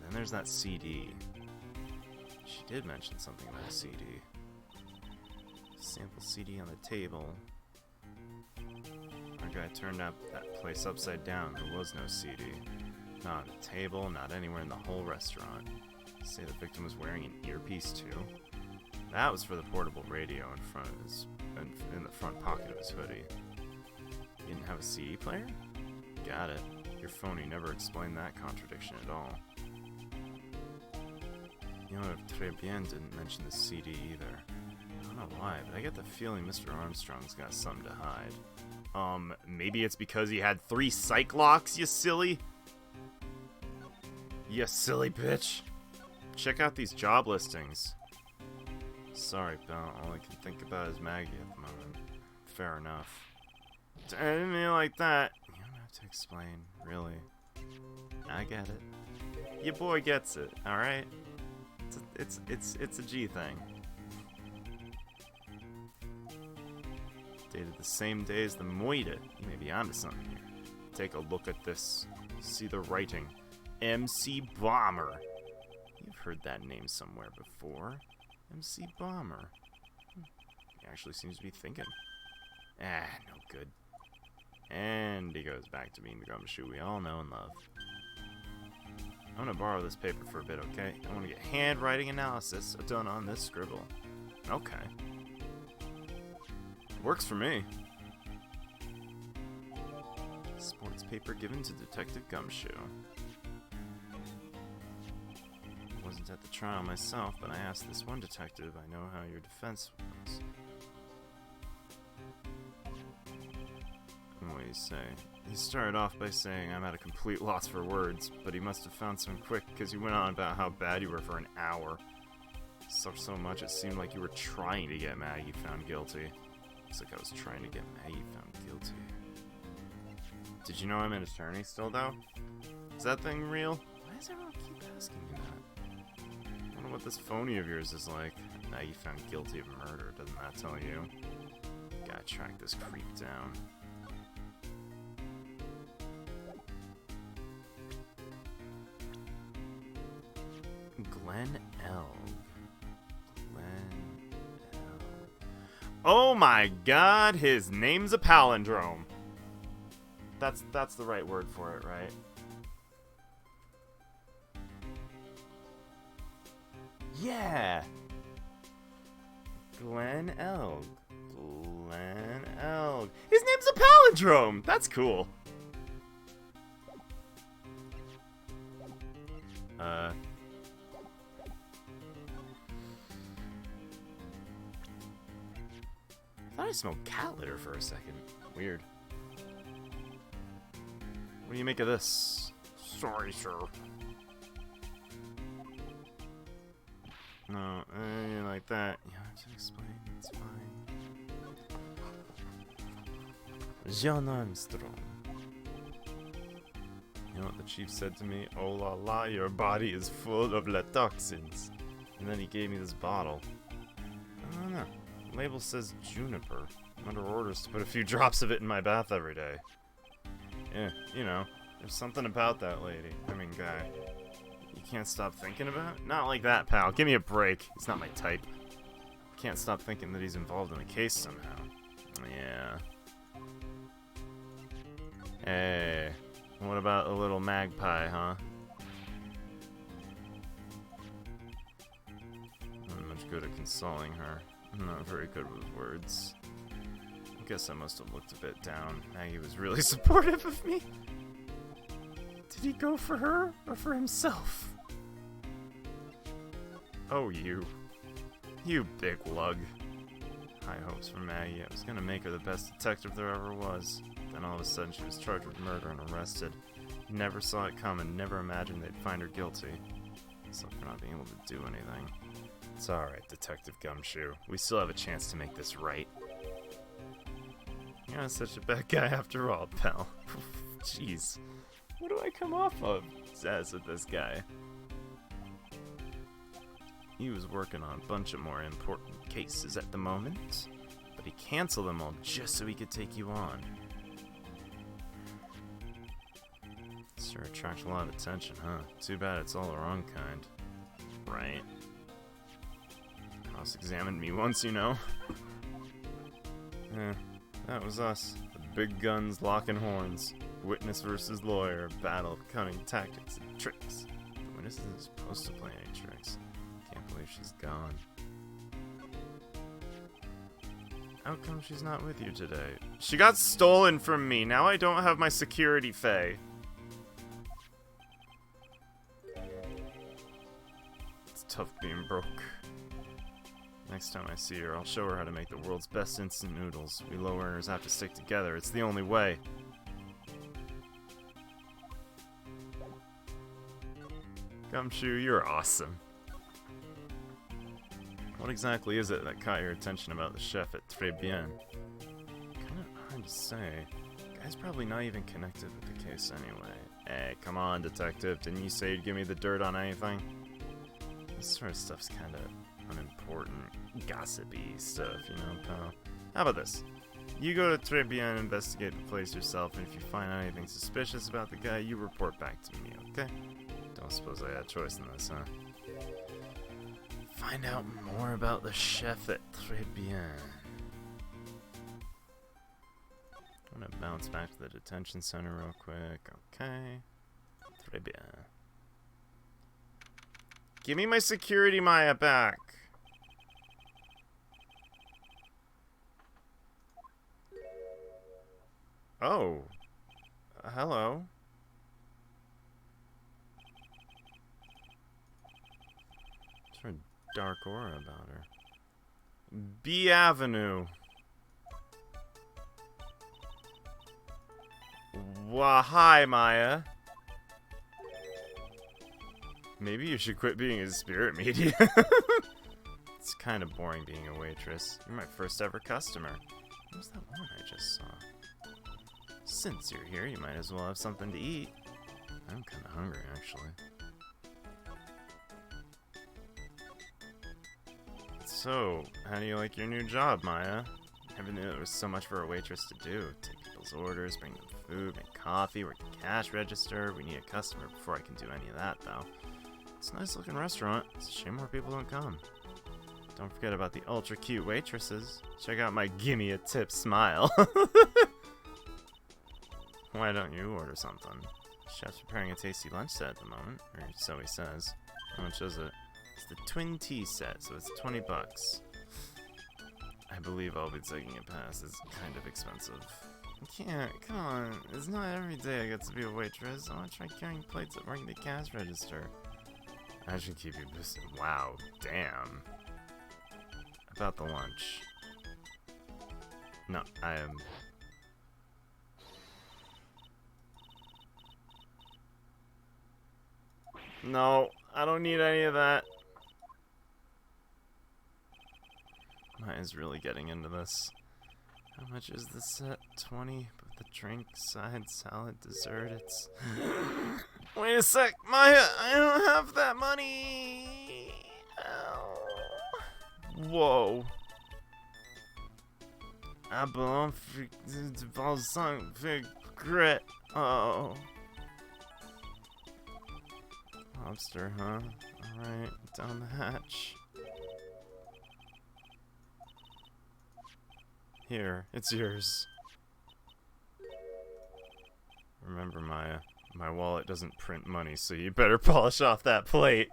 Then there's that CD. She did mention something about a CD. Sample CD on the table. Our guy turned up that place upside down. There was no CD. Not at the table, not anywhere in the whole restaurant. Say the victim was wearing an earpiece too? That was for the portable radio in front of his, in the front pocket of his hoodie. You didn't have a CD player? Got it. Your phony never explained that contradiction at all. You know, Tribulations didn't mention the CD either. I don't know why, but I get the feeling Mr. Armstrong's got something to hide. Maybe it's because he had 3 psych locks, you silly? You silly bitch. Check out these job listings. Sorry, pal. All I can think about is Maggie at the moment. Fair enough. I didn't mean it like that. You don't have to explain, really. I get it. Your boy gets it, alright? It's a G thing. Dated the same day as the Moida. You may be onto something here. Take a look at this. See the writing. MC Bomber. You've heard that name somewhere before. MC Bomber. He actually seems to be thinking. No good. And he goes back to being the Gumshoe we all know and love. I'm gonna borrow this paper for a bit, okay? I want to get handwriting analysis done on this scribble. Okay. Works for me. Sports paper given to Detective Gumshoe. Wasn't at the trial myself, but I asked this one detective. I know how your defense works. What do you say? He started off by saying I'm at a complete loss for words, but he must have found some quick because he went on about how bad you were for an hour. So much it seemed like you were trying to get Maggie found guilty. Looks like I was trying to get Maggie found guilty. Did you know I'm an attorney still, though? Is that thing real? Why does everyone keep asking me that? I wonder what this phony of yours is like. Maggie found guilty of murder, doesn't that tell you? Gotta track this creep down. Glenn Elg. Oh my god, his name's a palindrome. That's the right word for it, right? Yeah! Glen Elg. Glen Elg. His name's a palindrome! That's cool. I thought I smelled cat litter for a second. Weird. What do you make of this? Sorry, sir. No, like that. You have to explain. It's fine. John Armstrong. You know what the chief said to me? Oh la la, your body is full of toxins. And then he gave me this bottle. I don't know. The label says juniper. I'm under orders to put a few drops of it in my bath every day. Yeah, you know, there's something about that lady. I mean, guy. You can't stop thinking about it? Not like that, pal. Give me a break. He's not my type. Can't stop thinking that he's involved in the case somehow. Yeah. Hey. What about a little magpie, huh? Not much good at consoling her. I'm not very good with words. I guess I must have looked a bit down. Maggie was really supportive of me. Did he go for her or for himself? Oh, you. You big lug. High hopes for Maggie. I was gonna make her the best detective there ever was. Then all of a sudden she was charged with murder and arrested. Never saw it coming, never imagined they'd find her guilty. Except for not being able to do anything. It's alright, Detective Gumshoe. We still have a chance to make this right. You're not such a bad guy after all, pal. Jeez. What do I come off of as with this guy? He was working on a bunch of more important cases at the moment, but he canceled them all just so he could take you on. Sure attracts a lot of attention, huh? Too bad it's all the wrong kind. Right. Cross-examined me once, you know. Yeah, that was us. The big guns locking horns. Witness versus lawyer. Battle of cunning tactics and tricks. The witness isn't supposed to play any tricks. Can't believe she's gone. How come she's not with you today? She got stolen from me. Now I don't have my security fay. It's tough being broke. Next time I see her, I'll show her how to make the world's best instant noodles. We low earners have to stick together. It's the only way. Gumshoe, you're awesome. What exactly is it that caught your attention about the chef at Tribulations? Kinda hard to say. Guy's probably not even connected with the case anyway. Hey, come on, detective. Didn't you say you'd give me the dirt on anything? This sort of stuff's kinda unimportant, gossipy stuff, you know, pal. How about this? You go to Tribune and investigate the place yourself, and if you find anything suspicious about the guy, you report back to me, okay? Don't suppose I had a choice in this, huh? Find out more about the chef at Tribune. I'm gonna bounce back to the detention center real quick, okay? Tribune. Give me my security Maya back! Oh. Hello. There's a dark aura about her. B Avenue. Wah, hi, Maya. Maybe you should quit being a spirit medium. It's kind of boring being a waitress. You're my first ever customer. What was that one I just saw? Since you're here, you might as well have something to eat. I'm kind of hungry, actually. So, how do you like your new job, Maya? Never knew there was so much for a waitress to do. Take people's orders, bring them food, make coffee, work the cash register. We need a customer before I can do any of that, though. It's a nice looking restaurant. It's a shame more people don't come. Don't forget about the ultra cute waitresses. Check out my gimme a tip smile. Why don't you order something? Chef's preparing a tasty lunch set at the moment, or so he says. How much is it? It's the twin tea set, so it's 20 bucks. I believe I'll be taking it past. It's kind of expensive. I can't. Come on. It's not every day I get to be a waitress. I want to try carrying plates at working the cash register. I should keep you busy. Wow. Damn. About the lunch. No, I am... No, I don't need any of that. Maya's really getting into this. How much is the set? 20, but the drink, side, salad, dessert, it's... Wait a sec, Maya, I don't have that money! Ow. Whoa. I belong for Balsam Grit. Oh. Lobster, huh? Alright, down the hatch. Here, it's yours. Remember, Maya, my wallet doesn't print money, so you better polish off that plate.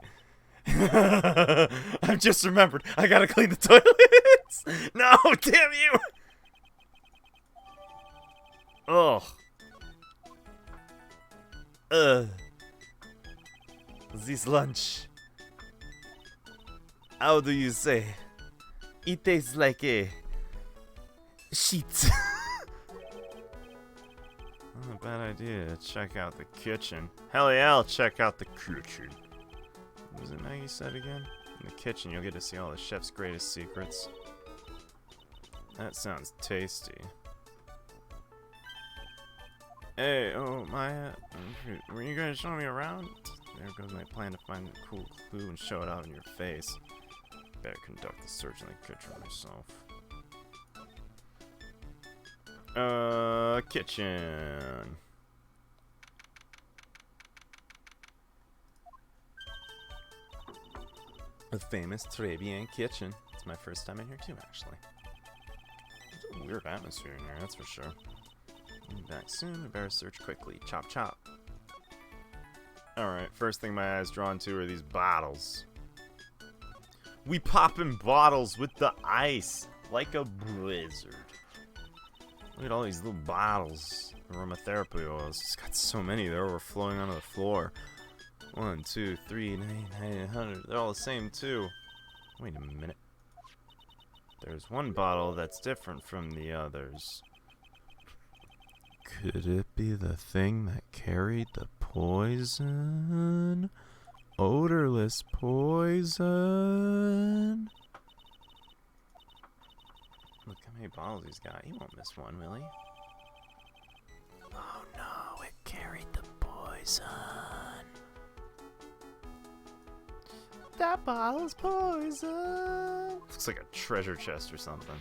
I've just remembered, I gotta clean the toilets! No, damn you! Ugh. This lunch. How do you say? It tastes like a shit. Not a bad idea to check out the kitchen. Hell yeah, I'll check out the kitchen. What was it Maggie said again? In the kitchen, you'll get to see all the chef's greatest secrets. That sounds tasty. Hey, oh, Maya, were you gonna show me around? There goes my plan to find a cool clue and show it out in your face. Better conduct the search in the kitchen myself. Kitchen. The famous Tribulations kitchen. It's my first time in here too, actually. It's a weird atmosphere in here, that's for sure. I'll be back soon. We better search quickly. Chop, chop. Alright, first thing my eyes drawn to are these bottles. We poppin' bottles with the ice like a blizzard. Look at all these little bottles. Aromatherapy oils. It's got so many. They're overflowing onto the floor. 1, 2, 3, 900. They're all the same too. Wait a minute. There's one bottle that's different from the others. Could it be the thing that carried the poison? Odorless poison? Look how many bottles he's got. He won't miss one, will he? Oh no, it carried the poison. That bottle's poison. Looks like a treasure chest or something.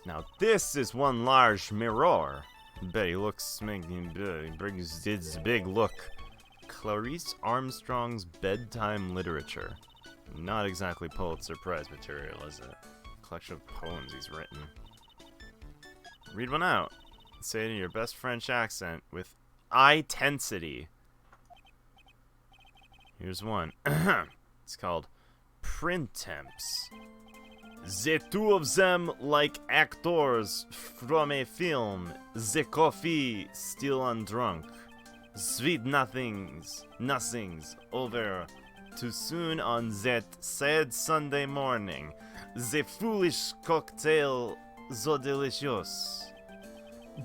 Now this is one large mirror. Bet he looks brings his big look. Clarice Armstrong's bedtime literature. Not exactly Pulitzer Prize material, is it? Collection of poems he's written. Read one out. Say it in your best French accent with I-tensity. Here's one. It's called Printemps. The two of them like actors from a film. The coffee still undrunk. Sweet nothings over too soon on that sad Sunday morning. The foolish cocktail so delicious.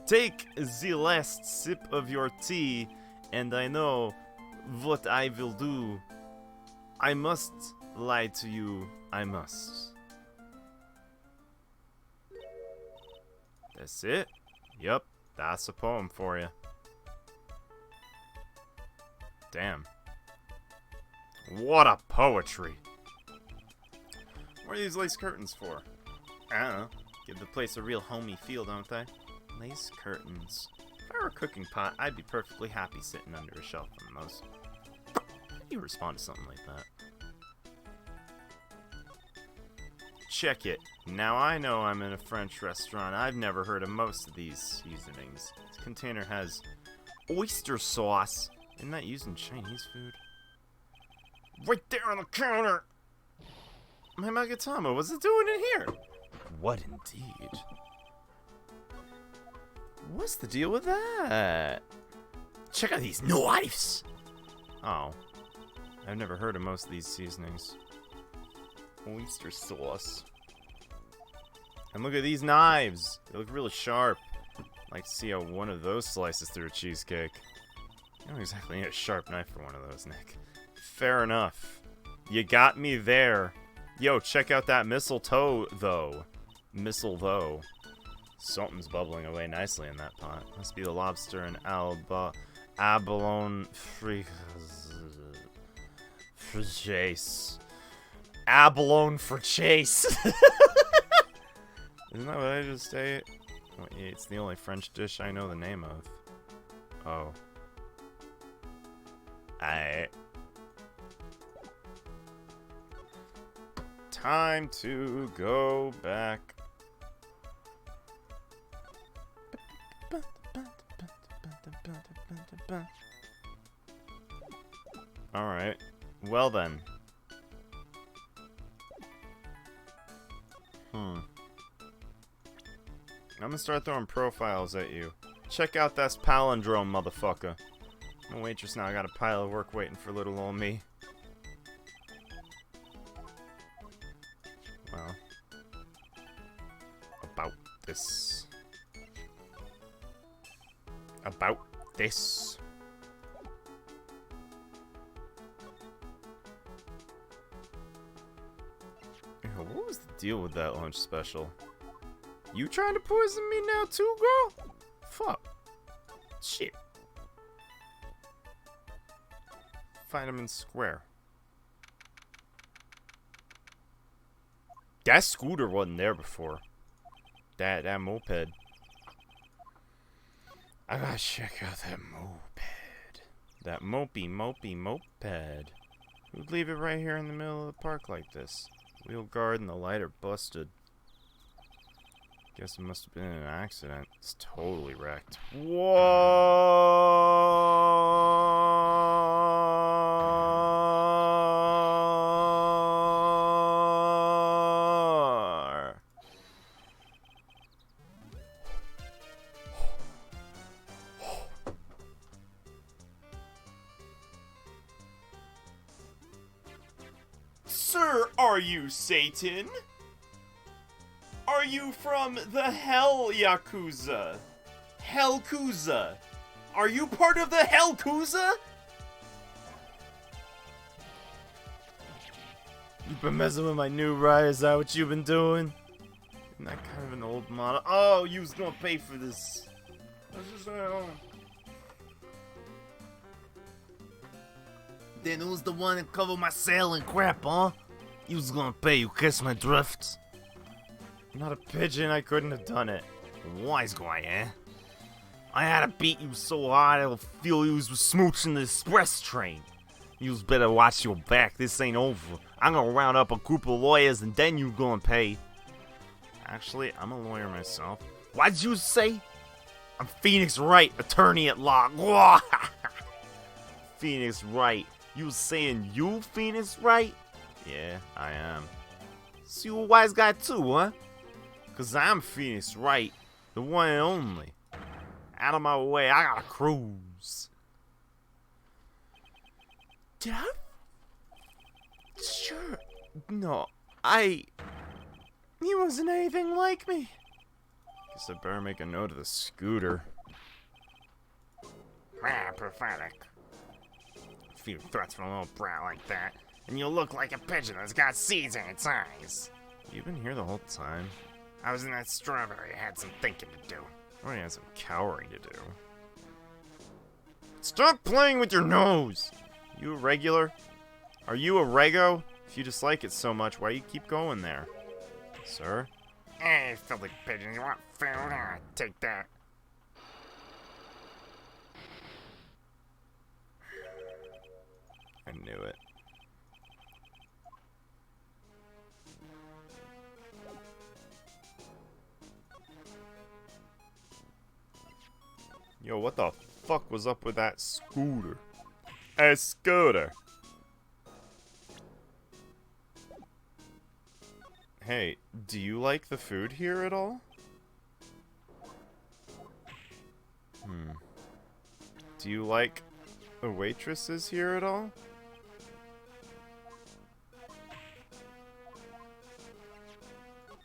Take the last sip of your tea, and I know what I will do. I must lie to you, I must. That's it? Yup, that's a poem for you. Damn. What a poetry. What are these lace curtains for? I don't know. Give the place a real homey feel, don't they? Lace curtains. If I were a cooking pot, I'd be perfectly happy sitting under a shelf on those. do you respond to something like that? Check it. Now I know I'm in a French restaurant. I've never heard of most of these seasonings. This container has oyster sauce. Isn't that used in Chinese food? Right there on the counter! My Magatama, what's it doing in here? What indeed? What's the deal with that? Check out these knives! Oh. I've never heard of most of these seasonings. Oyster sauce. And look at these knives! They look really sharp. I'd like to see how one of those slices through a cheesecake. You don't exactly need a sharp knife for one of those, Nick. Fair enough. You got me there. Yo, check out that mistletoe, though. Mistletoe. Something's bubbling away nicely in that pot. Must be the lobster and abalone for chase. Abalone for chase. Isn't that what I just ate? Oh, yeah, it's the only French dish I know the name of. Oh. Time to go back. Alright. Well then. I'm gonna start throwing profiles at you. Check out this palindrome, motherfucker. I'm a waitress now. I got a pile of work waiting for little old me. Well. About this. About this. What was the deal with that lunch special? You trying to poison me now too, girl? Fuck. Shit. Vitamin Square. That scooter wasn't there before. That moped. I gotta check out that moped. That mopey moped. Who'd leave it right here in the middle of the park like this? Wheel guard and the light are busted. Guess it must have been an accident. It's totally wrecked. Whoa! Sir, are you Satan? Are you from the Hell Yakuza? Hellkuza? Are you part of the Hellkuza? You've been messing with my new ride, is that what you've been doing? Isn't that kind of an old model? Oh, you was gonna pay for this. Then who's the one that covered my sale and crap, huh? You was gonna pay, you kiss my drift. I'm not a pigeon, I couldn't have done it. Wise guy, eh? I had to beat you so hard I'll feel you was smooching the express train. You better watch your back, this ain't over. I'm gonna round up a group of lawyers and then you gonna pay. Actually, I'm a lawyer myself. What'd you say? I'm Phoenix Wright, attorney at law. Phoenix Wright. You was saying you Phoenix Wright? Yeah, I am. So you a wise guy too, huh? Cause I'm Phoenix Wright, the one and only. Out of my way, I gotta cruise. Did I? Sure. No, he wasn't anything like me. Guess I better make a note of the scooter. Pathetic. A few threats from a little brat like that, and you'll look like a pigeon that's got seeds in its eyes. You've been here the whole time. I was in that strawberry. I had some thinking to do. I already had some cowering to do. Stop playing with your nose! You a regular? Are you a rego? If you dislike it so much, why you keep going there? Sir? Hey, filthy pigeon, you want food? Ah, take that. I knew it. Yo, what the fuck was up with that scooter? A scooter! Hey, do you like the food here at all? Do you like the waitresses here at all?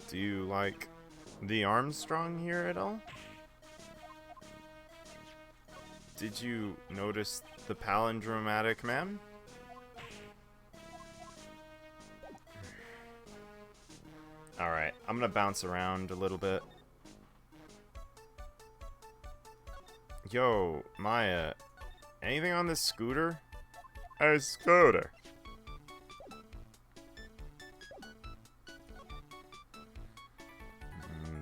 Do you like the Armstrong here at all? Did you notice the palindromatic man? Alright, I'm gonna bounce around a little bit. Yo, Maya, anything on this scooter? A scooter.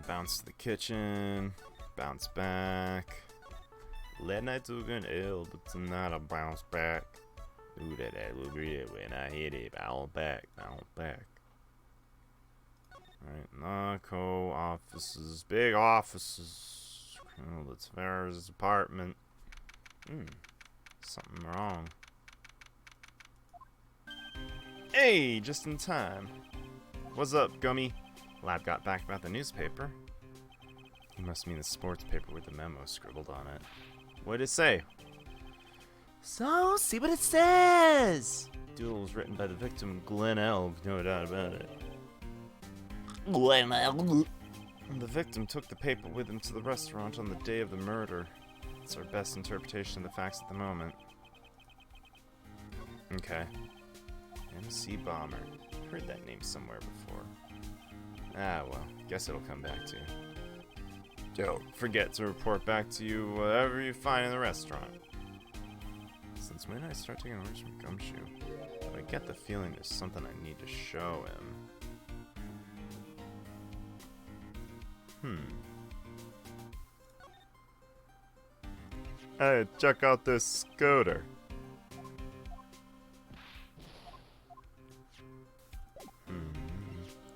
Bounce to the kitchen. Bounce back. Last night took an L, but tonight I bounce back. Ooh, that look real when I hit it. Bounce back, bounce back. Alright, narco offices, big offices. Oh, that's Farrah's apartment. Something wrong. Hey, just in time. What's up, Gummy? Lab got back about the newspaper. You must mean the sports paper with the memo scribbled on it. What did it say? So, see what it says! Duel was written by the victim, Glenn Elg, no doubt about it. Glenn Elg. The victim took the paper with him to the restaurant on the day of the murder. It's our best interpretation of the facts at the moment. Okay. MC Bomber. Heard that name somewhere before. Ah, well. Guess it'll come back to you. Don't forget to report back to you whatever you find in the restaurant. Since when I start taking orders from Gumshoe, I get the feeling there's something I need to show him. Hey, check out this scooter.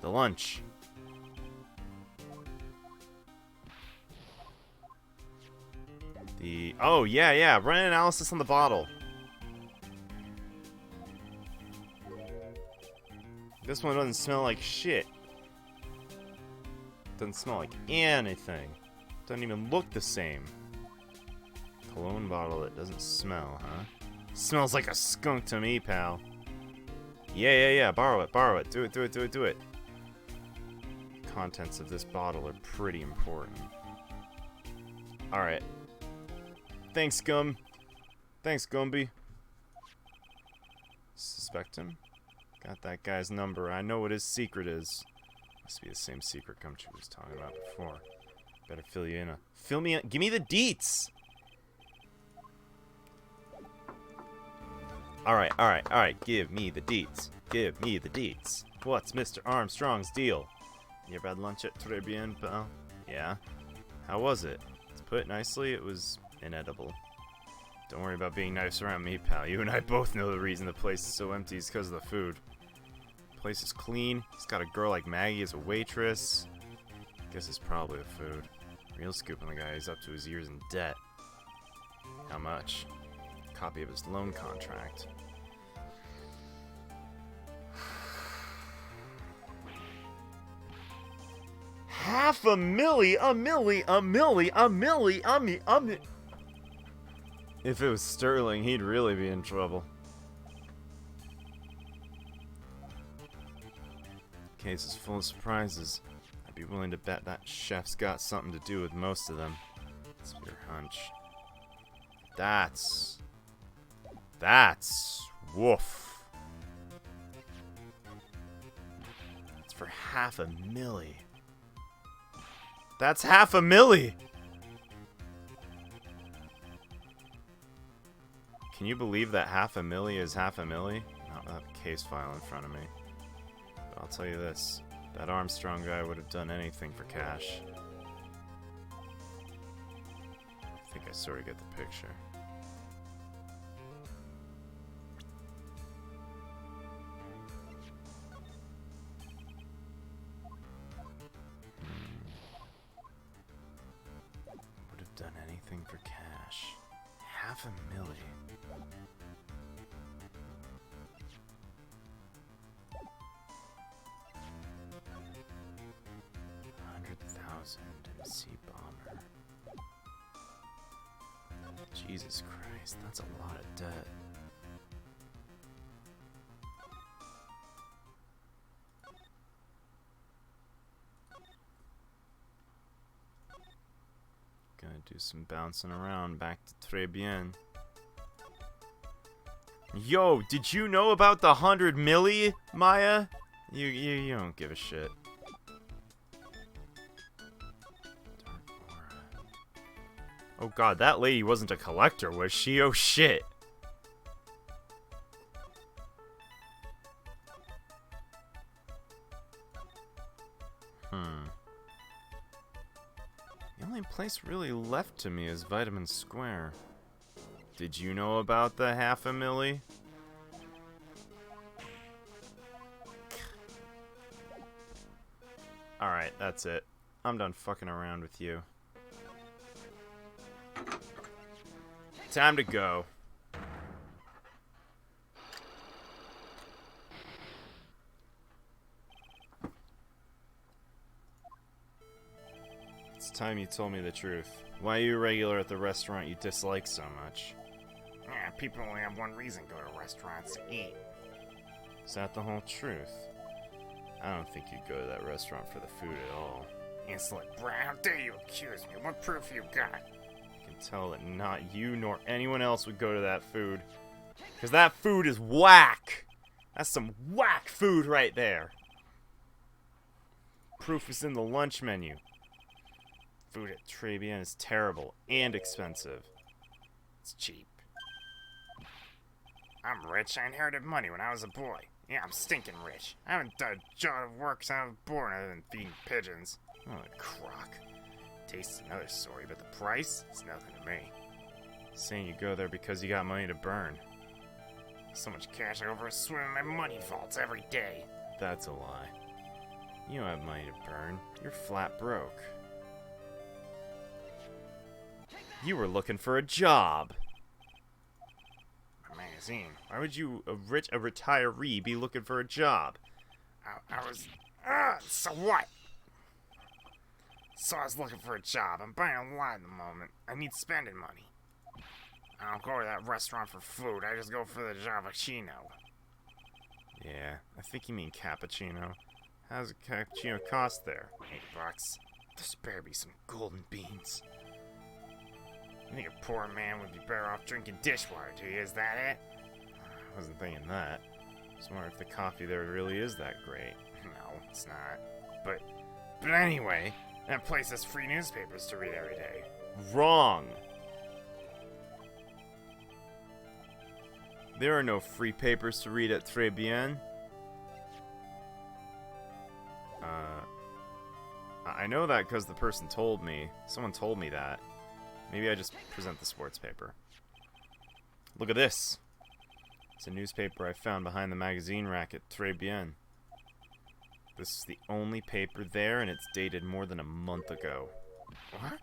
The lunch. Oh, yeah. Run an analysis on the bottle. This one doesn't smell like shit. Doesn't smell like anything. Doesn't even look the same. Cologne bottle that doesn't smell, huh? Smells like a skunk to me, pal. Yeah. Borrow it. Do it. Contents of this bottle are pretty important. Alright. Thanks, Gum. Thanks, Gumby. Suspect him? Got that guy's number. I know what his secret is. Must be the same secret Gumshoe was talking about before. Better fill you in. Fill me in. Give me the deets! Alright. Give me the deets. What's Mr. Armstrong's deal? You ever had lunch at Tribulations, pal? Yeah. How was it? To put it nicely, it was inedible. Don't worry about being nice around me, pal. You and I both know the reason the place is so empty is because of the food. The place is clean. It's got a girl like Maggie as a waitress. Guess it's probably the food. Real scoop on the guy is up to his ears in debt. How much? Copy of his loan contract. $500,000. If it was Sterling, he'd really be in trouble. Case is full of surprises. I'd be willing to bet that chef's got something to do with most of them. It's your hunch. That's woof. It's for $500,000. That's $500,000. Can you believe that $500,000 is $500,000? I don't have a case file in front of me. But I'll tell you this. That Armstrong guy would have done anything for cash. I think I sort of get the picture. anything for cash. $500,000. MC bomber. Jesus Christ, that's a lot of debt. Gonna do some bouncing around back to Très Bien. Yo, did you know about the 100 milli, Maya? You don't give a shit. Oh god, that lady wasn't a collector, was she? Oh shit. The only place really left to me is Vitamin Square. Did you know about the $500,000? Alright, that's it. I'm done fucking around with you. Time to go. It's time you told me the truth. Why are you a regular at the restaurant you dislike so much? Yeah, people only have one reason to go to restaurants to eat. Is that the whole truth? I don't think you'd go to that restaurant for the food at all. It's like, bro, how dare you accuse me? What proof you got? I can tell that not you nor anyone else would go to that food. Because that food is whack! That's some whack food right there! Proof is in the lunch menu. Food at Très Bien is terrible and expensive. It's cheap. I'm rich. I inherited money when I was a boy. Yeah, I'm stinking rich. I haven't done a job of work since I was born other than feeding pigeons. Oh, a crock. Taste's another story, but the price is nothing to me. Saying you go there because you got money to burn. So much cash I over swim in my money vaults every day. That's a lie. You don't have money to burn. You're flat broke. You were looking for a job. A magazine. Why would you, a retiree, be looking for a job? I was... so what? So I was looking for a job. I'm buying a lot at the moment. I need spending money. I don't go to that restaurant for food. I just go for the Javachino. Yeah, I think you mean cappuccino. How's a cappuccino cost there? $8. Just better be some golden beans. You think a poor man would be better off drinking dishwater, do you? Is that it? I wasn't thinking that. I was wondering if the coffee there really is that great. No, it's not. But anyway, that place has free newspapers to read every day. Wrong! There are no free papers to read at Très Bien. I know that because the person told me. Someone told me that. Maybe I just present the sports paper. Look at this. It's a newspaper I found behind the magazine rack at Très Bien. This is the only paper there, and it's dated more than a month ago. What?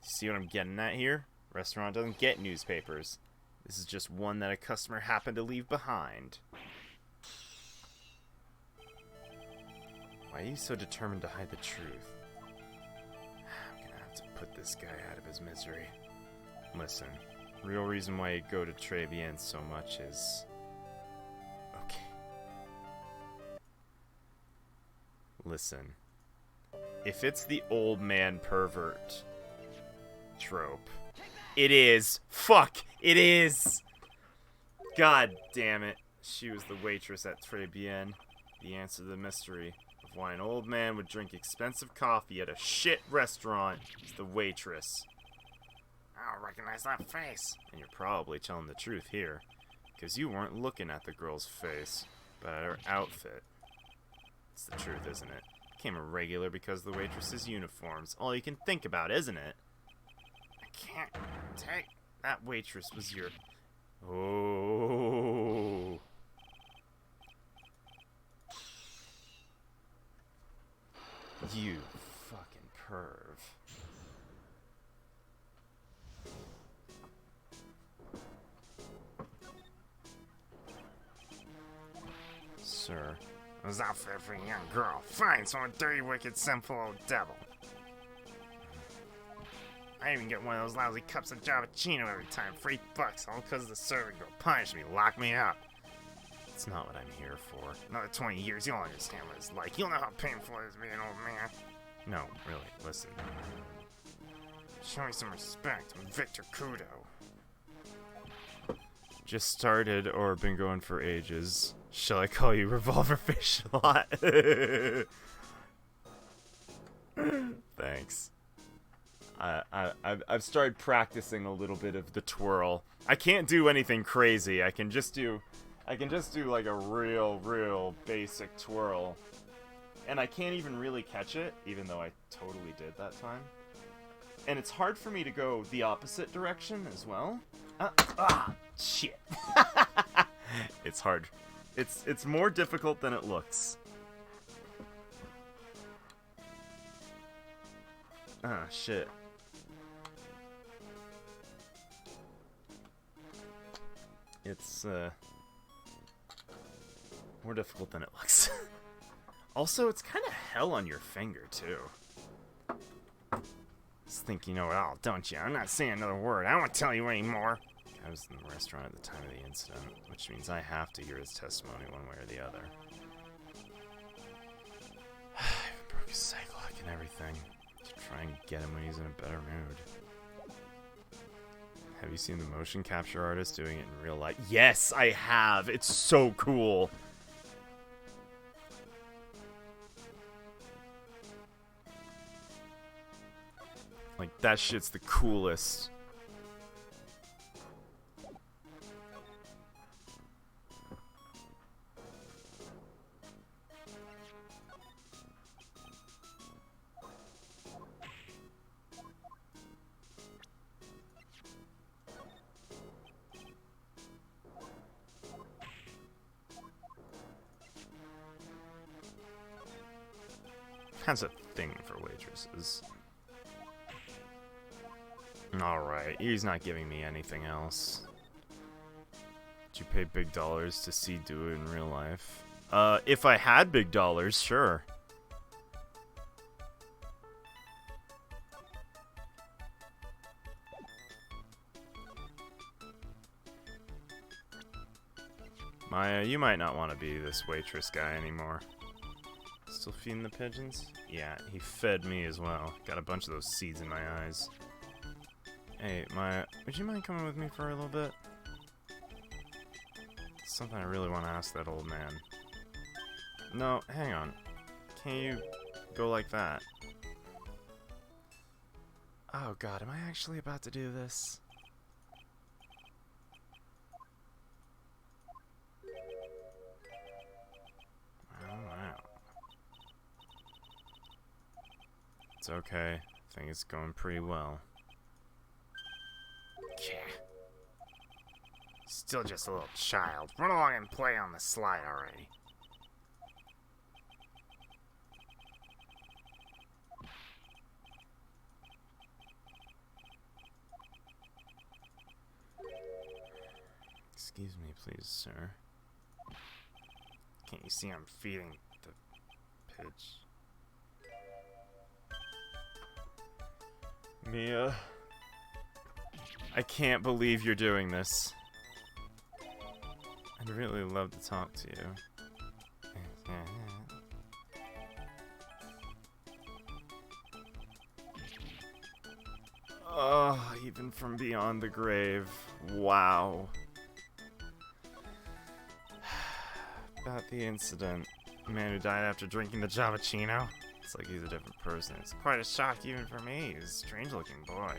See what I'm getting at here? Restaurant doesn't get newspapers. This is just one that a customer happened to leave behind. Why are you so determined to hide the truth? I'm gonna have to put this guy out of his misery. Listen, real reason why you go to Très Bien so much is... Okay. Listen. If it's the old man pervert trope, it is. Fuck, it is. God damn it. She was the waitress at Très Bien. The answer to the mystery of why an old man would drink expensive coffee at a shit restaurant is the waitress. I don't recognize that face. And you're probably telling the truth here, because you weren't looking at the girl's face, but at her outfit. It's the truth, isn't it? Became a regular because of the waitress's uniforms. All you can think about, isn't it? I can't take... That waitress was your... Oh... You fucking perv. sir. It was outfit for a young girl. Fine, so I'm a dirty, wicked, sinful old devil. I even get one of those lousy cups of Javachino every time. $3, all because the servant girl punished me, locked me up. It's not what I'm here for. Another 20 years, you'll understand what it's like. You'll know how painful it is being an old man. No, really, listen. Show me some respect. I'm Victor Kudo. Just started or been going for ages. Shall I call you Revolver Fish a lot? Thanks. I've started practicing a little bit of the twirl. I can't do anything crazy. I can just do like a real basic twirl. And I can't even really catch it, even though I totally did that time. And it's hard for me to go the opposite direction as well. Shit. It's hard. It's more difficult than it looks. Shit. It's more difficult than it looks. Also, it's kind of hell on your finger, too. Just think you know it all, don't you? I'm not saying another word. I won't tell you anymore. I was in the restaurant at the time of the incident, which means I have to hear his testimony one way or the other. I even broke his psych lock and everything to try and get him when he's in a better mood. Have you seen the motion capture artist doing it in real life? Yes, I have! It's so cool! Like, that shit's the coolest. Has a thing for waitresses. Alright, he's not giving me anything else. Did you pay big dollars to see do it in real life? If I had big dollars, sure. Maya, you might not want to be this waitress guy anymore. Still feeding the pigeons? Yeah, he fed me as well. Got a bunch of those seeds in my eyes. Hey, Maya, would you mind coming with me for a little bit? Something I really want to ask that old man. No, hang on. Can't you go like that? Oh god, am I actually about to do this? Oh, wow. It's okay. I think it's going pretty well. Yeah. Still just a little child. Run along and play on the slide already. Excuse me, please, sir. Can't you see I'm feeding the pigeon? Mia, I can't believe you're doing this. I'd really love to talk to you. Oh, even from beyond the grave. Wow. About the incident. The man who died after drinking the Javachino? It's like he's a different person. It's quite a shock even for me. He's a strange-looking boy.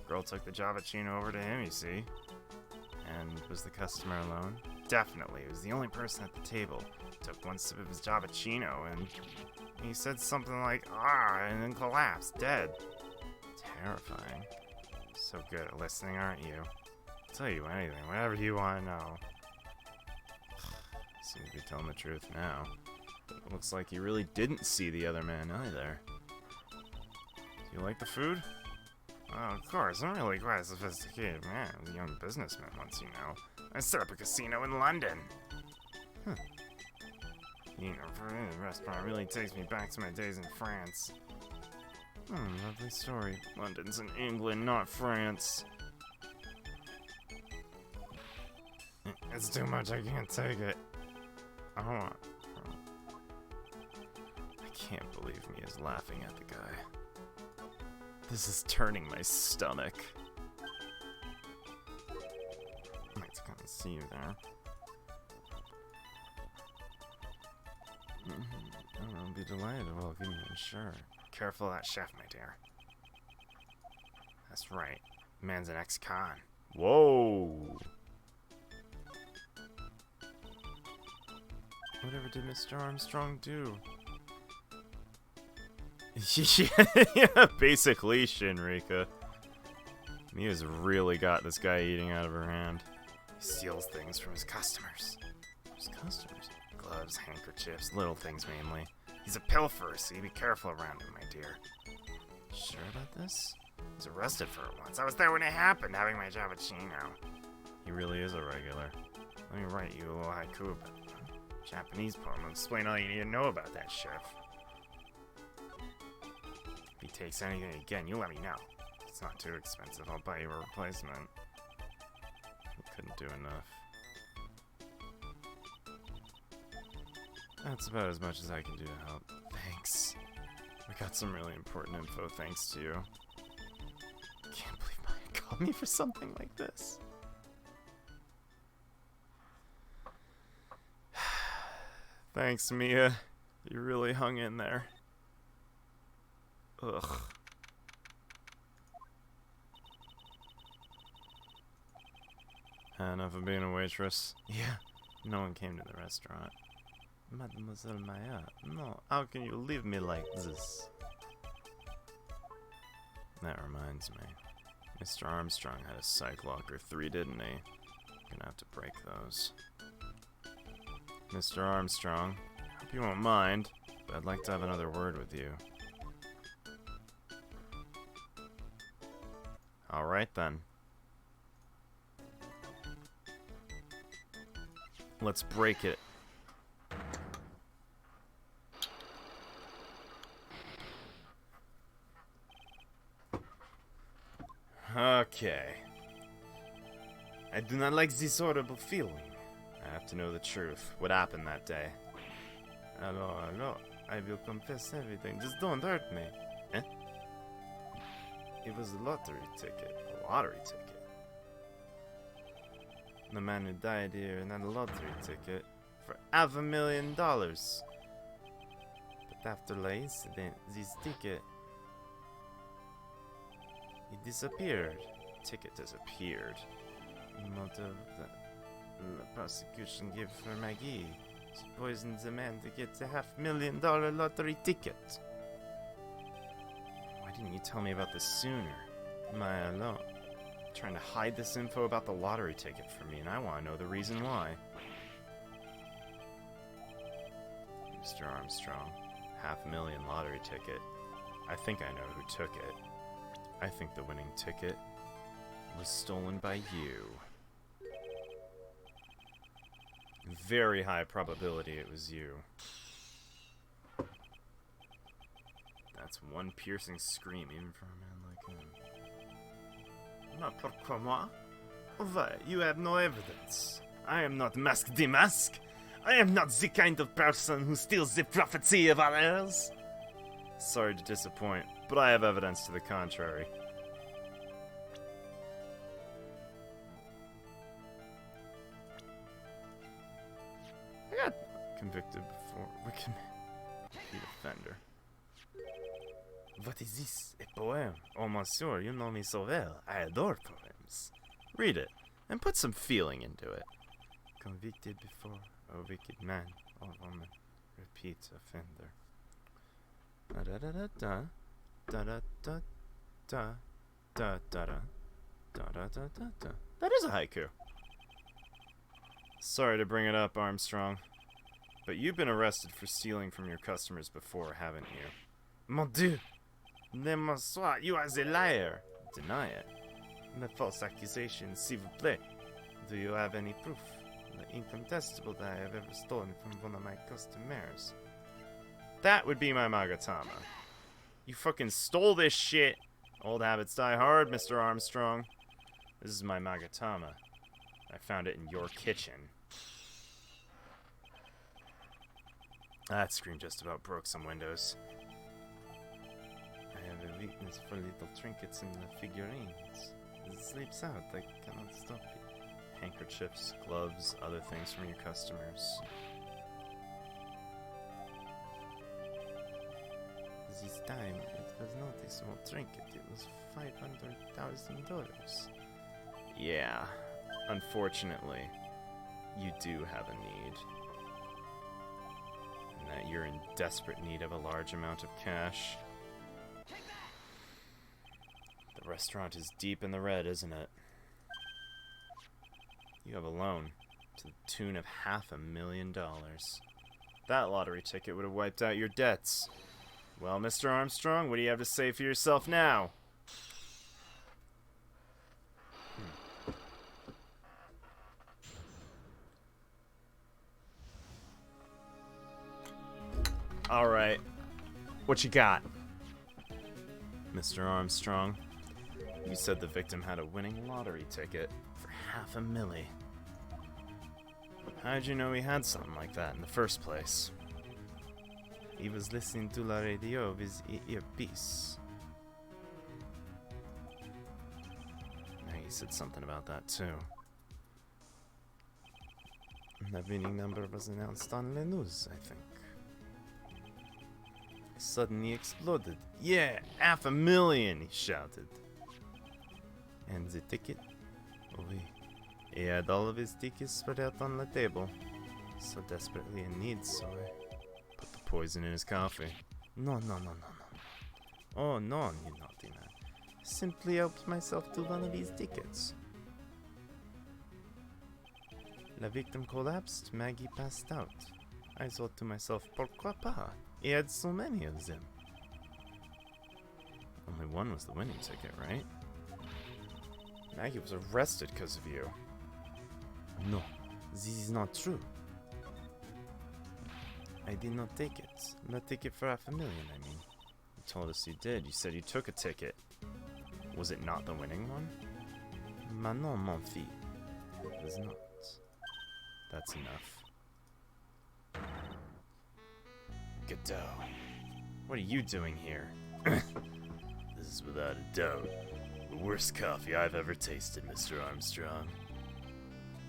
Girl took the Javachino over to him, you see. And was the customer alone? Definitely. He was the only person at the table. Took one sip of his Javachino, and he said something like, "Ah," and then collapsed, dead. Terrifying. So good at listening, aren't you? I'll tell you anything, whatever you want to know. Seems to be telling the truth now. It looks like you really didn't see the other man either. Do you like the food? Oh, of course. I'm really quite a sophisticated man. I was a young businessman once, you know. I set up a casino in London. Eating a restaurant really takes me back to my days in France. Lovely story. London's in England, not France. It's too much, I can't take it. I can't believe Mia's laughing at the guy. This is turning my stomach. Nice to come and see you there. I'll be delighted to welcome you, sure. Careful of that chef, my dear. That's right. Man's an ex-con. Whoa! Whatever did Mr. Armstrong do? Yeah, basically, Shinrika. Mia's really got this guy eating out of her hand. He steals things from his customers. His customers? Gloves, handkerchiefs, little things mainly. He's a pilferer, so you be careful around him, my dear. Sure about this? He was arrested for it once. I was there when it happened, having my job at Chino. He really is a regular. Let me write you a little haiku about Japanese poem and explain all you need to know about that chef. If he takes anything again, you let me know. If it's not too expensive, I'll buy you a replacement. He couldn't do enough. That's about as much as I can do to help. Thanks. We got some really important info thanks to you. Can't believe Maya called me for something like this. Thanks, Mia. You really hung in there. Ugh. Enough of being a waitress. Yeah. No one came to the restaurant. Mademoiselle Maya, no, how can you leave me like this? That reminds me. Mr. Armstrong had a psych locker 3, didn't he? Gonna have to break those. Mr. Armstrong, hope you won't mind, but I'd like to have another word with you. Alright then. Let's break it. Okay. I do not like this horrible feeling. I have to know the truth. What happened that day? Hello. I will confess everything. Just don't hurt me. Eh? It was a lottery ticket. A lottery ticket? The man who died here had a lottery ticket for $500,000. But after the incident, this ticket... It disappeared. Ticket disappeared. Motive the prosecution gave for Maggie. She poisoned the man to get the $500,000 lottery ticket. Why didn't you tell me about this sooner? Maya, no. Trying to hide this info about the lottery ticket from me, and I want to know the reason why. Mr. Armstrong, $500,000 lottery ticket. I think I know who took it. I think the winning ticket was stolen by you. Very high probability it was you. That's one piercing scream, even for a man like him. Not pourquoi moi? Why, you have no evidence. I am not Masque de Masque. I am not the kind of person who steals the property of others. Sorry to disappoint, but I have evidence to the contrary. I got convicted before. Wicked offender. What is this? A poem? Oh, monsieur, you know me so well. I adore poems. Read it, and put some feeling into it. Convicted before, a wicked man or woman, repeat offender. Da-da-da-da-da, da-da-da-da, da-da-da, da-da-da-da-da. That is a haiku. Sorry to bring it up, Armstrong, but you've been arrested for stealing from your customers before, haven't you? Mon Dieu! Demonsoir, you are the liar! Deny it. The false accusation, s'il vous plaît. Do you have any proof? incontestable that I have ever stolen from one of my customers. That would be my Magatama. You fucking stole this shit! Old habits die hard, Mr. Armstrong. This is my Magatama. I found it in your kitchen. That scream just about broke some windows. I have a weakness for little trinkets and the figurines. It sleeps out, I cannot stop it. Handkerchiefs, gloves, other things from your customers. This time, it was not a small trinket, it was $500,000. Yeah, unfortunately, you do have a need. And that you're in desperate need of a large amount of cash. The restaurant is deep in the red, isn't it? You have a loan to the tune of $500,000. That lottery ticket would have wiped out your debts. Well, Mr. Armstrong, what do you have to say for yourself now? Alright. What you got? Mr. Armstrong, you said the victim had a winning lottery ticket for $500,000. How'd you know he had something like that in the first place? He was listening to la radio with his earpiece. Maggie said something about that too. The winning number was announced on the news, I think. Suddenly exploded. Yeah, $500,000, he shouted. And the ticket? Oh, he had all of his tickets spread out on the table. So desperately in need, so I put the poison in his coffee. No. Oh, no, you naughty man. Simply helped myself to one of his tickets. The victim collapsed, Maggie passed out. I thought to myself, pourquoi pas? He had so many of them. Only one was the winning ticket, right? Maggie was arrested because of you. No, this is not true. I did not take it. The ticket for $500,000, I mean. You told us you did. You said you took a ticket. Was it not the winning one? Non, mon fils. It was not. That's enough. Godot. What are you doing here? This is without a doubt the worst coffee I've ever tasted, Mr. Armstrong.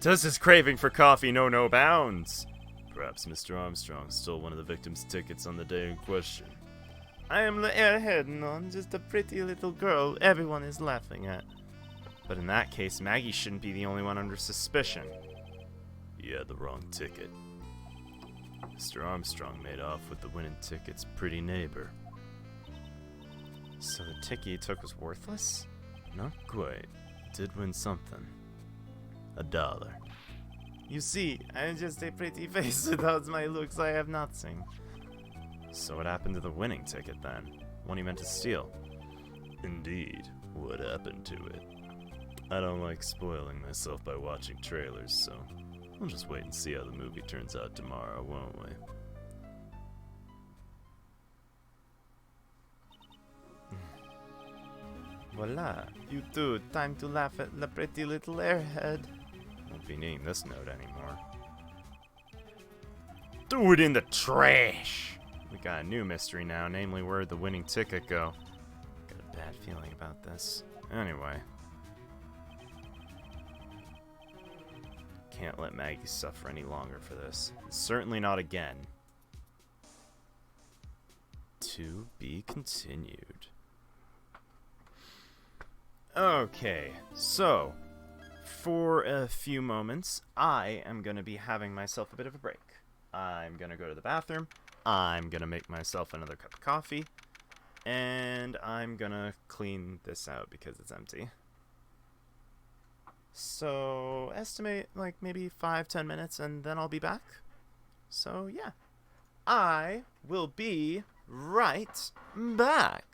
Does his craving for coffee know no bounds? Perhaps Mr. Armstrong stole one of the victim's tickets on the day in question. I am the airhead, non, just a pretty little girl everyone is laughing at. But in that case, Maggie shouldn't be the only one under suspicion. You had the wrong ticket. Mr. Armstrong made off with the winning ticket's pretty neighbor. So the ticket he took was worthless? Not quite. Did win something. $1. You see, I am just a pretty face. Without my looks, I have nothing. So what happened to the winning ticket then? One he meant to steal? Indeed, what happened to it? I don't like spoiling myself by watching trailers, so we'll just wait and see how the movie turns out tomorrow, won't we? Voila, you two, time to laugh at the pretty little airhead. Won't be needing this note anymore. Throw it in the trash! We got a new mystery now, namely where'd the winning ticket go. Got a bad feeling about this. Anyway. Can't let Maggie suffer any longer for this. Certainly not again. To be continued. Okay, so for a few moments, I am going to be having myself a bit of a break. I'm going to go to the bathroom, I'm going to make myself another cup of coffee, and I'm going to clean this out because it's empty. So, estimate like maybe 5-10 minutes and then I'll be back. So, yeah. I will be right back.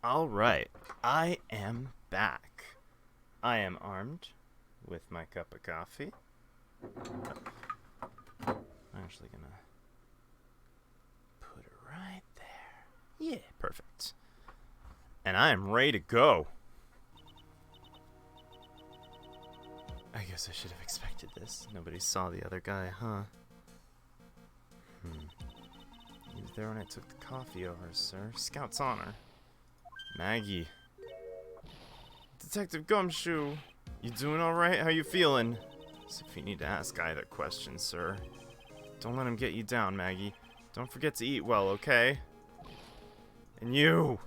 Alright, I am back. I am armed with my cup of coffee. I'm actually gonna put it right there. Yeah, perfect. And I am ready to go. I guess I should have expected this. Nobody saw the other guy, huh? He was there when I took the coffee over, sir. Scout's honor. Maggie. Detective Gumshoe. You doing alright? How you feeling? As if you need to ask either question, sir. Don't let him get you down, Maggie. Don't forget to eat well, okay? And you!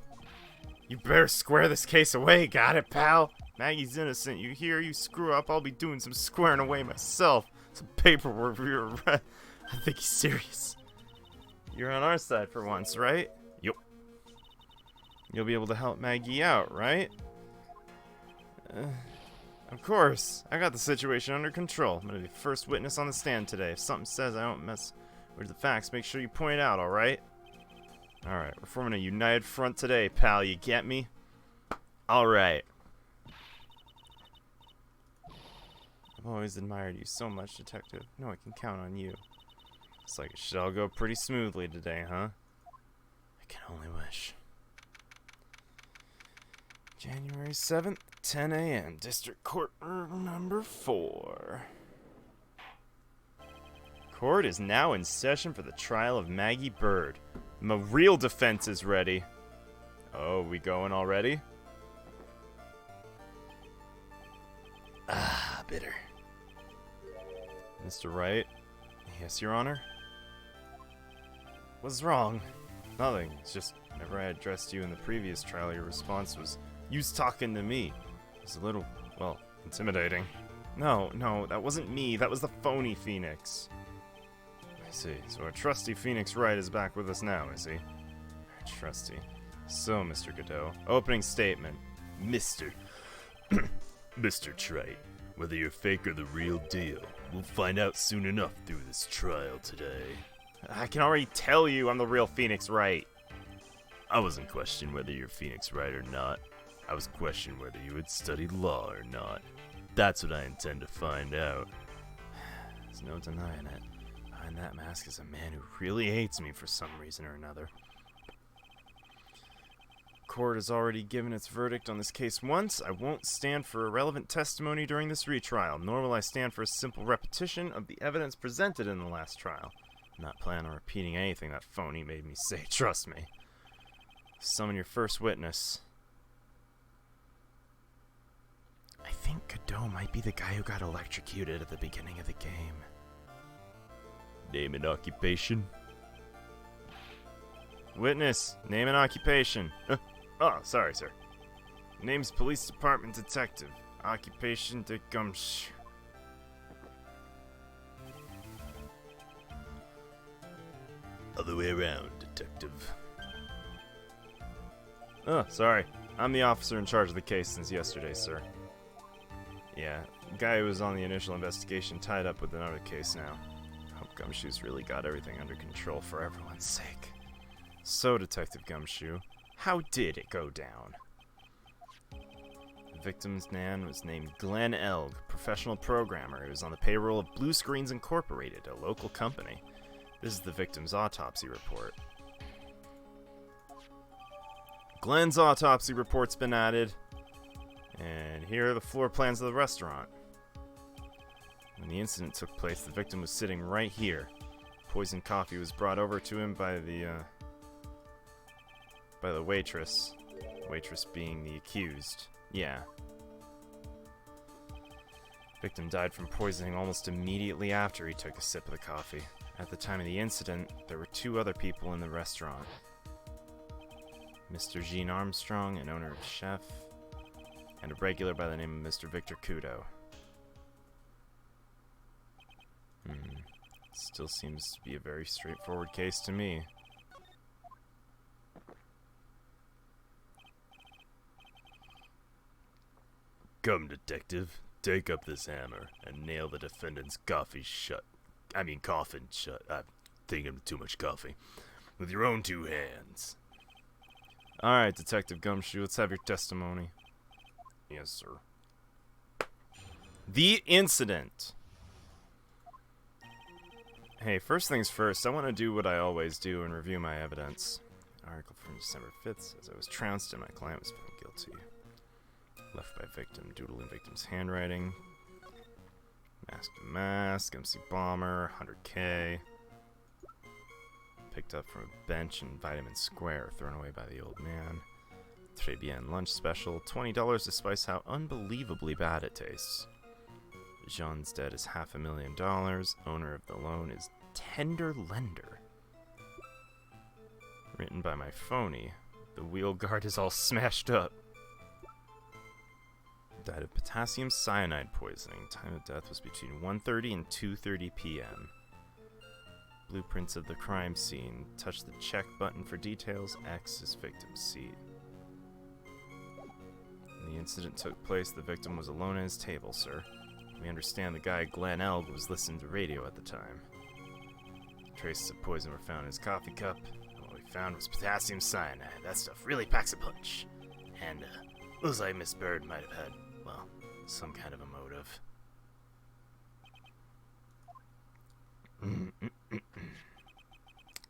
You better square this case away, got it, pal? Maggie's innocent. You hear? You screw up, I'll be doing some squaring away myself. Some paperwork for your arrest. I think he's serious. You're on our side for once, right? Yup. You'll be able to help Maggie out, right? Of course. I got the situation under control. I'm gonna be the first witness on the stand today. If something says I don't mess with the facts, make sure you point it out, alright? Alright, we're forming a united front today, pal. You get me? Alright. I've always admired you so much, Detective. No, I can count on you. Looks like it should all go pretty smoothly today, huh? I can only wish. January 7th, 10 a.m. District Court Room number 4. Court is now in session for the trial of Maggie Bird. My real defense is ready. Oh, we going already? Ah, bitter. Mr. Wright? Yes, Your Honor? What's wrong? Nothing. It's just whenever I addressed you in the previous trial, your response was, "You's talking to me." It was a little, well, intimidating. No, that wasn't me. That was the phony Phoenix. I see. So our trusty Phoenix Wright is back with us now, is he? Our trusty. So, Mr. Godot, opening statement. Mr. Mr. Trite, whether you're fake or the real deal, we'll find out soon enough through this trial today. I can already tell you I'm the real Phoenix Wright. I wasn't questioning whether you're Phoenix Wright or not. I was questioning whether you had studied law or not. That's what I intend to find out. There's no denying it. Behind that mask is a man who really hates me for some reason or another. Court has already given its verdict on this case once. I won't stand for irrelevant testimony during this retrial, nor will I stand for a simple repetition of the evidence presented in the last trial. I'm not planning on repeating anything that phony made me say, trust me. Summon your first witness. I think Godot might be the guy who got electrocuted at the beginning of the game. Name and occupation? Witness, name and occupation. Oh, sorry, sir. Name's Police Department Detective. Occupation de Gumshoe. Other way around, Detective. Oh, sorry. I'm the officer in charge of the case since yesterday, sir. Yeah, the guy who was on the initial investigation tied up with another case now. Hope Gumshoe's really got everything under control for everyone's sake. So, Detective Gumshoe, how did it go down? The victim's man was named Glenn Elg, professional programmer who was on the payroll of Blue Screens Incorporated, a local company. This is the victim's autopsy report. Glenn's autopsy report's been added. And here are the floor plans of the restaurant. When the incident took place, the victim was sitting right here. Poisoned coffee was brought over to him by the waitress. Waitress being the accused. Yeah. Victim died from poisoning almost immediately after he took a sip of the coffee. At the time of the incident, there were 2 other people in the restaurant. Mr. Gene Armstrong, an owner of Chef, and a regular by the name of Mr. Victor Kudo. Still seems to be a very straightforward case to me. Come, Detective. Take up this hammer and nail the defendant's coffin shut. I'm thinking of too much coffee. With your own 2 hands. Alright, Detective Gumshoe, let's have your testimony. Yes, sir. The incident. Hey, first things first, I want to do what I always do and review my evidence. An article from December 5th says I was trounced and my client was found guilty. Left by victim, doodle in victim's handwriting. Mask to mask, MC Bomber, 100K. Picked up from a bench in Vitamin Square, thrown away by the old man. Très bien lunch special, $20 to spice how unbelievably bad it tastes. Jean's debt is $500,000. Owner of the loan is Tender Lender. Written by my phony. The wheel guard is all smashed up. Died of potassium cyanide poisoning. Time of death was between 1:30 and 2:30 p.m. Blueprints of the crime scene. Touch the check button for details. X is victim's seat. When the incident took place, the victim was alone at his table, sir. We understand the guy Glenn Elg was listening to radio at the time. Traces of poison were found in his coffee cup. What we found was potassium cyanide. That stuff really packs a punch. And, looks like Miss Bird might have had, well, some kind of a motive.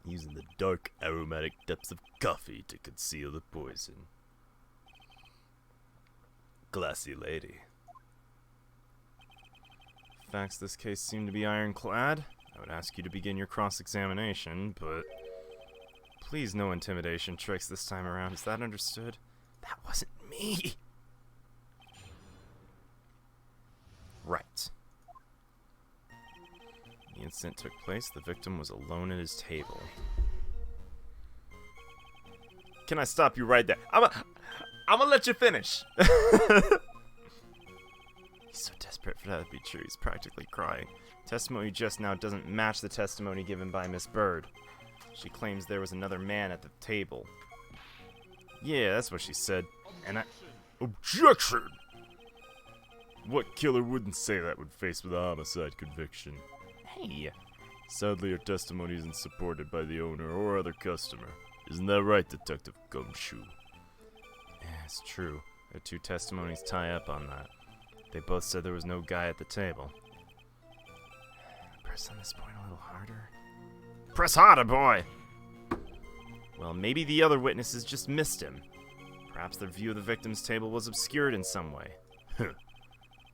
Using the dark, aromatic depths of coffee to conceal the poison. Classy lady. Facts this case seem to be ironclad. I would ask you to begin your cross-examination, but please no intimidation tricks this time around. Is that understood? That wasn't me! Right. The incident took place. The victim was alone at his table. Can I stop you right there? I'm gonna let you finish. He's so desperate for that to be true, he's practically crying. Testimony just now doesn't match the testimony given by Miss Bird. She claims there was another man at the table. Yeah, that's what she said. And Objection! What killer wouldn't say that when faced with a homicide conviction? Hey! Sadly, your testimony isn't supported by the owner or other customer. Isn't that right, Detective Gumshoe? Yeah, it's true. Their two testimonies tie up on that. They both said there was no guy at the table. Press on this point a little harder. Press harder, boy! Well, maybe the other witnesses just missed him. Perhaps their view of the victim's table was obscured in some way.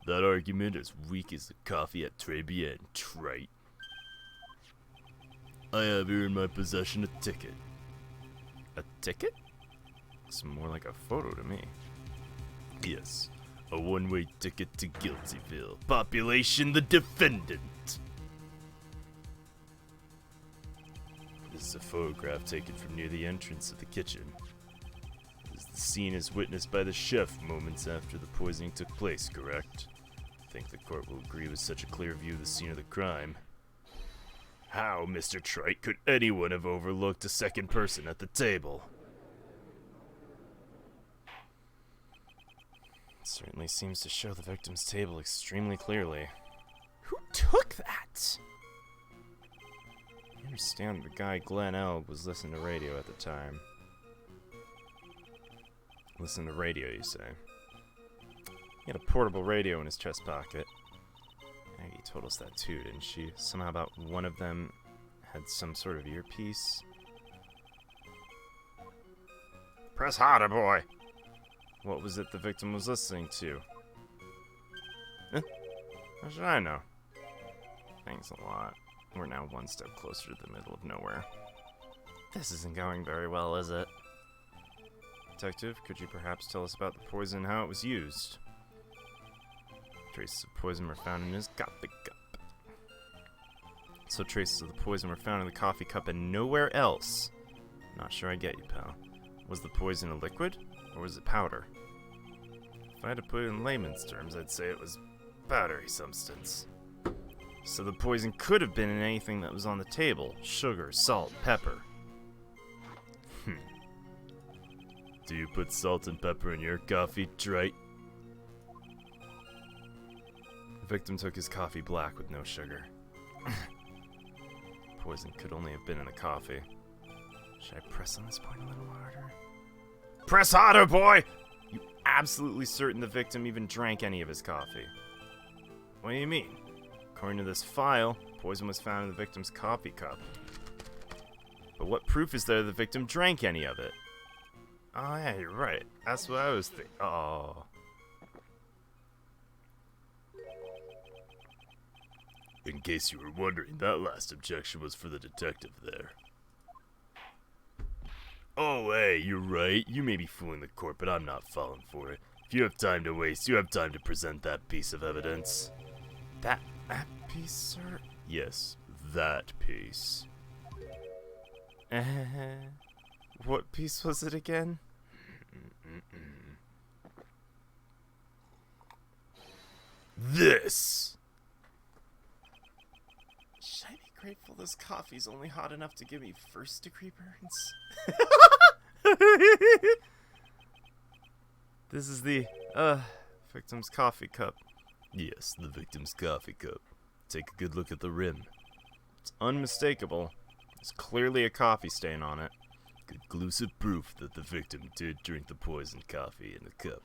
That argument as weak as the coffee at Tribulations, Wright. I have here in my possession a ticket. A ticket? Looks more like a photo to me. Yes. A one-way ticket to Guiltyville. Population, the defendant. This is a photograph taken from near the entrance of the kitchen. The scene is witnessed by the chef moments after the poisoning took place, correct? I think the court will agree with such a clear view of the scene of the crime. How, Mr. Trite, could anyone have overlooked a second person at the table? It certainly seems to show the victim's table extremely clearly. Who took that? I understand the guy Glenn Elg was listening to radio at the time. Listen to radio, you say? He had a portable radio in his chest pocket. Maggie told us that too, didn't she? Somehow about one of them had some sort of earpiece. Press harder, boy! What was it the victim was listening to? How should I know? Thanks a lot. We're now one step closer to the middle of nowhere. This isn't going very well, is it? Detective, could you perhaps tell us about the poison and how it was used? Traces of poison were found in his coffee cup. So traces of the poison were found in the coffee cup and nowhere else. Not sure I get you, pal. Was the poison a liquid, or was it powder? If I had to put it in layman's terms, I'd say it was powdery substance. So the poison could have been in anything that was on the table. Sugar, salt, pepper. Do you put salt and pepper in your coffee, Trite? The victim took his coffee black with no sugar. Poison could only have been in the coffee. Should I press on this point a little harder? Press harder, boy! You absolutely certain the victim even drank any of his coffee? What do you mean? According to this file, poison was found in the victim's coffee cup. But what proof is there the victim drank any of it? Oh yeah, you're right. That's what I was thinking. Oh. In case you were wondering, that last objection was for the detective there. Oh, hey, you're right. You may be fooling the court, but I'm not falling for it. If you have time to waste, you have time to present that piece of evidence. That piece, sir? Yes, that piece. What piece was it again? This! Should I be grateful this coffee's only hot enough to give me first-degree burns? This is the, victim's coffee cup. Yes, the victim's coffee cup. Take a good look at the rim. It's unmistakable. There's clearly a coffee stain on it. Conclusive proof that the victim did drink the poisoned coffee in the cup.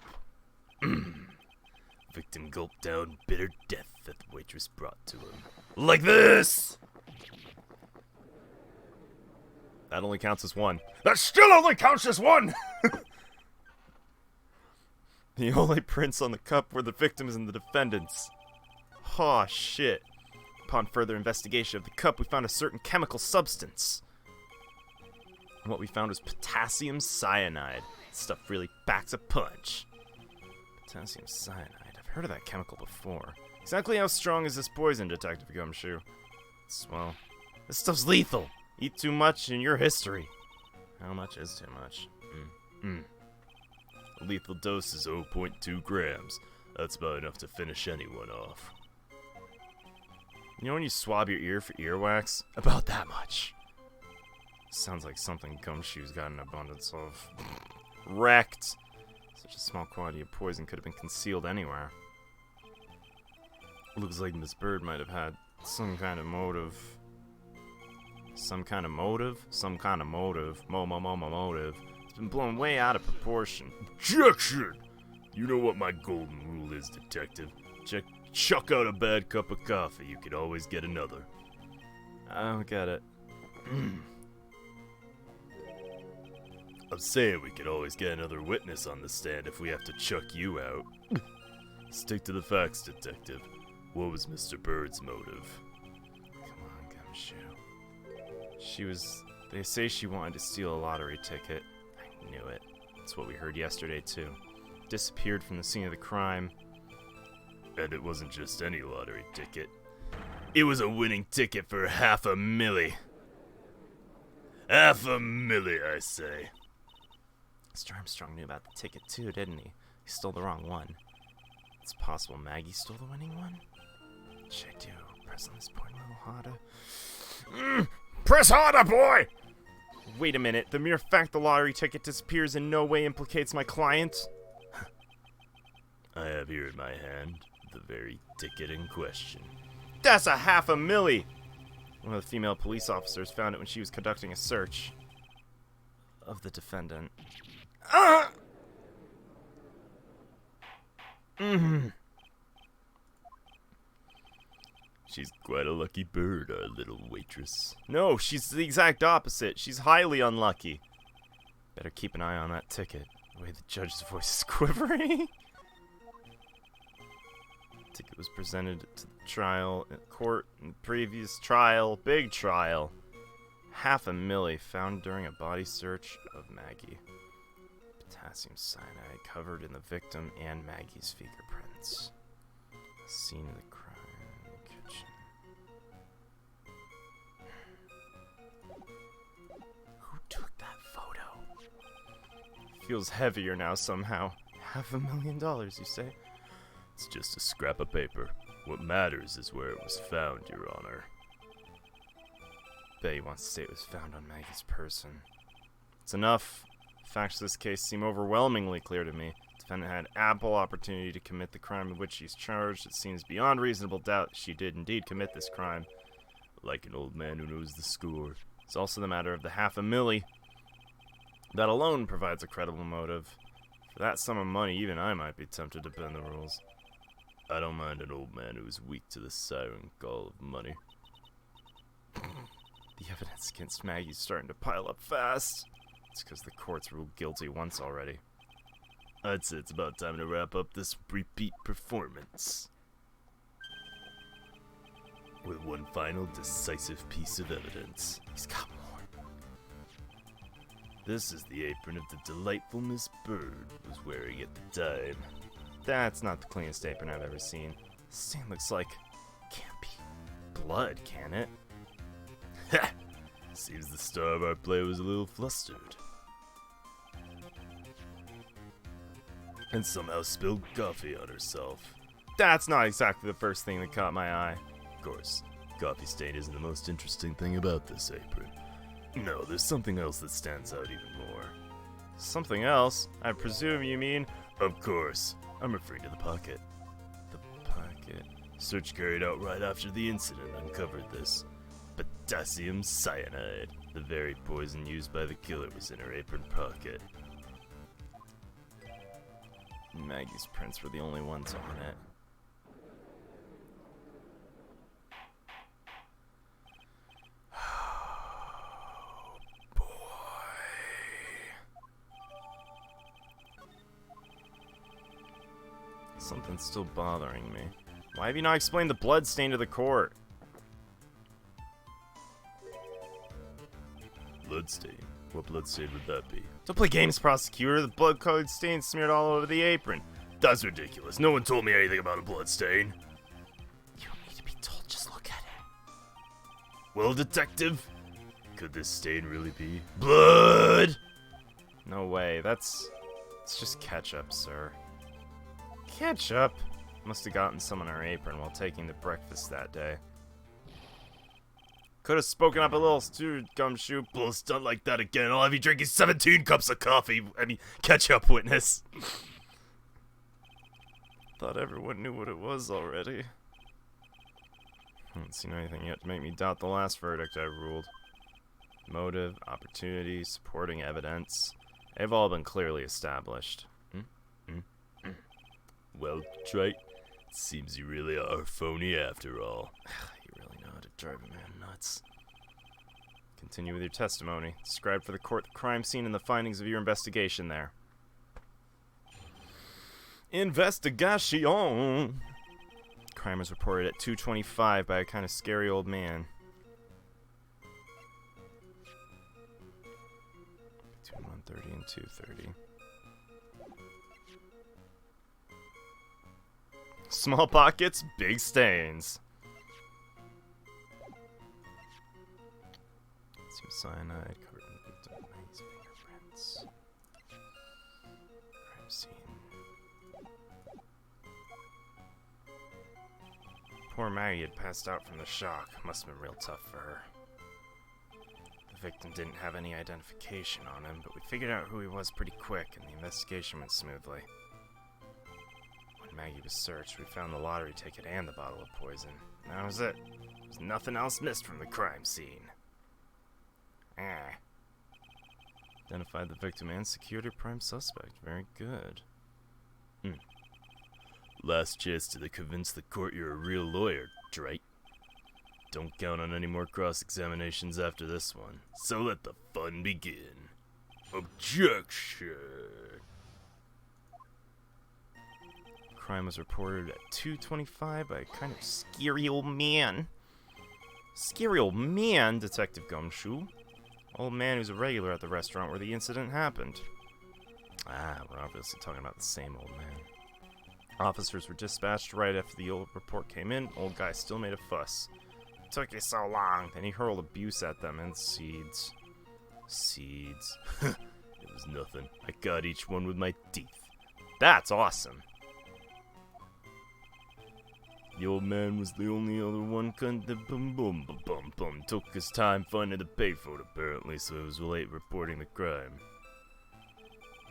Victim gulped down bitter death that the waitress brought to him. Like this! That only counts as one. That still only counts as one! The only prints on the cup were the victims and the defendants. Aw, shit. Upon further investigation of the cup, we found a certain chemical substance. And what we found was potassium cyanide. Stuff really packs a punch. Potassium cyanide. I've heard of that chemical before. Exactly how strong is this poison, Detective Gumshoe? Well, this stuff's lethal. Eat too much and your history. How much is too much? A lethal dose is 0.2 grams. That's about enough to finish anyone off. You know when you swab your ear for earwax? About that much. Sounds like something Gumshoe's got an abundance of. Wrecked. Such a small quantity of poison could have been concealed anywhere. Looks like Miss Bird might have had some kind of motive. Some kind of motive? Some kind of motive. Motive. It's been blown way out of proportion. Objection! You know what my golden rule is, Detective. Chuck out a bad cup of coffee. You could always get another. I don't get it. I'm saying we could always get another witness on the stand if we have to chuck you out. Stick to the facts, Detective. What was Mr. Bird's motive? Come on, Gumshoe. They say she wanted to steal a lottery ticket. I knew it. That's what we heard yesterday, too. Disappeared from the scene of the crime. And it wasn't just any lottery ticket. It was a winning ticket for $500,000. $500,000, I say. Mr. Armstrong knew about the ticket too, didn't he? He stole the wrong one. It's possible Maggie stole the winning one? Should I do press on this point a little harder? Press harder, boy! Wait a minute. The mere fact the lottery ticket disappears in no way implicates my client? I have here in my hand the very ticket in question. That's a $500,000! One of the female police officers found it when she was conducting a search of the defendant. She's quite a lucky bird, our little waitress. No, she's the exact opposite. She's highly unlucky. Better keep an eye on that ticket. The way the judge's voice is quivering. Ticket was presented to the trial at court in the previous trial, big trial. $500,000 found during a body search of Maggie. Potassium cyanide covered in the victim and Maggie's fingerprints. Scene of the crime in the kitchen. Who took that photo? Feels heavier now somehow. $500,000, you say? It's just a scrap of paper. What matters is where it was found, Your Honor. Bet he wants to say it was found on Maggie's person. It's enough. The facts of this case seem overwhelmingly clear to me. The defendant had ample opportunity to commit the crime of which she's charged. It seems beyond reasonable doubt she did indeed commit this crime. Like an old man who knows the score. It's also the matter of the $500,000. That alone provides a credible motive. For that sum of money, even I might be tempted to bend the rules. I don't mind an old man who is weak to the siren call of money. The evidence against Maggie's starting to pile up fast. It's because the courts ruled guilty once already. I'd say it's about time to wrap up this repeat performance with one final decisive piece of evidence. He's got more. This is the apron of the delightful Miss Bird was wearing at the time. That's not the cleanest apron I've ever seen. This stain looks like... can't be blood, can it? Ha! Seems the star of our play was a little flustered. And somehow spilled coffee on herself. That's not exactly the first thing that caught my eye. Of course, coffee stain isn't the most interesting thing about this apron. No, there's something else that stands out even more. Something else? I presume you mean... Of course. I'm referring to the pocket. The pocket? Search carried out right after the incident uncovered this. Potassium cyanide. The very poison used by the killer was in her apron pocket. Maggie's prints were the only ones on it. Oh, boy. Something's still bothering me. Why have you not explained the blood stain to the court? Bloodstain? What bloodstain would that be? Don't play games, prosecutor. The blood-colored stain smeared all over the apron. That's ridiculous. No one told me anything about a bloodstain. You don't need to be told. Just look at it. Well, detective, could this stain really be blood? No way. It's just ketchup, sir. Ketchup? Must have gotten some on her apron while taking the breakfast that day. Could have spoken up a little, gumshoe. Blow a stunt like that again, I'll have you drinking 17 cups of coffee. Ketchup witness. Thought everyone knew what it was already. Haven't seen anything yet to make me doubt the last verdict I ruled. Motive, opportunity, supporting evidence. They've all been clearly established. Well, Wright, seems you really are phony after all. You really know how to drive a man nuts. Continue with your testimony. Describe for the court the crime scene and the findings of your investigation there. Investigation! Crime was reported at 2:25 by a kind of scary old man. Between 1:30 and 2:30. Small pockets, big stains. Some cyanide covered in victim Maggie's fingerprints. Crime scene. Poor Maggie had passed out from the shock. Must have been real tough for her. The victim didn't have any identification on him, but we figured out who he was pretty quick, and the investigation went smoothly. Maggie was searched, we found the lottery ticket and the bottle of poison. That was it. There was nothing else missed from the crime scene. Identified the victim and secured her prime suspect. Very good. Last chance to convince the court you're a real lawyer, Wright. Don't count on any more cross-examinations after this one. So let the fun begin. Objection! Crime was reported at 2:25 by a kind of scary old man. Scary old man, Detective Gumshoe. Old man who's a regular at the restaurant where the incident happened. We're obviously talking about the same old man. Officers were dispatched right after the old report came in. Old guy still made a fuss. Took you so long. Then he hurled abuse at them and seeds. Seeds. It was nothing. I got each one with my teeth. That's awesome. The old man was the only other one took his time finding the payphone apparently, so he was late reporting the crime.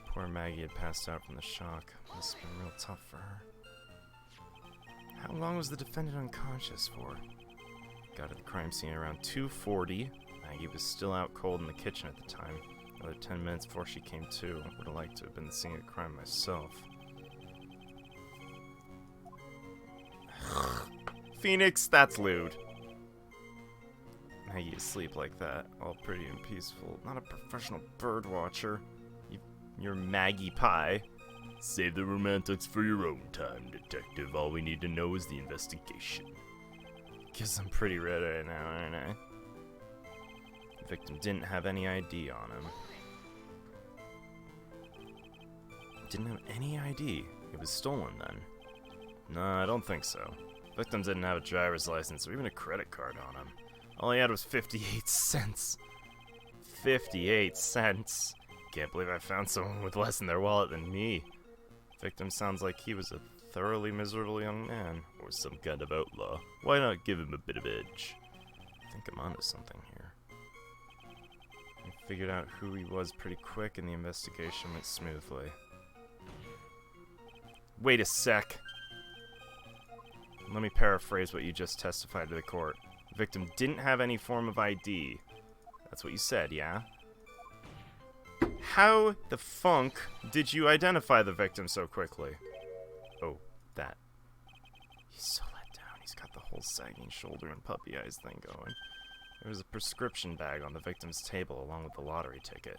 Poor Maggie had passed out from the shock. Must have been real tough for her. How long was the defendant unconscious for? Got to the crime scene around 2:40. Maggie was still out cold in the kitchen at the time. Another 10 minutes before she came to. Would have liked to have been the scene of the crime myself. Phoenix, that's lewd. Maggie asleep like that, all pretty and peaceful. Not a professional bird watcher. You're Maggie Pie. Save the romantics for your own time, detective. All we need to know is the investigation. Guess I'm pretty red right now, aren't I? The victim didn't have any ID on him. Didn't have any ID. It was stolen then. No, I don't think so. Victim didn't have a driver's license or even a credit card on him. All he had was 58 cents. 58 cents. Can't believe I found someone with less in their wallet than me. Victim sounds like he was a thoroughly miserable young man. Or some kind of outlaw. Why not give him a bit of edge? I think I'm onto something here. I figured out who he was pretty quick and the investigation went smoothly. Wait a sec. Let me paraphrase what you just testified to the court. The victim didn't have any form of ID. That's what you said, yeah? How the funk did you identify the victim so quickly? Oh, that. He's so let down. He's got the whole sagging shoulder and puppy eyes thing going. There was a prescription bag on the victim's table along with the lottery ticket.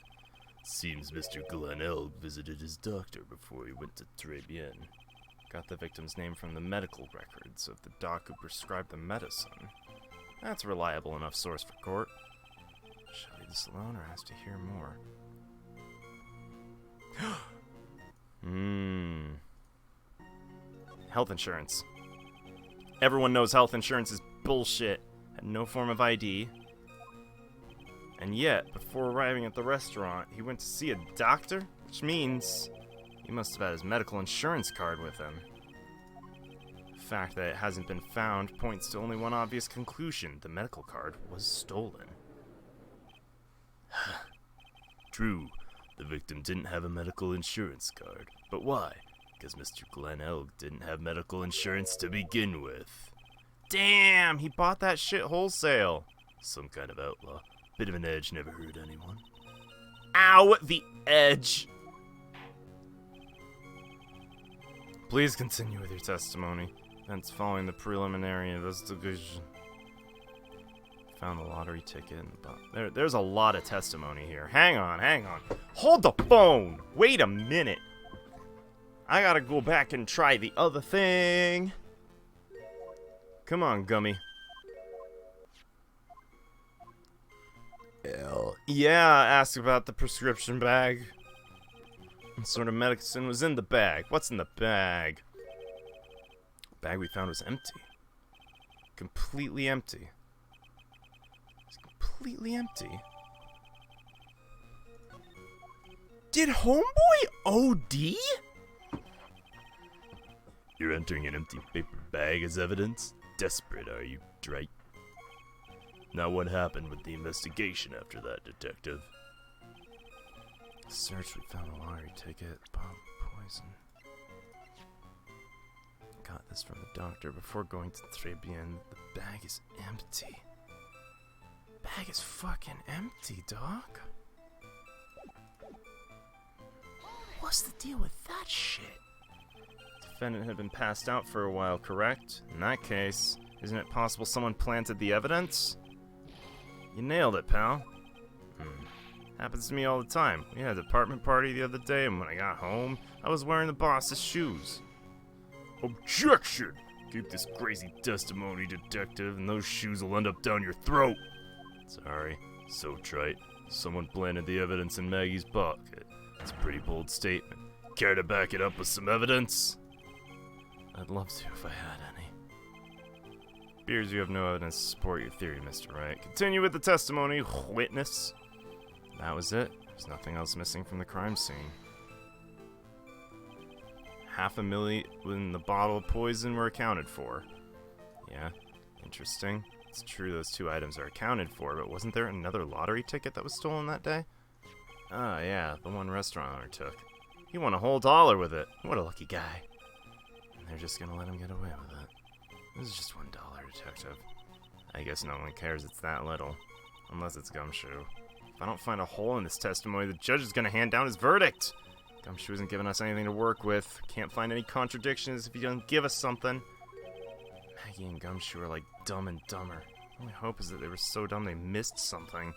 Seems Mr. Glenelg visited his doctor before he went to Tribulations. Got the victim's name from the medical records of the doc who prescribed the medicine. That's a reliable enough source for court. Should I leave this alone or ask to hear more? Health insurance. Everyone knows health insurance is bullshit. Had no form of ID. And yet, before arriving at the restaurant, he went to see a doctor, which means he must have had his medical insurance card with him. The fact that it hasn't been found points to only one obvious conclusion. The medical card was stolen. True, the victim didn't have a medical insurance card. But why? Because Mr. Glenelg didn't have medical insurance to begin with. Damn, he bought that shit wholesale. Some kind of outlaw. Bit of an edge, never hurt anyone. Ow, the edge! Please continue with your testimony. Events following the preliminary investigation. Found the lottery ticket in the box. There's a lot of testimony here. Hang on. Hold the phone! Wait a minute. I gotta go back and try the other thing. Come on, Gummy. Yeah, ask about the prescription bag. What sort of medicine was in the bag? What's in the bag? The bag we found was empty. Completely empty. It's completely empty. Did Homeboy OD? You're entering an empty paper bag as evidence? Desperate, are you, Wright? Now what happened with the investigation after that, detective? Search, we found a lottery ticket, bomb, poison. Got this from the doctor before going to Tribulations. The bag is empty. Bag is fucking empty, dog. What's the deal with that shit? Defendant had been passed out for a while, correct? In that case, isn't it possible someone planted the evidence? You nailed it, pal. Happens to me all the time. We had a department party the other day, and when I got home, I was wearing the boss's shoes. Objection! Keep this crazy testimony, detective, and those shoes will end up down your throat. Sorry. So trite. Someone planted the evidence in Maggie's pocket. That's a pretty bold statement. Care to back it up with some evidence? I'd love to if I had any. Appears you have no evidence to support your theory, Mr. Wright. Continue with the testimony, witness. That was it. There's nothing else missing from the crime scene. $500,000 in the bottle of poison were accounted for. Yeah, interesting. It's true those two items are accounted for, but wasn't there another lottery ticket that was stolen that day? Ah, yeah, the one restaurant owner took. He won a whole $1 with it. What a lucky guy. And they're just gonna let him get away with it. This is just $1, detective. I guess no one cares it's that little. Unless it's Gumshoe. If I don't find a hole in this testimony, the judge is gonna hand down his verdict. Gumshoe isn't giving us anything to work with. Can't find any contradictions if he doesn't give us something. Maggie and Gumshoe are like Dumb and Dumber. The only hope is that they were so dumb they missed something.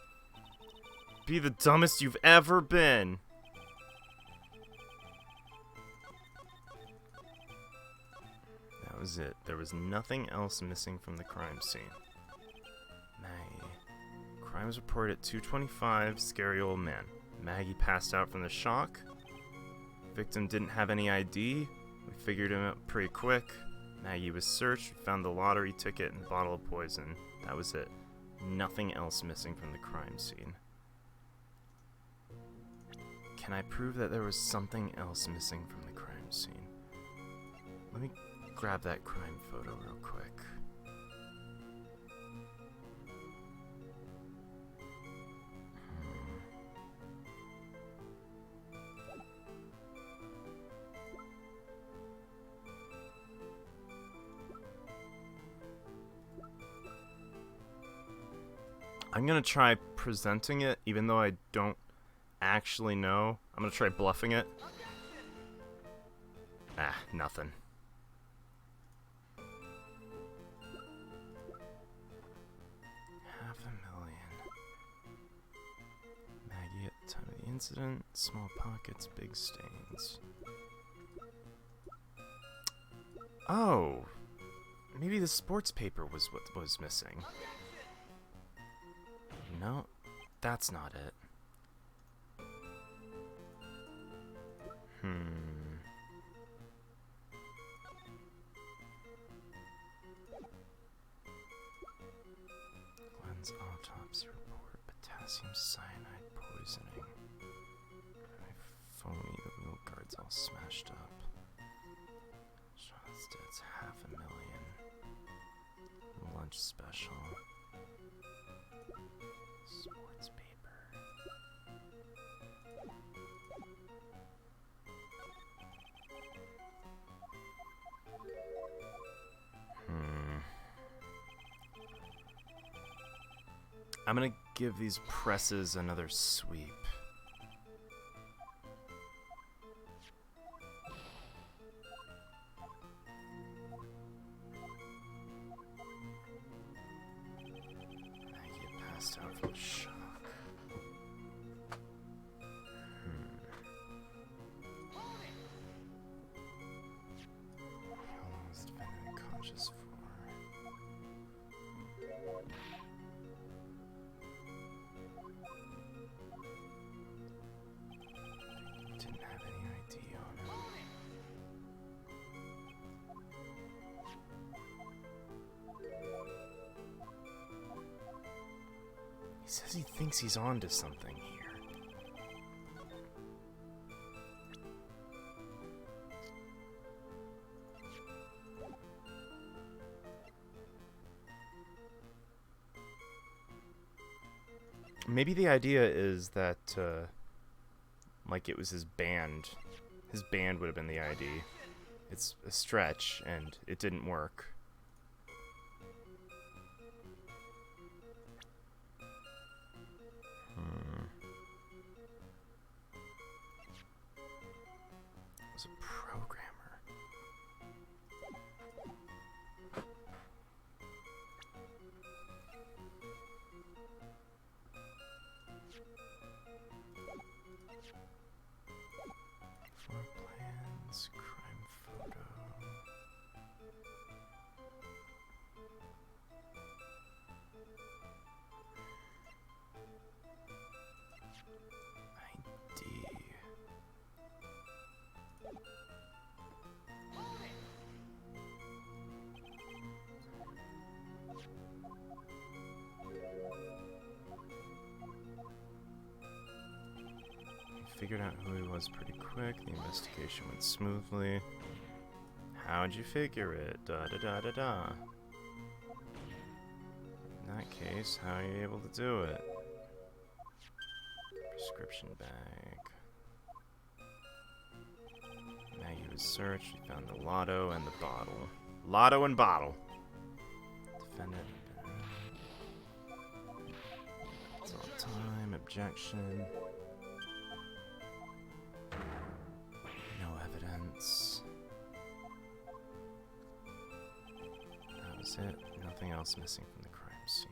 Be the dumbest you've ever been. That was it. There was nothing else missing from the crime scene. Maggie. Crime was reported at 2:25. Scary old man. Maggie passed out from the shock. Victim didn't have any ID. We figured him out pretty quick. Maggie was searched. We found the lottery ticket and bottle of poison. That was it. Nothing else missing from the crime scene. Can I prove that there was something else missing from the crime scene? Let me grab that crime photo real quick. I'm gonna try presenting it, even though I don't actually know. I'm gonna try bluffing it. Ah, nothing. $500,000. Maggie at the time of the incident. Small pockets, big stains. Oh, maybe the sports paper was what was missing. No, that's not it. Glenn's autopsy report, potassium cyanide poisoning. My phony, the wheel guard's all smashed up. Charlotte's debt's $500,000. Lunch special. Sports paper. I'm gonna give these presses another sweep. Maggie passed out from shock. How long was the defendant unconscious for? Didn't have any ID on him. He says he thinks he's onto something here. Maybe the idea is that, like it was his band. His band would have been the ID. It's a stretch, and it didn't work. It was a programmer. Floor plans, crime photo. ID. Figured out who he was pretty quick. The investigation went smoothly. How'd you figure it? Da da da da da. In that case, how are you able to do it? Prescription bag. Maggie was searched. We found the lotto and the bottle. Lotto and bottle. Defendant. It's all time. objection. No evidence. That was it. Nothing else missing from the crime scene.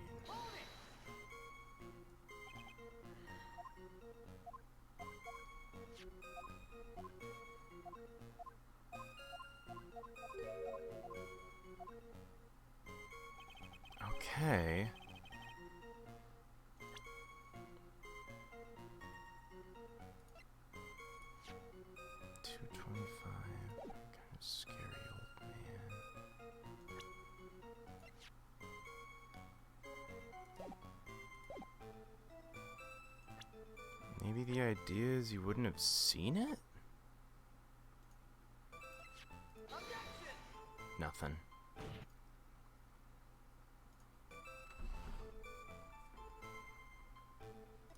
Okay. $225. Kind of scary old man. Maybe the idea is you wouldn't have seen it? Nothing.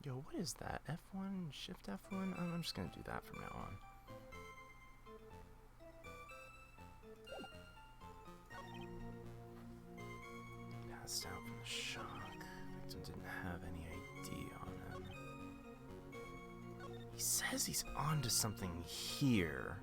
Yo, what is that? F1? Shift F1? I'm just gonna do that from now on. Passed out from the shock. Victim didn't have any ID on him. He says he's onto something here.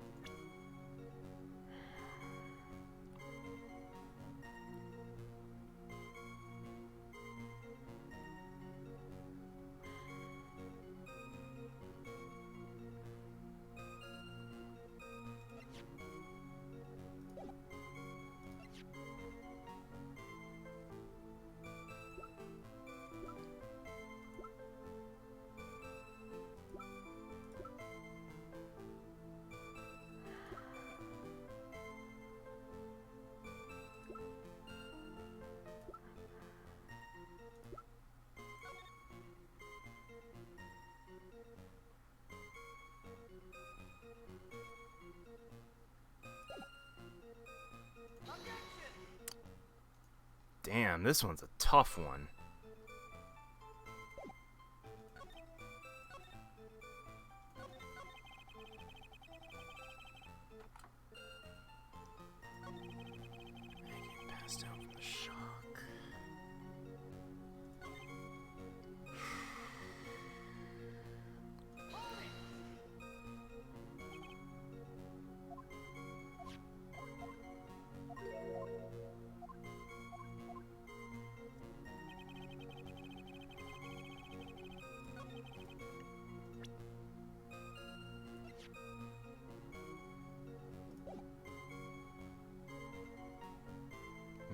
Damn, this one's a tough one. Getting passed out from the shock.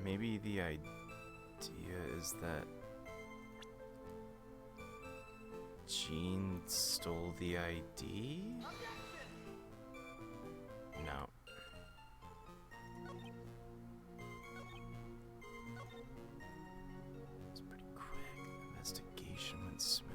Maybe the idea is that Jean stole the ID? No. It's pretty quick. The investigation went smoothly.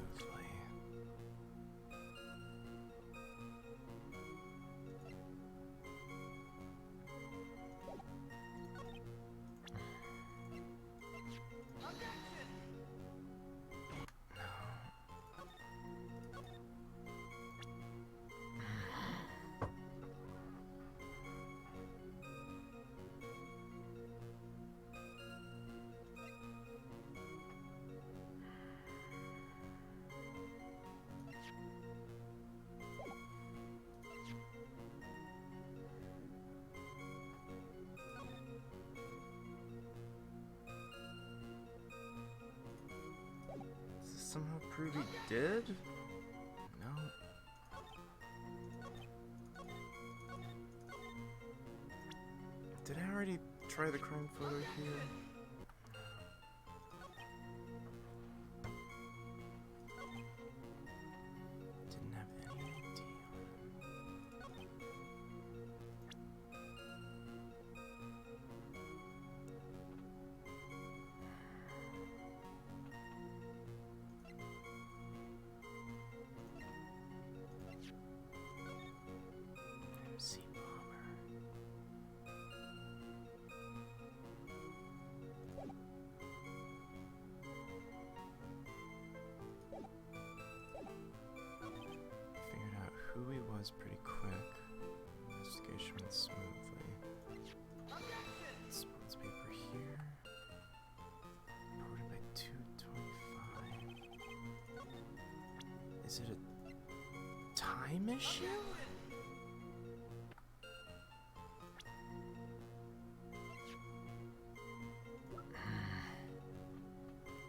Does this somehow prove he did? No. Did I already try the crime photo here? Didn't have any ID on him. MC Bomber. Figured out who he was pretty quick. Investigation went smoothly. Response paper here. Reported by 225. Is it a time issue?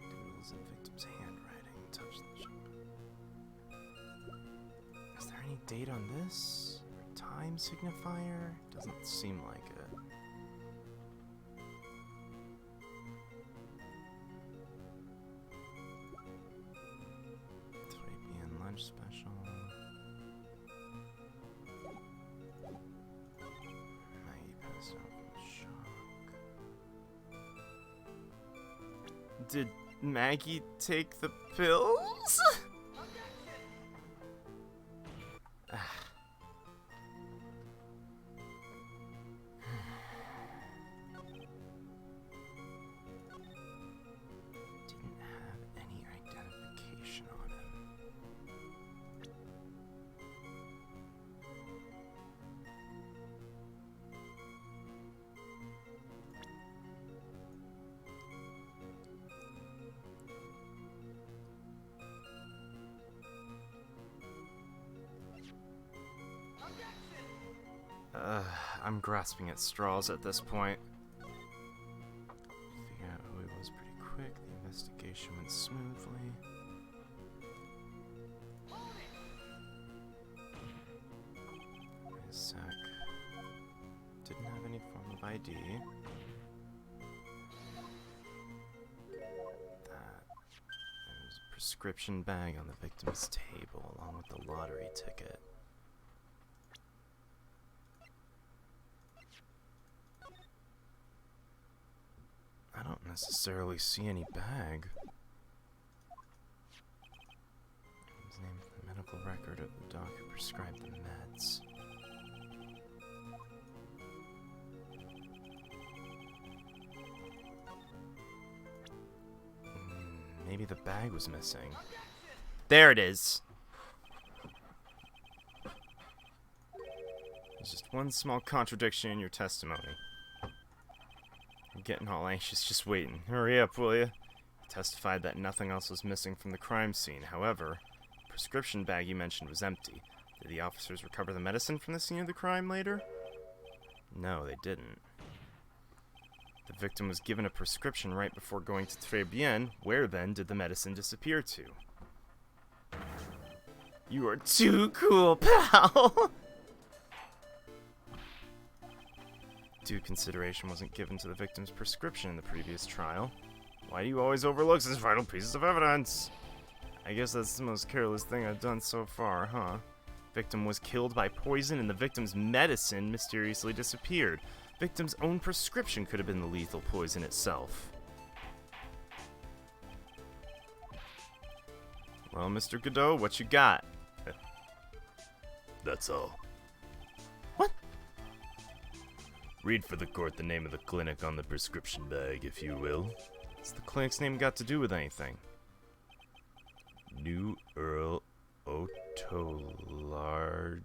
Doodles in victim's handwriting. Touch the chip. Is there any date on this? Or time signifier? Doesn't seem like it. Lunch special. Maggie passed out from shock. Did Maggie take the pills? Didn't have any identification on him. I'm grasping at straws at this point. Figure out who he was pretty quick. The investigation went smoothly. Wait a sec. Didn't have any form of ID. That. There was a prescription bag on the victim's table, along with the lottery ticket. I don't necessarily see any bag. His name is the medical record of the doc who prescribed the meds. Maybe the bag was missing. There it is! There's just one small contradiction in your testimony. I'm getting all anxious just waiting. Hurry up, will ya? You testified that nothing else was missing from the crime scene. However, the prescription bag you mentioned was empty. Did the officers recover the medicine from the scene of the crime later? No, they didn't. The victim was given a prescription right before going to Tribulations. Where then did the medicine disappear to? You are too cool, pal! Due consideration wasn't given to the victim's prescription in the previous trial. Why do you always overlook such vital pieces of evidence? I guess that's the most careless thing I've done so far, huh? Victim was killed by poison and the victim's medicine mysteriously disappeared. Victim's own prescription could have been the lethal poison itself. Well, Mr. Godot, what you got? That's all. What? Read for the court the name of the clinic on the prescription bag, if you will. What's the clinic's name got to do with anything? New Earl Otolard...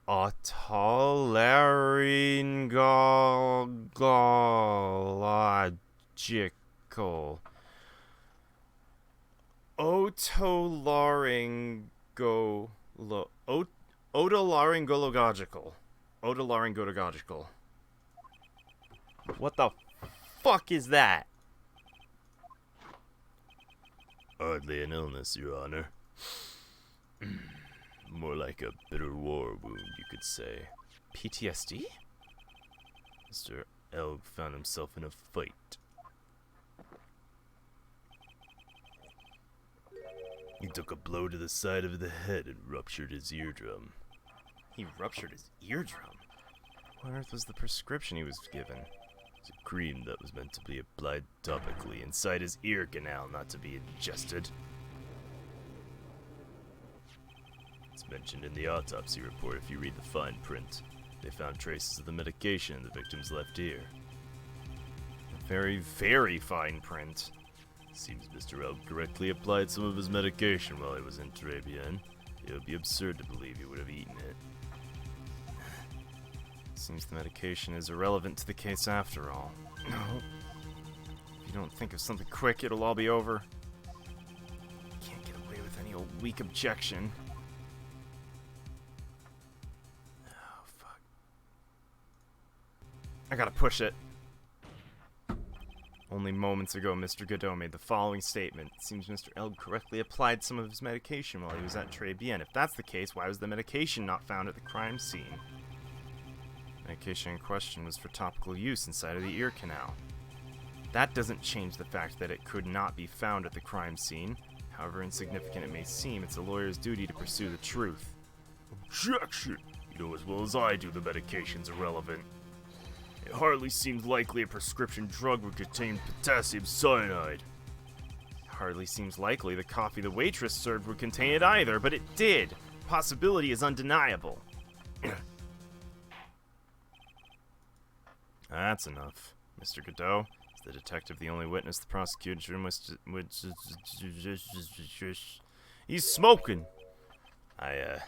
Otolaryngological. Otolaryngological. Otolaryngological. What the fuck is that? Hardly an illness, Your Honor. More like a bitter war wound, you could say. PTSD? Mr. Elg found himself in a fight. He took a blow to the side of the head and ruptured his eardrum. He ruptured his eardrum? What on earth was the prescription he was given? It's a cream that was meant to be applied topically inside his ear canal, not to be ingested. It's mentioned in the autopsy report if you read the fine print. They found traces of the medication in the victim's left ear. Very, very fine print. Seems Mr. Elk correctly applied some of his medication while he was in Tribulations. It would be absurd to believe he would have eaten it. Seems the medication is irrelevant to the case after all. No. If you don't think of something quick, it'll all be over. Can't get weak objection. Oh, fuck. I gotta push it. Only moments ago, Mr. Godot made the following statement. It seems Mr. Elg correctly applied some of his medication while he was at Tribulations. If that's the case, why was the medication not found at the crime scene? Medication in question was for topical use inside of the ear canal. That doesn't change the fact that it could not be found at the crime scene. However insignificant it may seem, it's a lawyer's duty to pursue the truth. Objection! You know as well as I do the medication's irrelevant. It hardly seems likely a prescription drug would contain potassium cyanide. It hardly seems likely the coffee the waitress served would contain it either, but it did. Possibility is undeniable. That's enough. Mr. Godot, is the detective the only witness the prosecution was He's smoking! I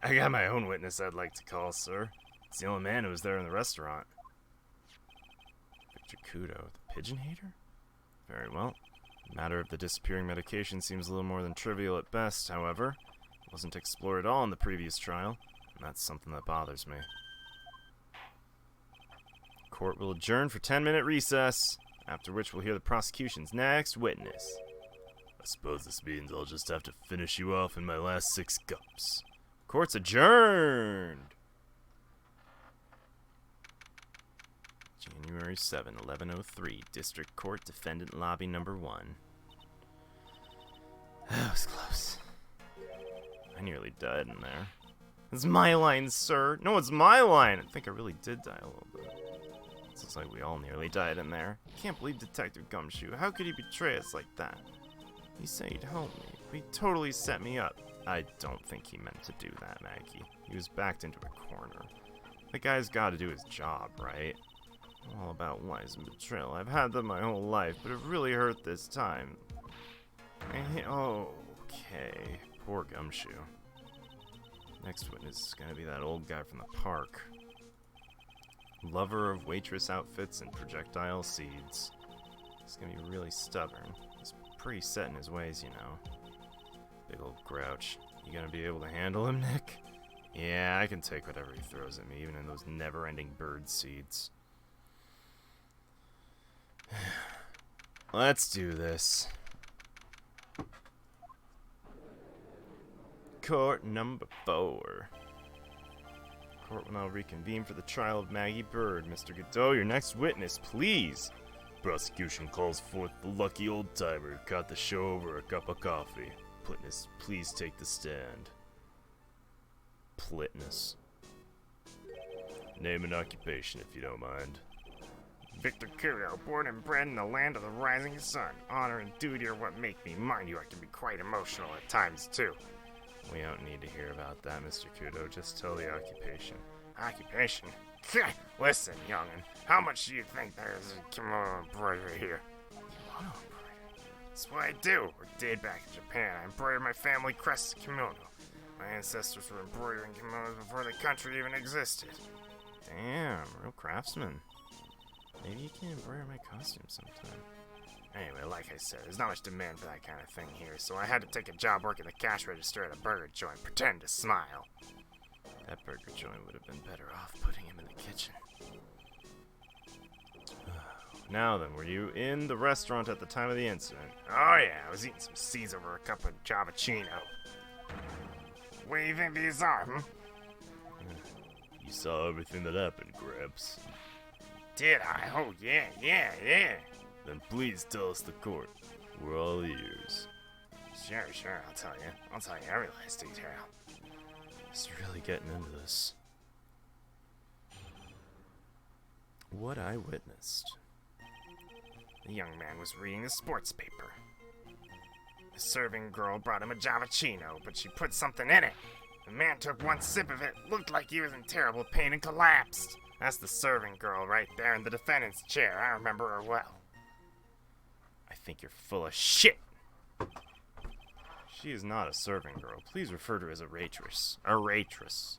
got my own witness I'd like to call, sir. It's the only man who was there in the restaurant. Victor Kudo, the pigeon hater? Very well. The matter of the disappearing medication seems a little more than trivial at best, however. It wasn't explored at all in the previous trial, and that's something that bothers me. Court will adjourn for 10-minute recess, after which we'll hear the prosecution's next witness. I suppose this means I'll just have to finish you off in my last 6 cups. Court's adjourned! January 7, 1103, District Court, Defendant Lobby Number 1. That was close. I nearly died in there. It's my line, sir. No, it's my line. I think I really did die a little bit. It looks like we all nearly died in there. I can't believe Detective Gumshoe. How could he betray us like that? He said he'd help me, but he totally set me up. I don't think he meant to do that, Maggie. He was backed into a corner. The guy's got to do his job, right? All about lies and betrayal. I've had them my whole life, but it really hurt this time. Okay. Poor Gumshoe. Next witness is gonna be that old guy from the park. Lover of waitress outfits and projectile seeds. He's gonna be really stubborn. He's pretty set in his ways, you know. Big old grouch. You gonna be able to handle him, Nick? Yeah, I can take whatever he throws at me, even in those never-ending bird seeds. Let's do this. Court number 4. Court will now reconvene for the trial of Maggie Bird. Mr. Godot, your next witness, please. Prosecution calls forth the lucky old-timer who caught the show over a cup of coffee. Witness, please take the stand. Plitness. Name and occupation, if you don't mind. Victor Kudo, born and bred in the land of the rising sun. Honor and duty are what make me. Mind you, I can be quite emotional at times, too. We don't need to hear about that, Mr. Kudo. Just tell the occupation. Occupation? Listen, young'un, how much do you think there is a kimono embroidery here? Kimono embroidery? That's what I do, or did back in Japan. I embroidered my family crest's kimono. My ancestors were embroidering kimonos before the country even existed. Damn, real craftsman. Maybe you can embroider my costume sometime. Anyway, like I said, there's not much demand for that kind of thing here, so I had to take a job working the cash register at a burger joint, pretend to smile. That burger joint would have been better off putting him in the kitchen. Now then, were you in the restaurant at the time of the incident? Oh yeah, I was eating some seeds over a cup of Javachino. What do you think these are, You saw everything that happened, Gramps. Did I? Oh yeah. Then please tell us the court. We're all ears. Sure, I'll tell you. I'll tell you every last detail. Just really getting into this. What I witnessed. The young man was reading a sports paper. The serving girl brought him a Javachino, but she put something in it. The man took one sip of it, looked like he was in terrible pain, and collapsed. That's the serving girl right there in the defendant's chair. I remember her well. I think you're full of shit. She is not a serving girl. Please refer to her as a waitress. A waitress.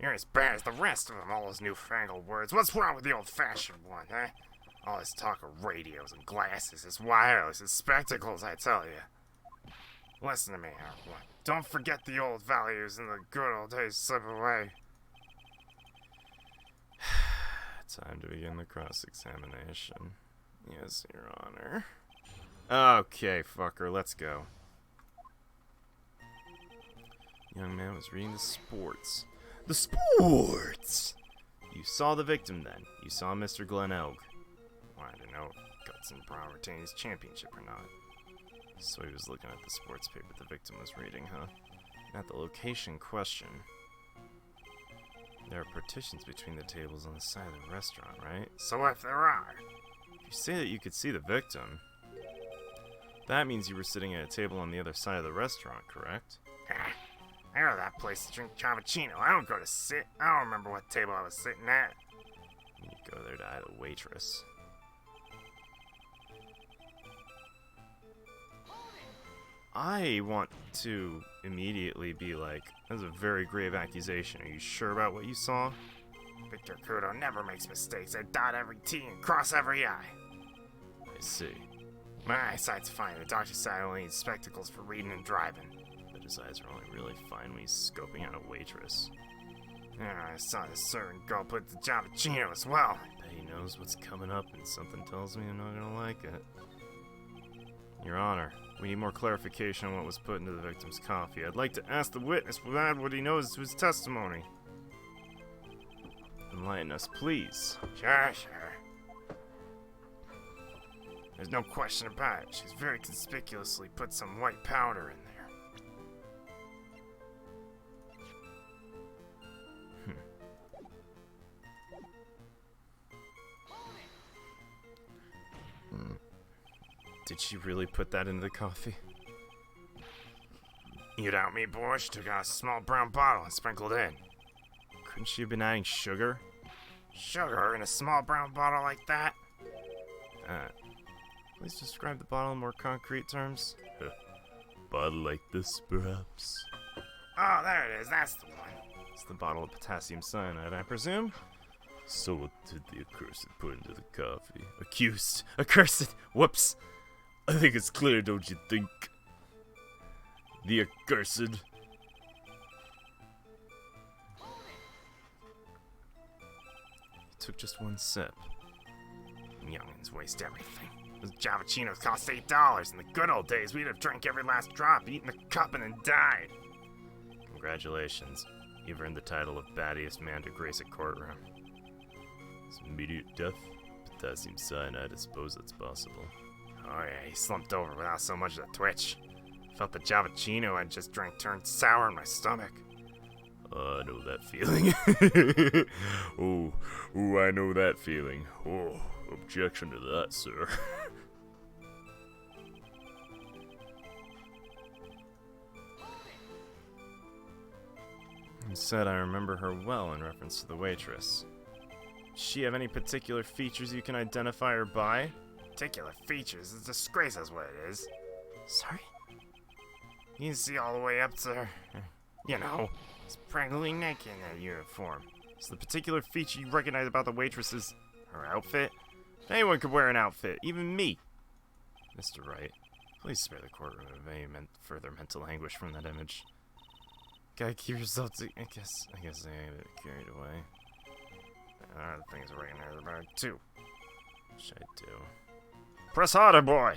You're as bad as the rest of them, all those newfangled words. What's wrong with the old-fashioned one, huh? All this talk of radios and glasses, his wireless, his spectacles, I tell you. Listen to me, Howard. Don't forget the old values and the good old days slip away. Time to begin the cross-examination. Yes, Your Honor. Okay, fucker, let's go. Young man was reading the sports. The sports! You saw the victim then. You saw Mr. Glen Elg. Wanted to know if Guts and Brown retained his championship or not. So he was looking at the sports paper the victim was reading, huh? At the location question. There are partitions between the tables on the side of the restaurant, right? So if there are... If you say that you could see the victim, that means you were sitting at a table on the other side of the restaurant, correct? I go to that place to drink cappuccino. I don't go to sit. I don't remember what table I was sitting at. You go there to eye the waitress. I want to immediately be like, that's a very grave accusation. Are you sure about what you saw? Victor Kudo never makes mistakes. I dot every T and cross every I. I see. My eyesight's fine. The doctor said I only need spectacles for reading and driving. But his eyes are only really fine when he's scoping out a waitress. I saw this certain girl put the cappuccino as well. I bet he knows what's coming up and something tells me I'm not gonna like it. Your Honor, we need more clarification on what was put into the victim's coffee. I'd like to ask the witness what he knows to his testimony. Enlighten us, please. Sure. There's no question about it. She's very conspicuously put some white powder in there. Did she really put that into the coffee? You doubt me, boy? She took out a small brown bottle and sprinkled in. Couldn't she have been adding sugar? Sugar in a small brown bottle like that? Please describe the bottle in more concrete terms. Bottle like this, perhaps? Oh, there it is. That's the one. It's the bottle of potassium cyanide, I presume? So what did the accursed put into the coffee? Accused. Accursed. Whoops. I think it's clear, don't you think? The accursed. He took just one sip. Youngins waste everything. Those Javachinos cost $8. In the good old days, we'd have drank every last drop, eaten the cup, and then died. Congratulations. You've earned the title of battiest man to grace a courtroom. It's immediate death? Potassium cyanide, I suppose that's possible. Oh yeah, he slumped over without so much as a twitch. Felt the Javachino I just drank turned sour in my stomach. I know that feeling. Oh, I know that feeling. Oh, objection to that, sir. You said I remember her well in reference to the waitress. Does she have any particular features you can identify her by? Particular features? It's a disgrace, that's what it is. Sorry? You can see all the way up to her. You know, it's practically naked in that uniform. So the particular feature you recognize about the waitress is her outfit? Anyone could wear an outfit, even me. Mr. Wright, please spare the courtroom of any further mental anguish from that image. Gotta keep yourself to... I guess I get carried away. Other things I recognize about it too. What should I do? Press harder, boy!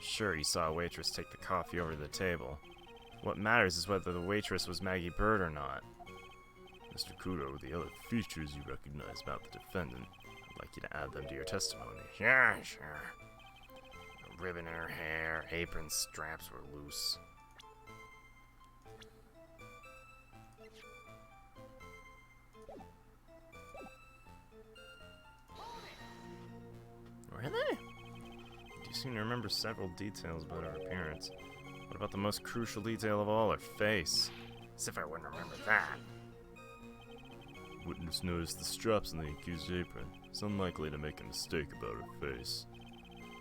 Sure, you saw a waitress take the coffee over to the table. What matters is whether the waitress was Maggie Bird or not. Mr. Kudo, the other features you recognize about the defendant, I'd like you to add them to your testimony. Sure. A ribbon in her hair, apron straps were loose. Really? You seem to remember several details about her appearance. What about the most crucial detail of all, her face? As if I wouldn't remember that. Witness noticed the straps on the accused's apron. It's unlikely to make a mistake about her face.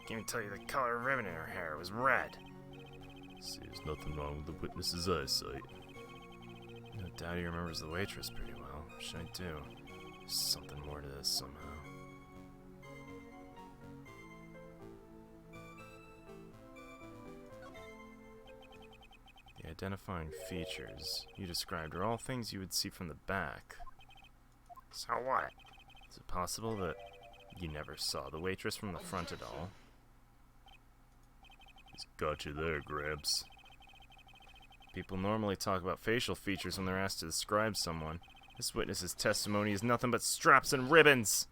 Can't even tell you the color of ribbon in her hair. It was red. See, there's nothing wrong with the witness's eyesight. No doubt he remembers the waitress pretty well. What should I do? There's something more to this somehow. Identifying features you described are all things you would see from the back. So what? Is it possible that you never saw the waitress from the front at all? He's got you there, Gramps. People normally talk about facial features when they're asked to describe someone. This witness's testimony is nothing but straps and ribbons.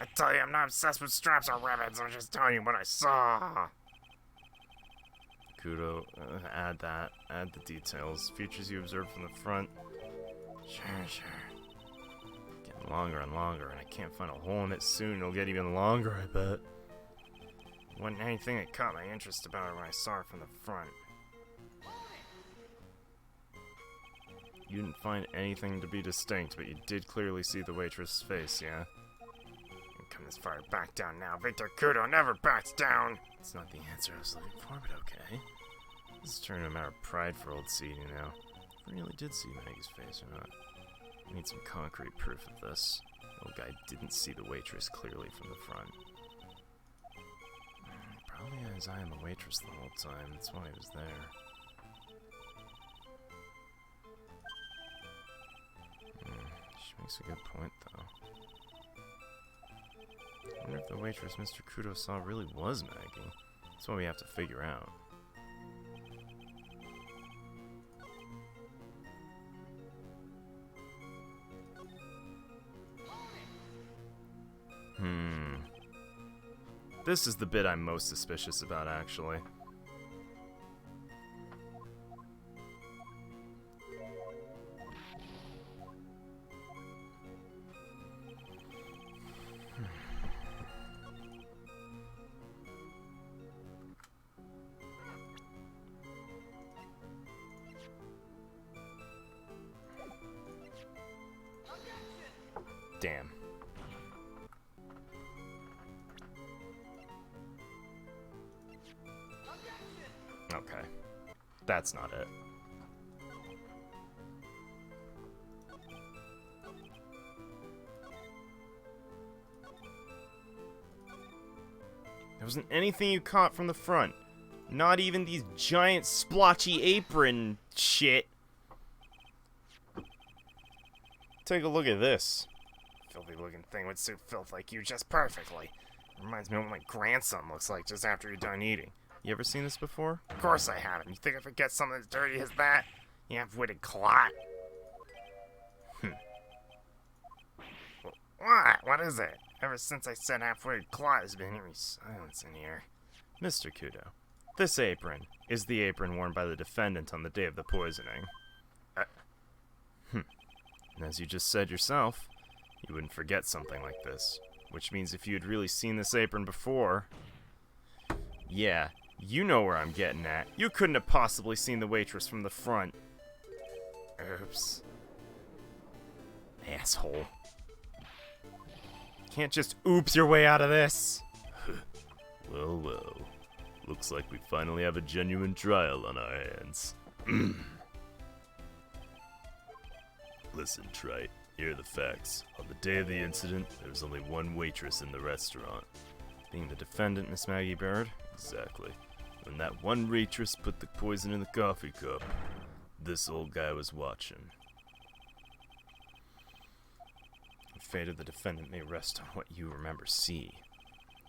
I tell you, I'm not obsessed with straps or ribbons. I'm just telling you what I saw. Kudo, add that. Add the details. Features you observed from the front. Sure. Getting longer and longer, and I can't find a hole in it soon. It'll get even longer, I bet. Wasn't anything that caught my interest about her when I saw her from the front. You didn't find anything to be distinct, but you did clearly see the waitress' face, yeah? Come this far, back down now. Victor Kudo never backs down. It's not the answer I was looking for, but okay. This is turning a matter of pride for old CD now. I really did see Maggie's face or not. I need some concrete proof of this. The old guy didn't see the waitress clearly from the front. He probably had his eye on the waitress the whole time. That's why he was there. She makes a good point, though. I wonder if the waitress Mr. Kudo saw really was Maggie. That's what we have to figure out. This is the bit I'm most suspicious about, actually. Damn. Okay. That's not it. There wasn't anything you caught from the front. Not even these giant splotchy apron shit. Take a look at this. Filthy looking thing would suit filth like you just perfectly. Reminds me of what my grandson looks like just after you're done eating. You ever seen this before? Of course I haven't. You think I forget something as dirty as that? You half-witted clot. What? What is it? Ever since I said half-witted clot, there's been eerie silence in here. Mr. Kudo, this apron is the apron worn by the defendant on the day of the poisoning. And as you just said yourself, you wouldn't forget something like this. Which means if you had really seen this apron before... Yeah, you know where I'm getting at. You couldn't have possibly seen the waitress from the front. Oops. Asshole. Can't just oops your way out of this. Well. Looks like we finally have a genuine trial on our hands. Listen, Trite, here are the facts. On the day of the incident, there was only one waitress in the restaurant. Being the defendant, Miss Maggie Bird? Exactly. When that one waitress put the poison in the coffee cup, this old guy was watching. The fate of the defendant may rest on what you remember see.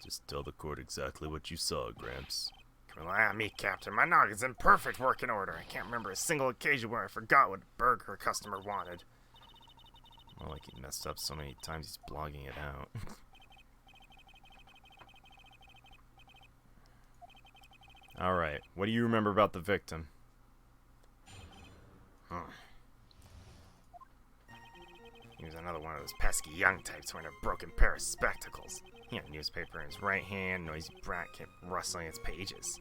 Just tell the court exactly what you saw, Gramps. You can rely on me, Captain. My noggin's in perfect working order. I can't remember a single occasion where I forgot what burger a customer wanted. More like he messed up so many times he's blogging it out. Alright, what do you remember about the victim? He was another one of those pesky young types wearing a broken pair of spectacles. He had a newspaper in his right hand, noisy brat kept rustling its pages.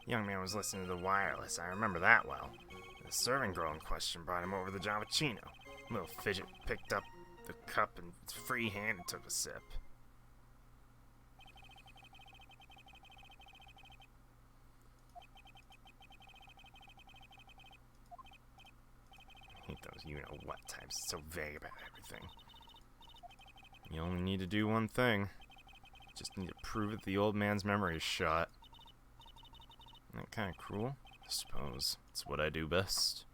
The young man was listening to the wireless, I remember that well. The serving girl in question brought him over the Javachino. Little fidget picked up the cup in its free hand and took a sip. I hate those you-know-what types, so vague about everything. You only need to do one thing. Just need to prove that the old man's memory is shot. Isn't that kind of cruel? I suppose it's what I do best.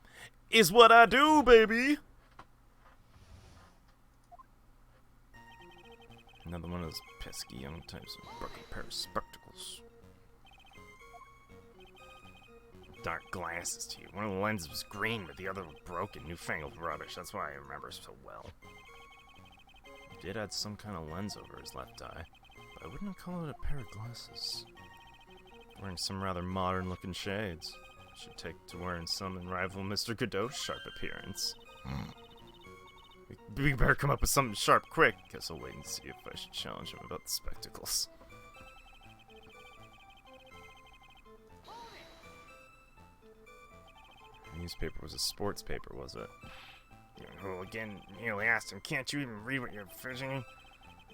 Is what I do, baby! Another one of those pesky young types with a broken pair of spectacles. Dark glasses, too. One of the lenses was green, but the other was broken. Newfangled rubbish. That's why I remember so well. He did add some kind of lens over his left eye, but I wouldn't call it a pair of glasses. Wearing some rather modern-looking shades. Should take to wearing some and rival Mr. Godot's sharp appearance. We better come up with something sharp quick. Guess I'll wait and see if I should challenge him about the spectacles. The newspaper was a sports paper, was it? Who again nearly asked him, can't you even read what you're fidgeting?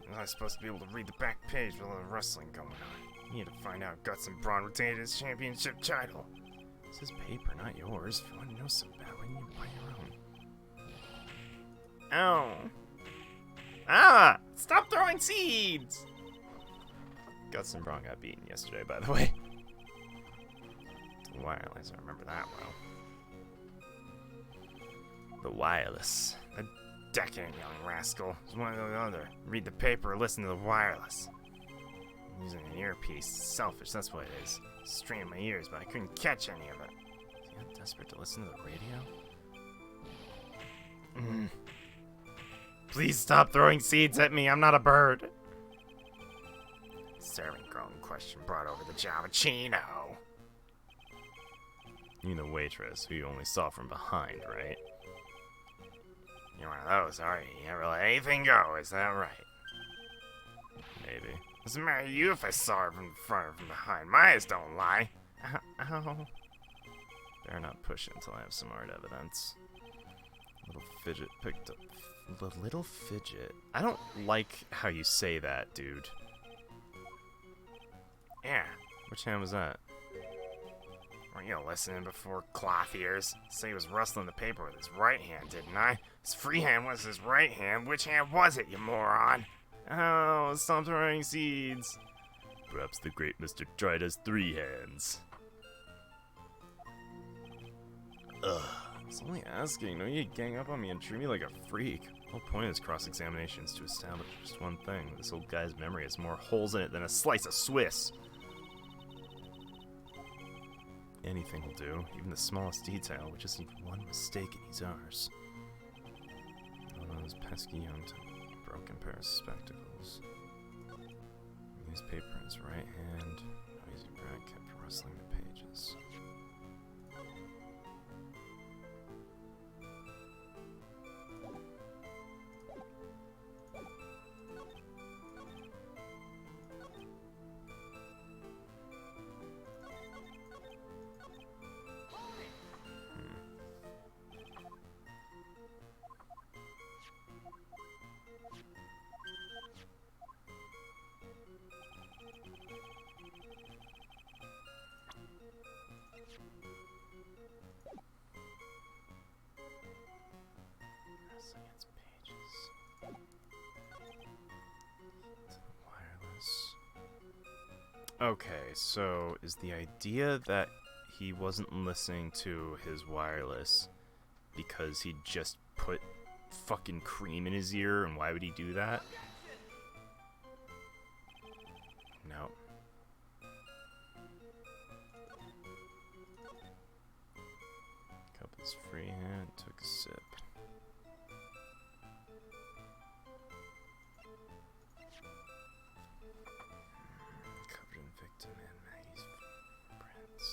Was I supposed to be able to read the back page with all the wrestling going on? You need to find out Guts and Braun retained his championship title. It's his paper, not yours. If you want to know so bad, why don't you buy your own? Oh. Ah! Stop throwing seeds! Guts and Braun got beaten yesterday, by the way. The wireless, I remember that well. The wireless. A decadent young rascal. He's one or the other. Read the paper or listen to the wireless. I'm using an earpiece. It's selfish, that's what it is. Strained my ears, but I couldn't catch any of it. Is he not desperate to listen to the radio? Please stop throwing seeds at me. I'm not a bird. Servant girl in question brought over the Javachino. You know the waitress, who you only saw from behind, right? You're one of those, are you? You never let anything go, is that right? Maybe. Doesn't matter to you if I saw her from front or from behind. My eyes don't lie. Ow. Better not push it until I have some hard evidence. Little fidget picked up. The little fidget? I don't like how you say that, dude. Yeah. Which hand was that? Weren't you listening before, cloth ears? Say he was rustling the paper with his right hand, didn't I? His free hand was his right hand. Which hand was it, you moron? Oh, stop throwing seeds. Perhaps the great Mr. Wright has 3 hands. Ugh. I was only asking. Don't you gang up on me and treat me like a freak. The whole point of this cross-examination is to establish just one thing. This old guy's memory has more holes in it than a slice of Swiss. Anything will do, even the smallest detail, which isn't one mistake and he's ours. One of those pesky young broken pair of spectacles. Newspaper in his right hand. Noisy Brad kept rustling the pages. Okay, so is the idea that he wasn't listening to his wireless because he just put fucking cream in his ear, and why would he do that? No. Cup his free hand, took a sip. Victim and Maggie's prints.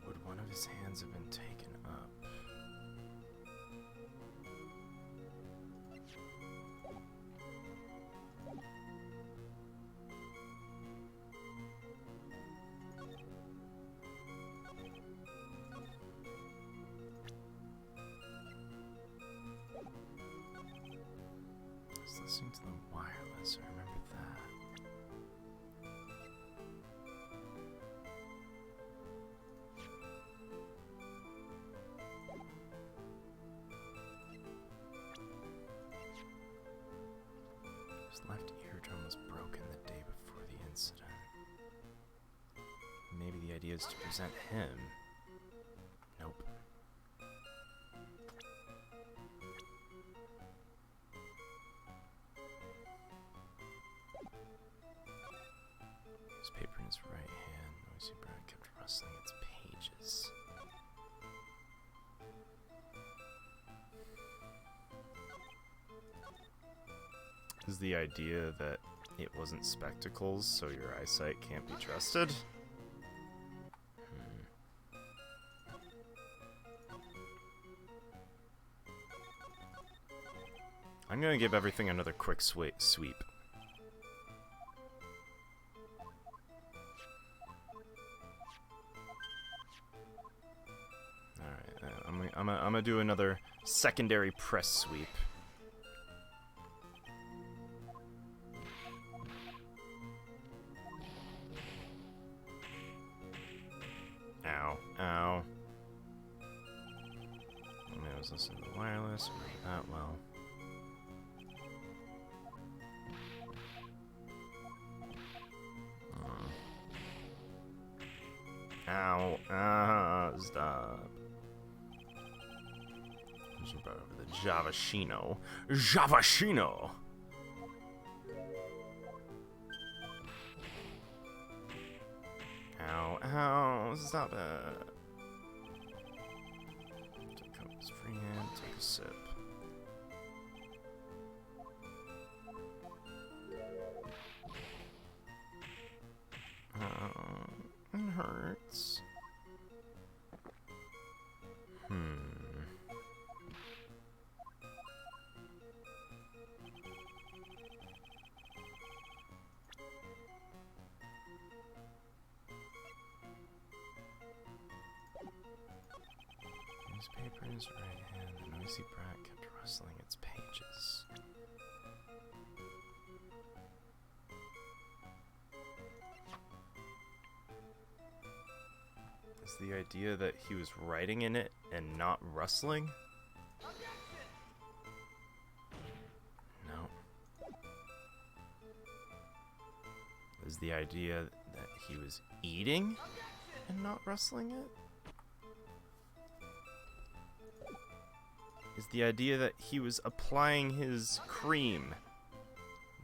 Would one of his hands have been taken up? Listening to the wireless, I remember that. idea is to present him. Nope. His paper in his right hand. Noisy Brad kept rustling its pages. Is the idea that it wasn't spectacles, so your eyesight can't be trusted? I'm gonna give everything another quick sweep. Alright, I'm gonna do another secondary press sweep. Ow, ow. I was listening to the wireless, not well. Ow, stop. Just brought over the Javashino. Javashino! Ow, ow, stop it. Take out his free hand, take a sip. It hurts. Newspaper in his right hand, the noisy brat kept rustling its pages. Is the idea that he was writing in it and not rustling? No. Is the idea that he was eating and not rustling it? Is the idea that he was applying his cream?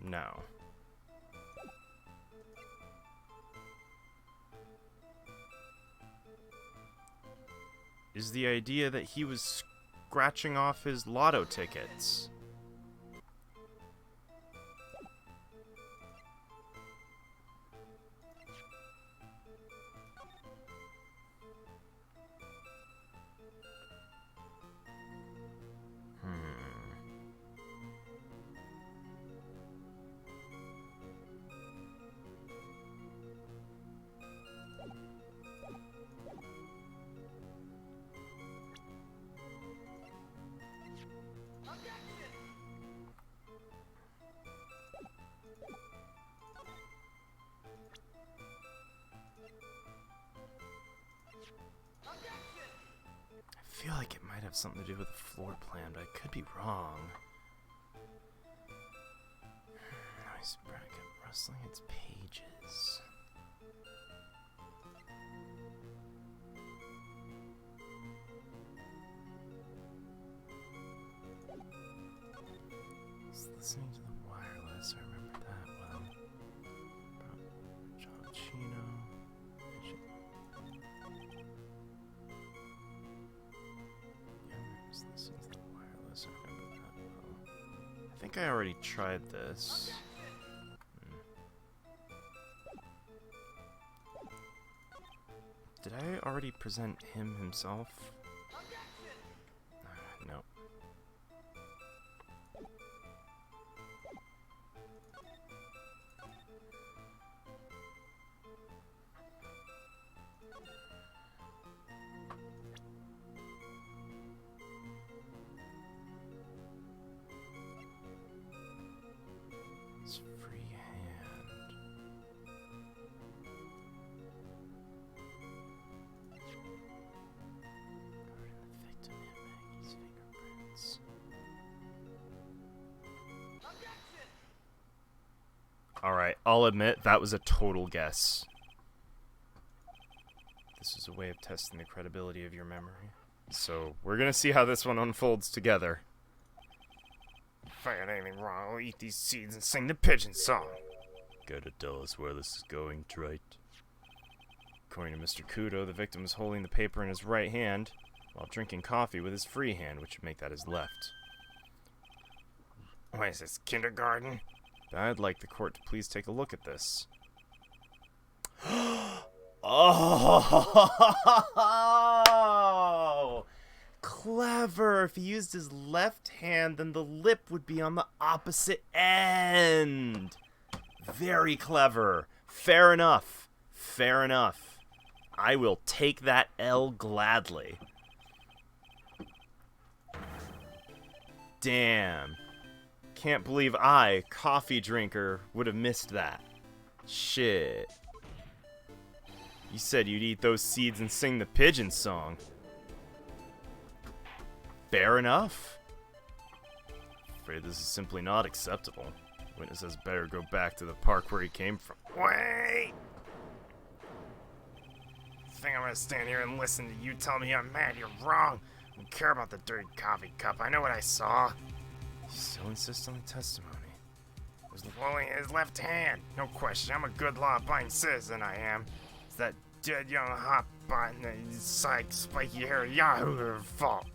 No. Is the idea that he was scratching off his lotto tickets? I feel like it might have something to do with the floor plan, but I could be wrong. Nice bracket rustling its pages. It's listening to the wireless, I remember that well. Giacchino. Listening to the wireless, I remember that well. I think I already tried this. Did I already present him himself? No. His free hand. Covered in the victim and Maggie's fingerprints. Alright, I'll admit that was a total guess. This is a way of testing the credibility of your memory. So, we're gonna see how this one unfolds together. If I had anything wrong, I'll eat these seeds and sing the pigeon song. Gotta tell us where this is going, Wright. According to Mr. Kudo, the victim was holding the paper in his right hand while drinking coffee with his free hand, which would make that his left. What is this, kindergarten? I'd like the court to please take a look at this. Oh! Clever! If he used his left hand, then the lip would be on the opposite end. Very clever. Fair enough. Fair enough. I will take that L gladly. Damn. Can't believe I, coffee drinker, would have missed that. Shit. You said you'd eat those seeds and sing the pigeon song. Fair enough. Afraid this is simply not acceptable. Witness has better go back to the park where he came from. Wait! Think I'm gonna stand here and listen to you tell me I'm mad? You're wrong. I don't care about the dirty coffee cup. I know what I saw. You still insist on the testimony? It was only his left hand. No question. I'm a good law-abiding citizen, I am. It's that dead young hot button and spiky hair yahoo fault.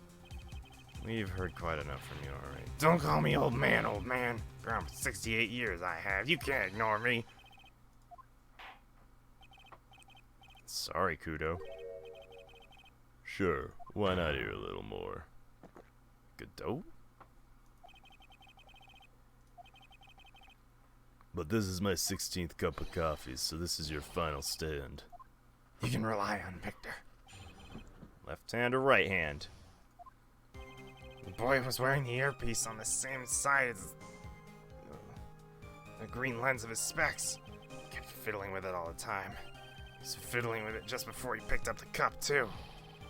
We've heard quite enough from you already. Don't call me old man, old man. Ground for 68 years I have. You can't ignore me. Sorry, Kudo. Sure, why not hear a little more? Godot? But this is my 16th cup of coffee, so this is your final stand. You can rely on Victor. Left hand or right hand? The boy was wearing the earpiece on the same side as the green lens of his specs. He kept fiddling with it all the time. He was fiddling with it just before he picked up the cup, too.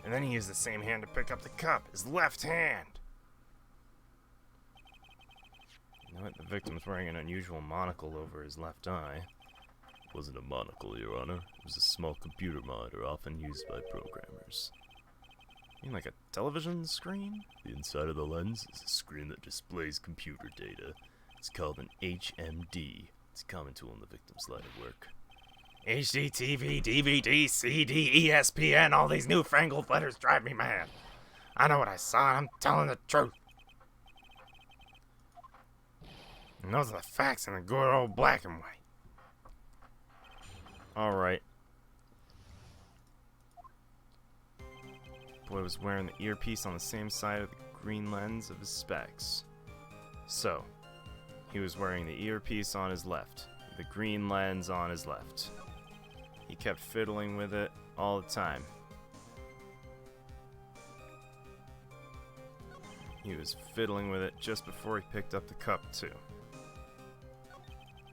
And then he used the same hand to pick up the cup, his left hand. You know what? The victim's wearing an unusual monocle over his left eye. It wasn't a monocle, Your Honor. It was a small computer monitor often used by programmers. You mean like a television screen? The inside of the lens is a screen that displays computer data. It's called an HMD. It's a common tool in the victim's line of work. HD, TV, DVD, CD, ESPN, all these newfangled letters drive me mad. I know what I saw, and I'm telling the truth. And those are the facts in the good old black and white. Alright. Boy was wearing the earpiece on the same side of the green lens of his specs. So, he was wearing the earpiece on his left, the green lens on his left. He kept fiddling with it all the time. He was fiddling with it just before he picked up the cup, too.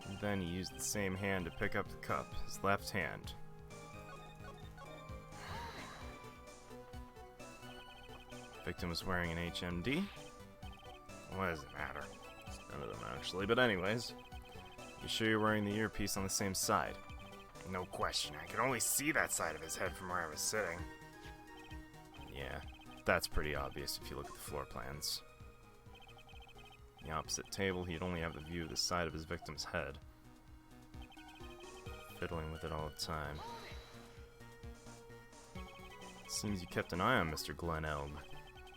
And then he used the same hand to pick up the cup, his left hand. Victim was wearing an HMD. What does it matter? None of them, actually. But anyways, you sure you're wearing the earpiece on the same side? No question. I could only see that side of his head from where I was sitting. Yeah, that's pretty obvious if you look at the floor plans. The opposite table, he'd only have the view of the side of his victim's head. Fiddling with it all the time. Seems you kept an eye on Mr. Glenn Elm.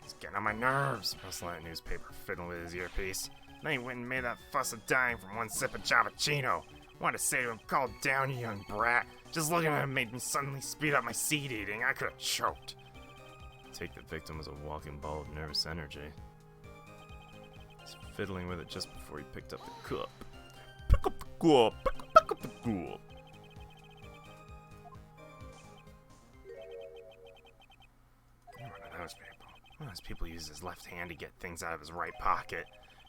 He's getting on my nerves. Rustling that newspaper, fiddling with his earpiece. Then he went and made that fuss of dying from one sip of Javachino. Wanted to say to him, calm down, you young brat. Just looking at him made me suddenly speed up my seed eating. I could have choked. Take the victim as a walking ball of nervous energy. He's fiddling with it just before he picked up the cup. Pick up the cup! Pick up the cup! One of those people. One of those people uses his left hand to get things out of his right pocket.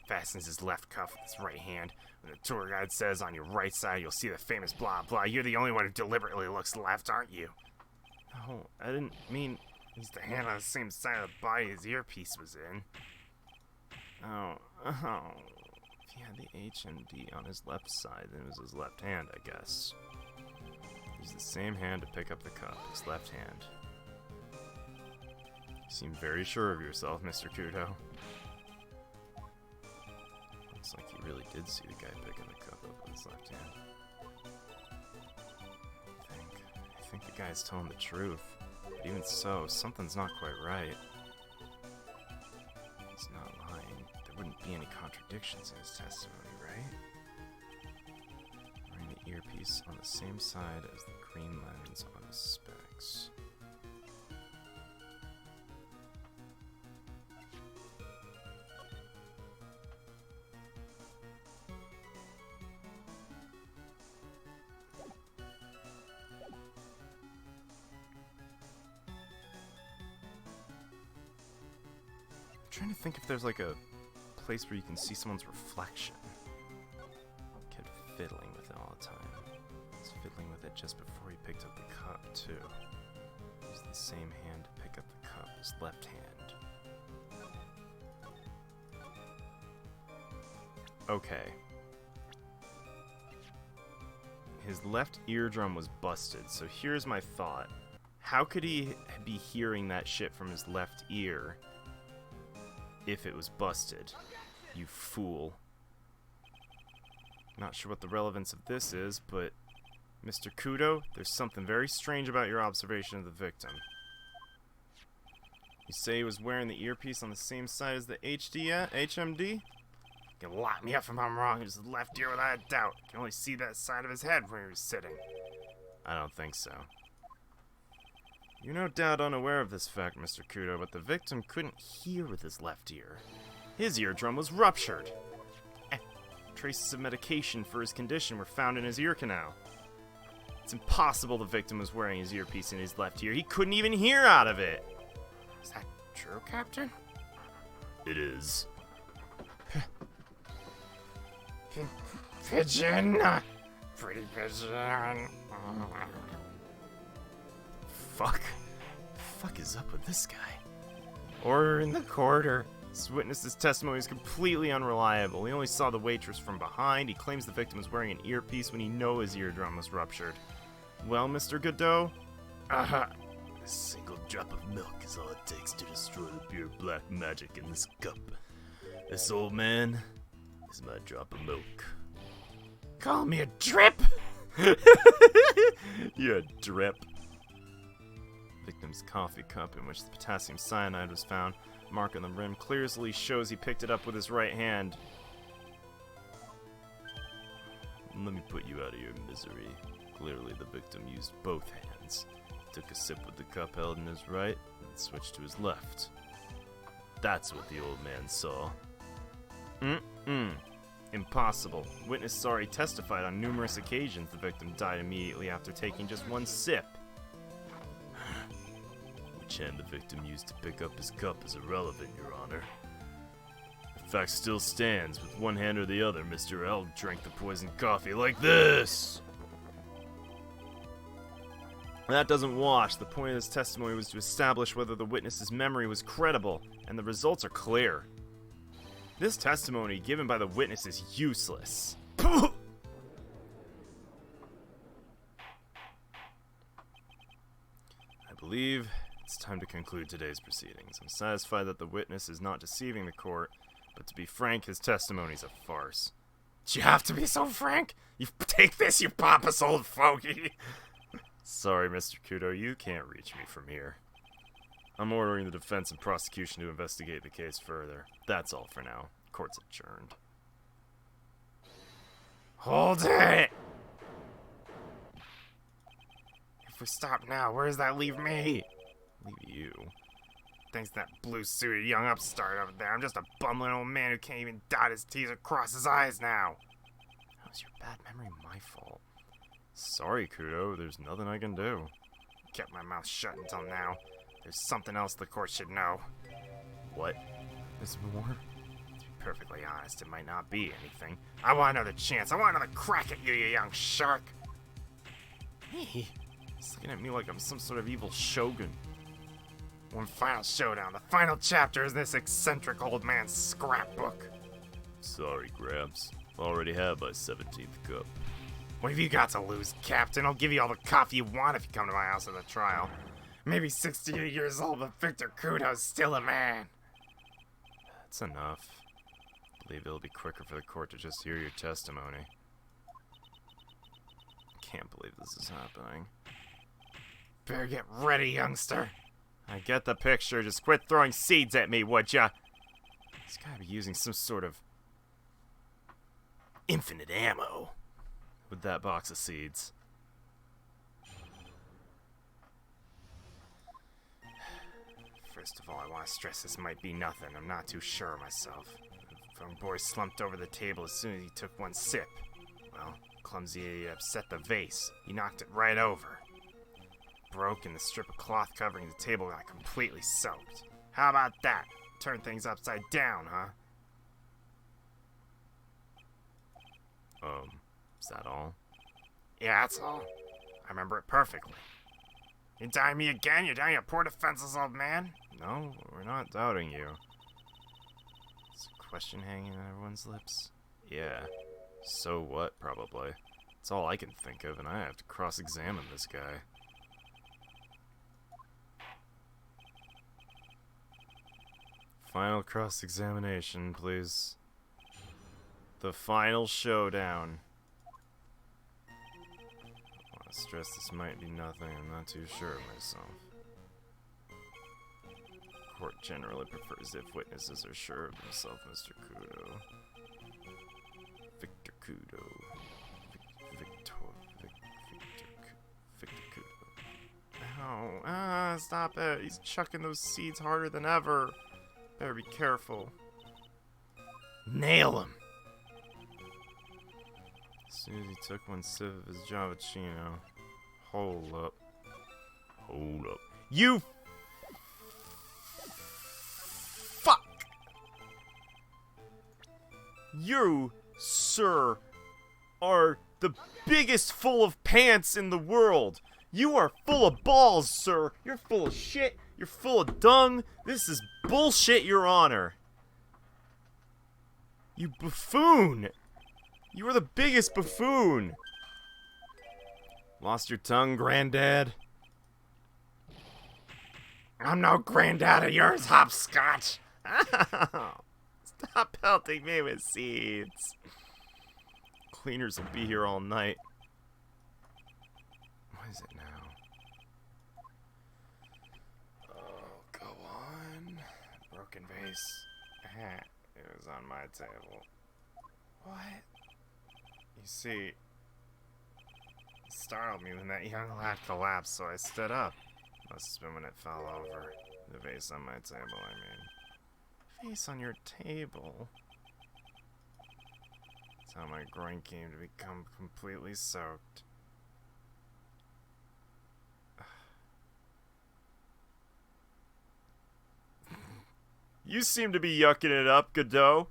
Fastens his left cuff with his right hand. When the tour guide says on your right side you'll see the famous blah blah, you're the only one who deliberately looks left, aren't you? No, I didn't mean... He's the hand on the same side of the body his earpiece was in. Oh. If he had the HMD on his left side, then it was his left hand, I guess. Use the same hand to pick up the cup, his left hand. You seem very sure of yourself, Mr. Kudo. Looks like you really did see the guy picking the cup up with his left hand. I think the guy's telling the truth. But even so, something's not quite right. He's not lying. There wouldn't be any contradictions in his testimony, right? Wearing the earpiece on the same side as the green lens on his specs. I'm trying to think if there's like a place where you can see someone's reflection. Kid fiddling with it all the time. He's fiddling with it just before he picked up the cup, too. Used the same hand to pick up the cup, his left hand. Okay. His left eardrum was busted, so here's my thought. How could he be hearing that shit from his left ear if it was busted? You fool. Not sure what the relevance of this is, but Mr. Kudo, there's something very strange about your observation of the victim. You say he was wearing the earpiece on the same side as the HMD? You can lock me up if I'm wrong. It was the left ear without a doubt. You can only see that side of his head where he was sitting. I don't think so. You're no doubt unaware of this fact, Mr. Kudo, but the victim couldn't hear with his left ear. His eardrum was ruptured. Traces of medication for his condition were found in his ear canal. It's impossible the victim was wearing his earpiece in his left ear. He couldn't even hear out of it. Is that true, Captain? It is. Pigeon! Pretty pigeon! Fuck is up with this guy? Order in the corridor. This witness's testimony is completely unreliable. He only saw the waitress from behind. He claims the victim was wearing an earpiece when he knew his eardrum was ruptured. Well, Mr. Godot? Uh-huh. A single drop of milk is all it takes to destroy the pure black magic in this cup. This old man is my drop of milk. Call me a drip? You're a drip. Victim's coffee cup in which the potassium cyanide was found. Mark on the rim clearly shows he picked it up with his right hand. Let me put you out of your misery. Clearly the victim used both hands. Took a sip with the cup held in his right, and switched to his left. That's what the old man saw. Impossible. Witnesses already testified on numerous occasions the victim died immediately after taking just one sip. Which hand the victim used to pick up his cup is irrelevant, Your Honor. The fact still stands. With one hand or the other, Mr. L drank the poisoned coffee like this! That doesn't wash. The point of this testimony was to establish whether the witness's memory was credible, and the results are clear. This testimony given by the witness is useless. I believe it's time to conclude today's proceedings. I'm satisfied that the witness is not deceiving the court, but to be frank, his testimony is a farce. Do you have to be so frank? You take this, you pompous old fogey! Sorry, Mr. Kudo, you can't reach me from here. I'm ordering the defense and prosecution to investigate the case further. That's all for now. Court's adjourned. Hold it! If we stop now, where does that leave me? Leave you? Thanks to that blue-suited young upstart over there. I'm just a bumbling old man who can't even dot his T's or cross his I's now. How's your bad memory my fault? Sorry, Kudo, there's nothing I can do. Kept my mouth shut until now. There's something else the court should know. What? There's more? To be perfectly honest, it might not be anything. I want another chance. I want another crack at you, you young shark. Hey, he's looking at me like I'm some sort of evil shogun. One final showdown. The final chapter is this eccentric old man's scrapbook. Sorry, Gramps. Already have my 17th cup. What have you got to lose, Captain? I'll give you all the coffee you want if you come to my house at the trial. Maybe 68 years old, but Victor Kudo's still a man. That's enough. I believe it'll be quicker for the court to just hear your testimony. Can't believe this is happening. Better get ready, youngster. I get the picture. Just quit throwing seeds at me, would ya? This guy be using some sort of infinite ammo with that box of seeds. First of all, I want to stress this might be nothing. I'm not too sure myself. The boy slumped over the table as soon as he took one sip. Well, clumsy upset the vase. He knocked it right over. Broke, and the strip of cloth covering the table got completely soaked. How about that? Turn things upside down, huh? Is that all? Yeah, that's all. I remember it perfectly. You doubting me again? You're down your poor defenseless old man? No, we're not doubting you. Is a question hanging on everyone's lips? Yeah. So what, probably. That's all I can think of, and I have to cross-examine this guy. Final cross-examination, please. The final showdown. I want to stress this might be nothing. I'm not too sure of myself. Court generally prefers if witnesses are sure of themselves, Mr. Kudo. Victor Kudo. Victor Kudo. Ow. Stop it. He's chucking those seeds harder than ever. Better be careful. Nail him! As soon as he took one sip of his Javachino. Hold up. Hold up. You fuck! You, sir, are the biggest full of pants in the world. You are full of balls, sir. You're full of shit. You're full of dung. This is bullshit, Your Honor. You buffoon. You are the biggest buffoon. Lost your tongue, Granddad? I'm no granddad of yours, hopscotch. Stop pelting me with seeds. Cleaners will be here all night. What is it now? Oh, go on. Broken vase. It was on my table. What? You see, it startled me when that young lad collapsed, so I stood up. Must have been when it fell over. The vase on my table, I mean. Vase on your table? That's how my groin came to become completely soaked. You seem to be yucking it up, Godot.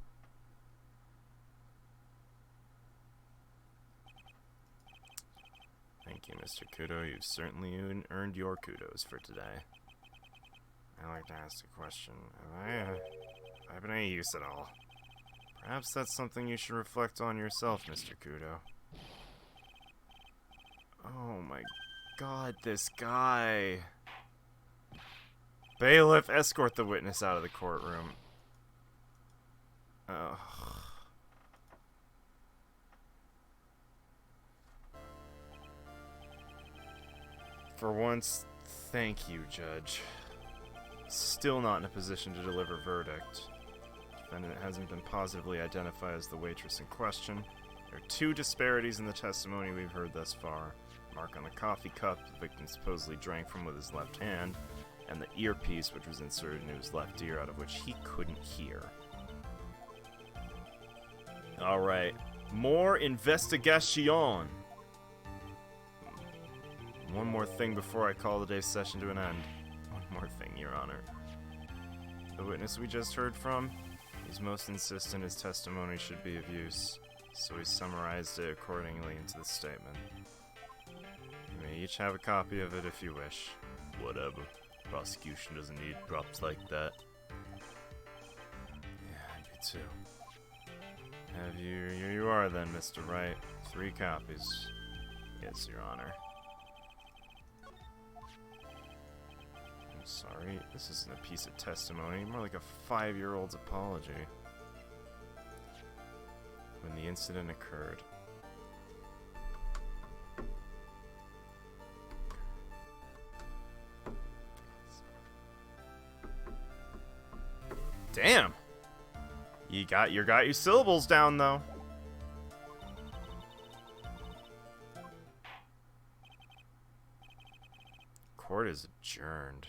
Thank you, Mr. Kudo. You've certainly earned your kudos for today. I like to ask a question. Have I been any use at all? Perhaps that's something you should reflect on yourself, Mr. Kudo. Oh my god, this guy. Bailiff, escort the witness out of the courtroom. Ugh. For once, thank you, Judge. Still not in a position to deliver verdict. Defendant hasn't been positively identified as the waitress in question. There are two disparities in the testimony we've heard thus far. Mark on the coffee cup the victim supposedly drank from with his left hand, and the earpiece which was inserted into his left ear out of which he couldn't hear. Alright, more investigation! One more thing before I call the day's session to an end. One more thing, Your Honor. The witness we just heard from, he's most insistent his testimony should be of use, so he summarized it accordingly into the statement. You may each have a copy of it if you wish. Whatever. Prosecution doesn't need props like that. Yeah, me too. Have you... Here you are then, Mr. Wright. 3 copies. Yes, Your Honor. I'm sorry. This isn't a piece of testimony, more like a 5-year-old's apology. When the incident occurred. Damn! You got your syllables down, though. Court is adjourned.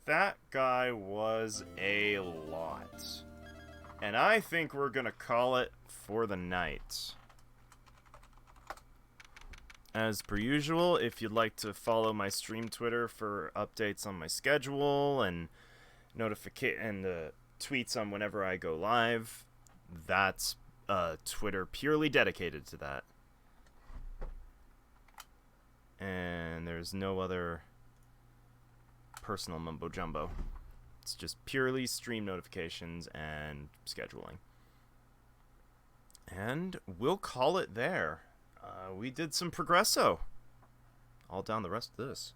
That guy was a lot. And I think we're gonna call it for the night. As per usual, if you'd like to follow my stream Twitter for updates on my schedule and tweets on whenever I go live, that's Twitter purely dedicated to that. And there's no other personal mumbo jumbo. It's just purely stream notifications and scheduling. And we'll call it there. We did some progresso. All down the rest of this.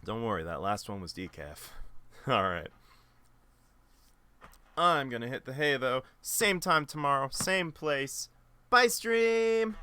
Don't worry, that last one was decaf. Alright. I'm gonna hit the hay though. Same time tomorrow, same place. Bye, stream!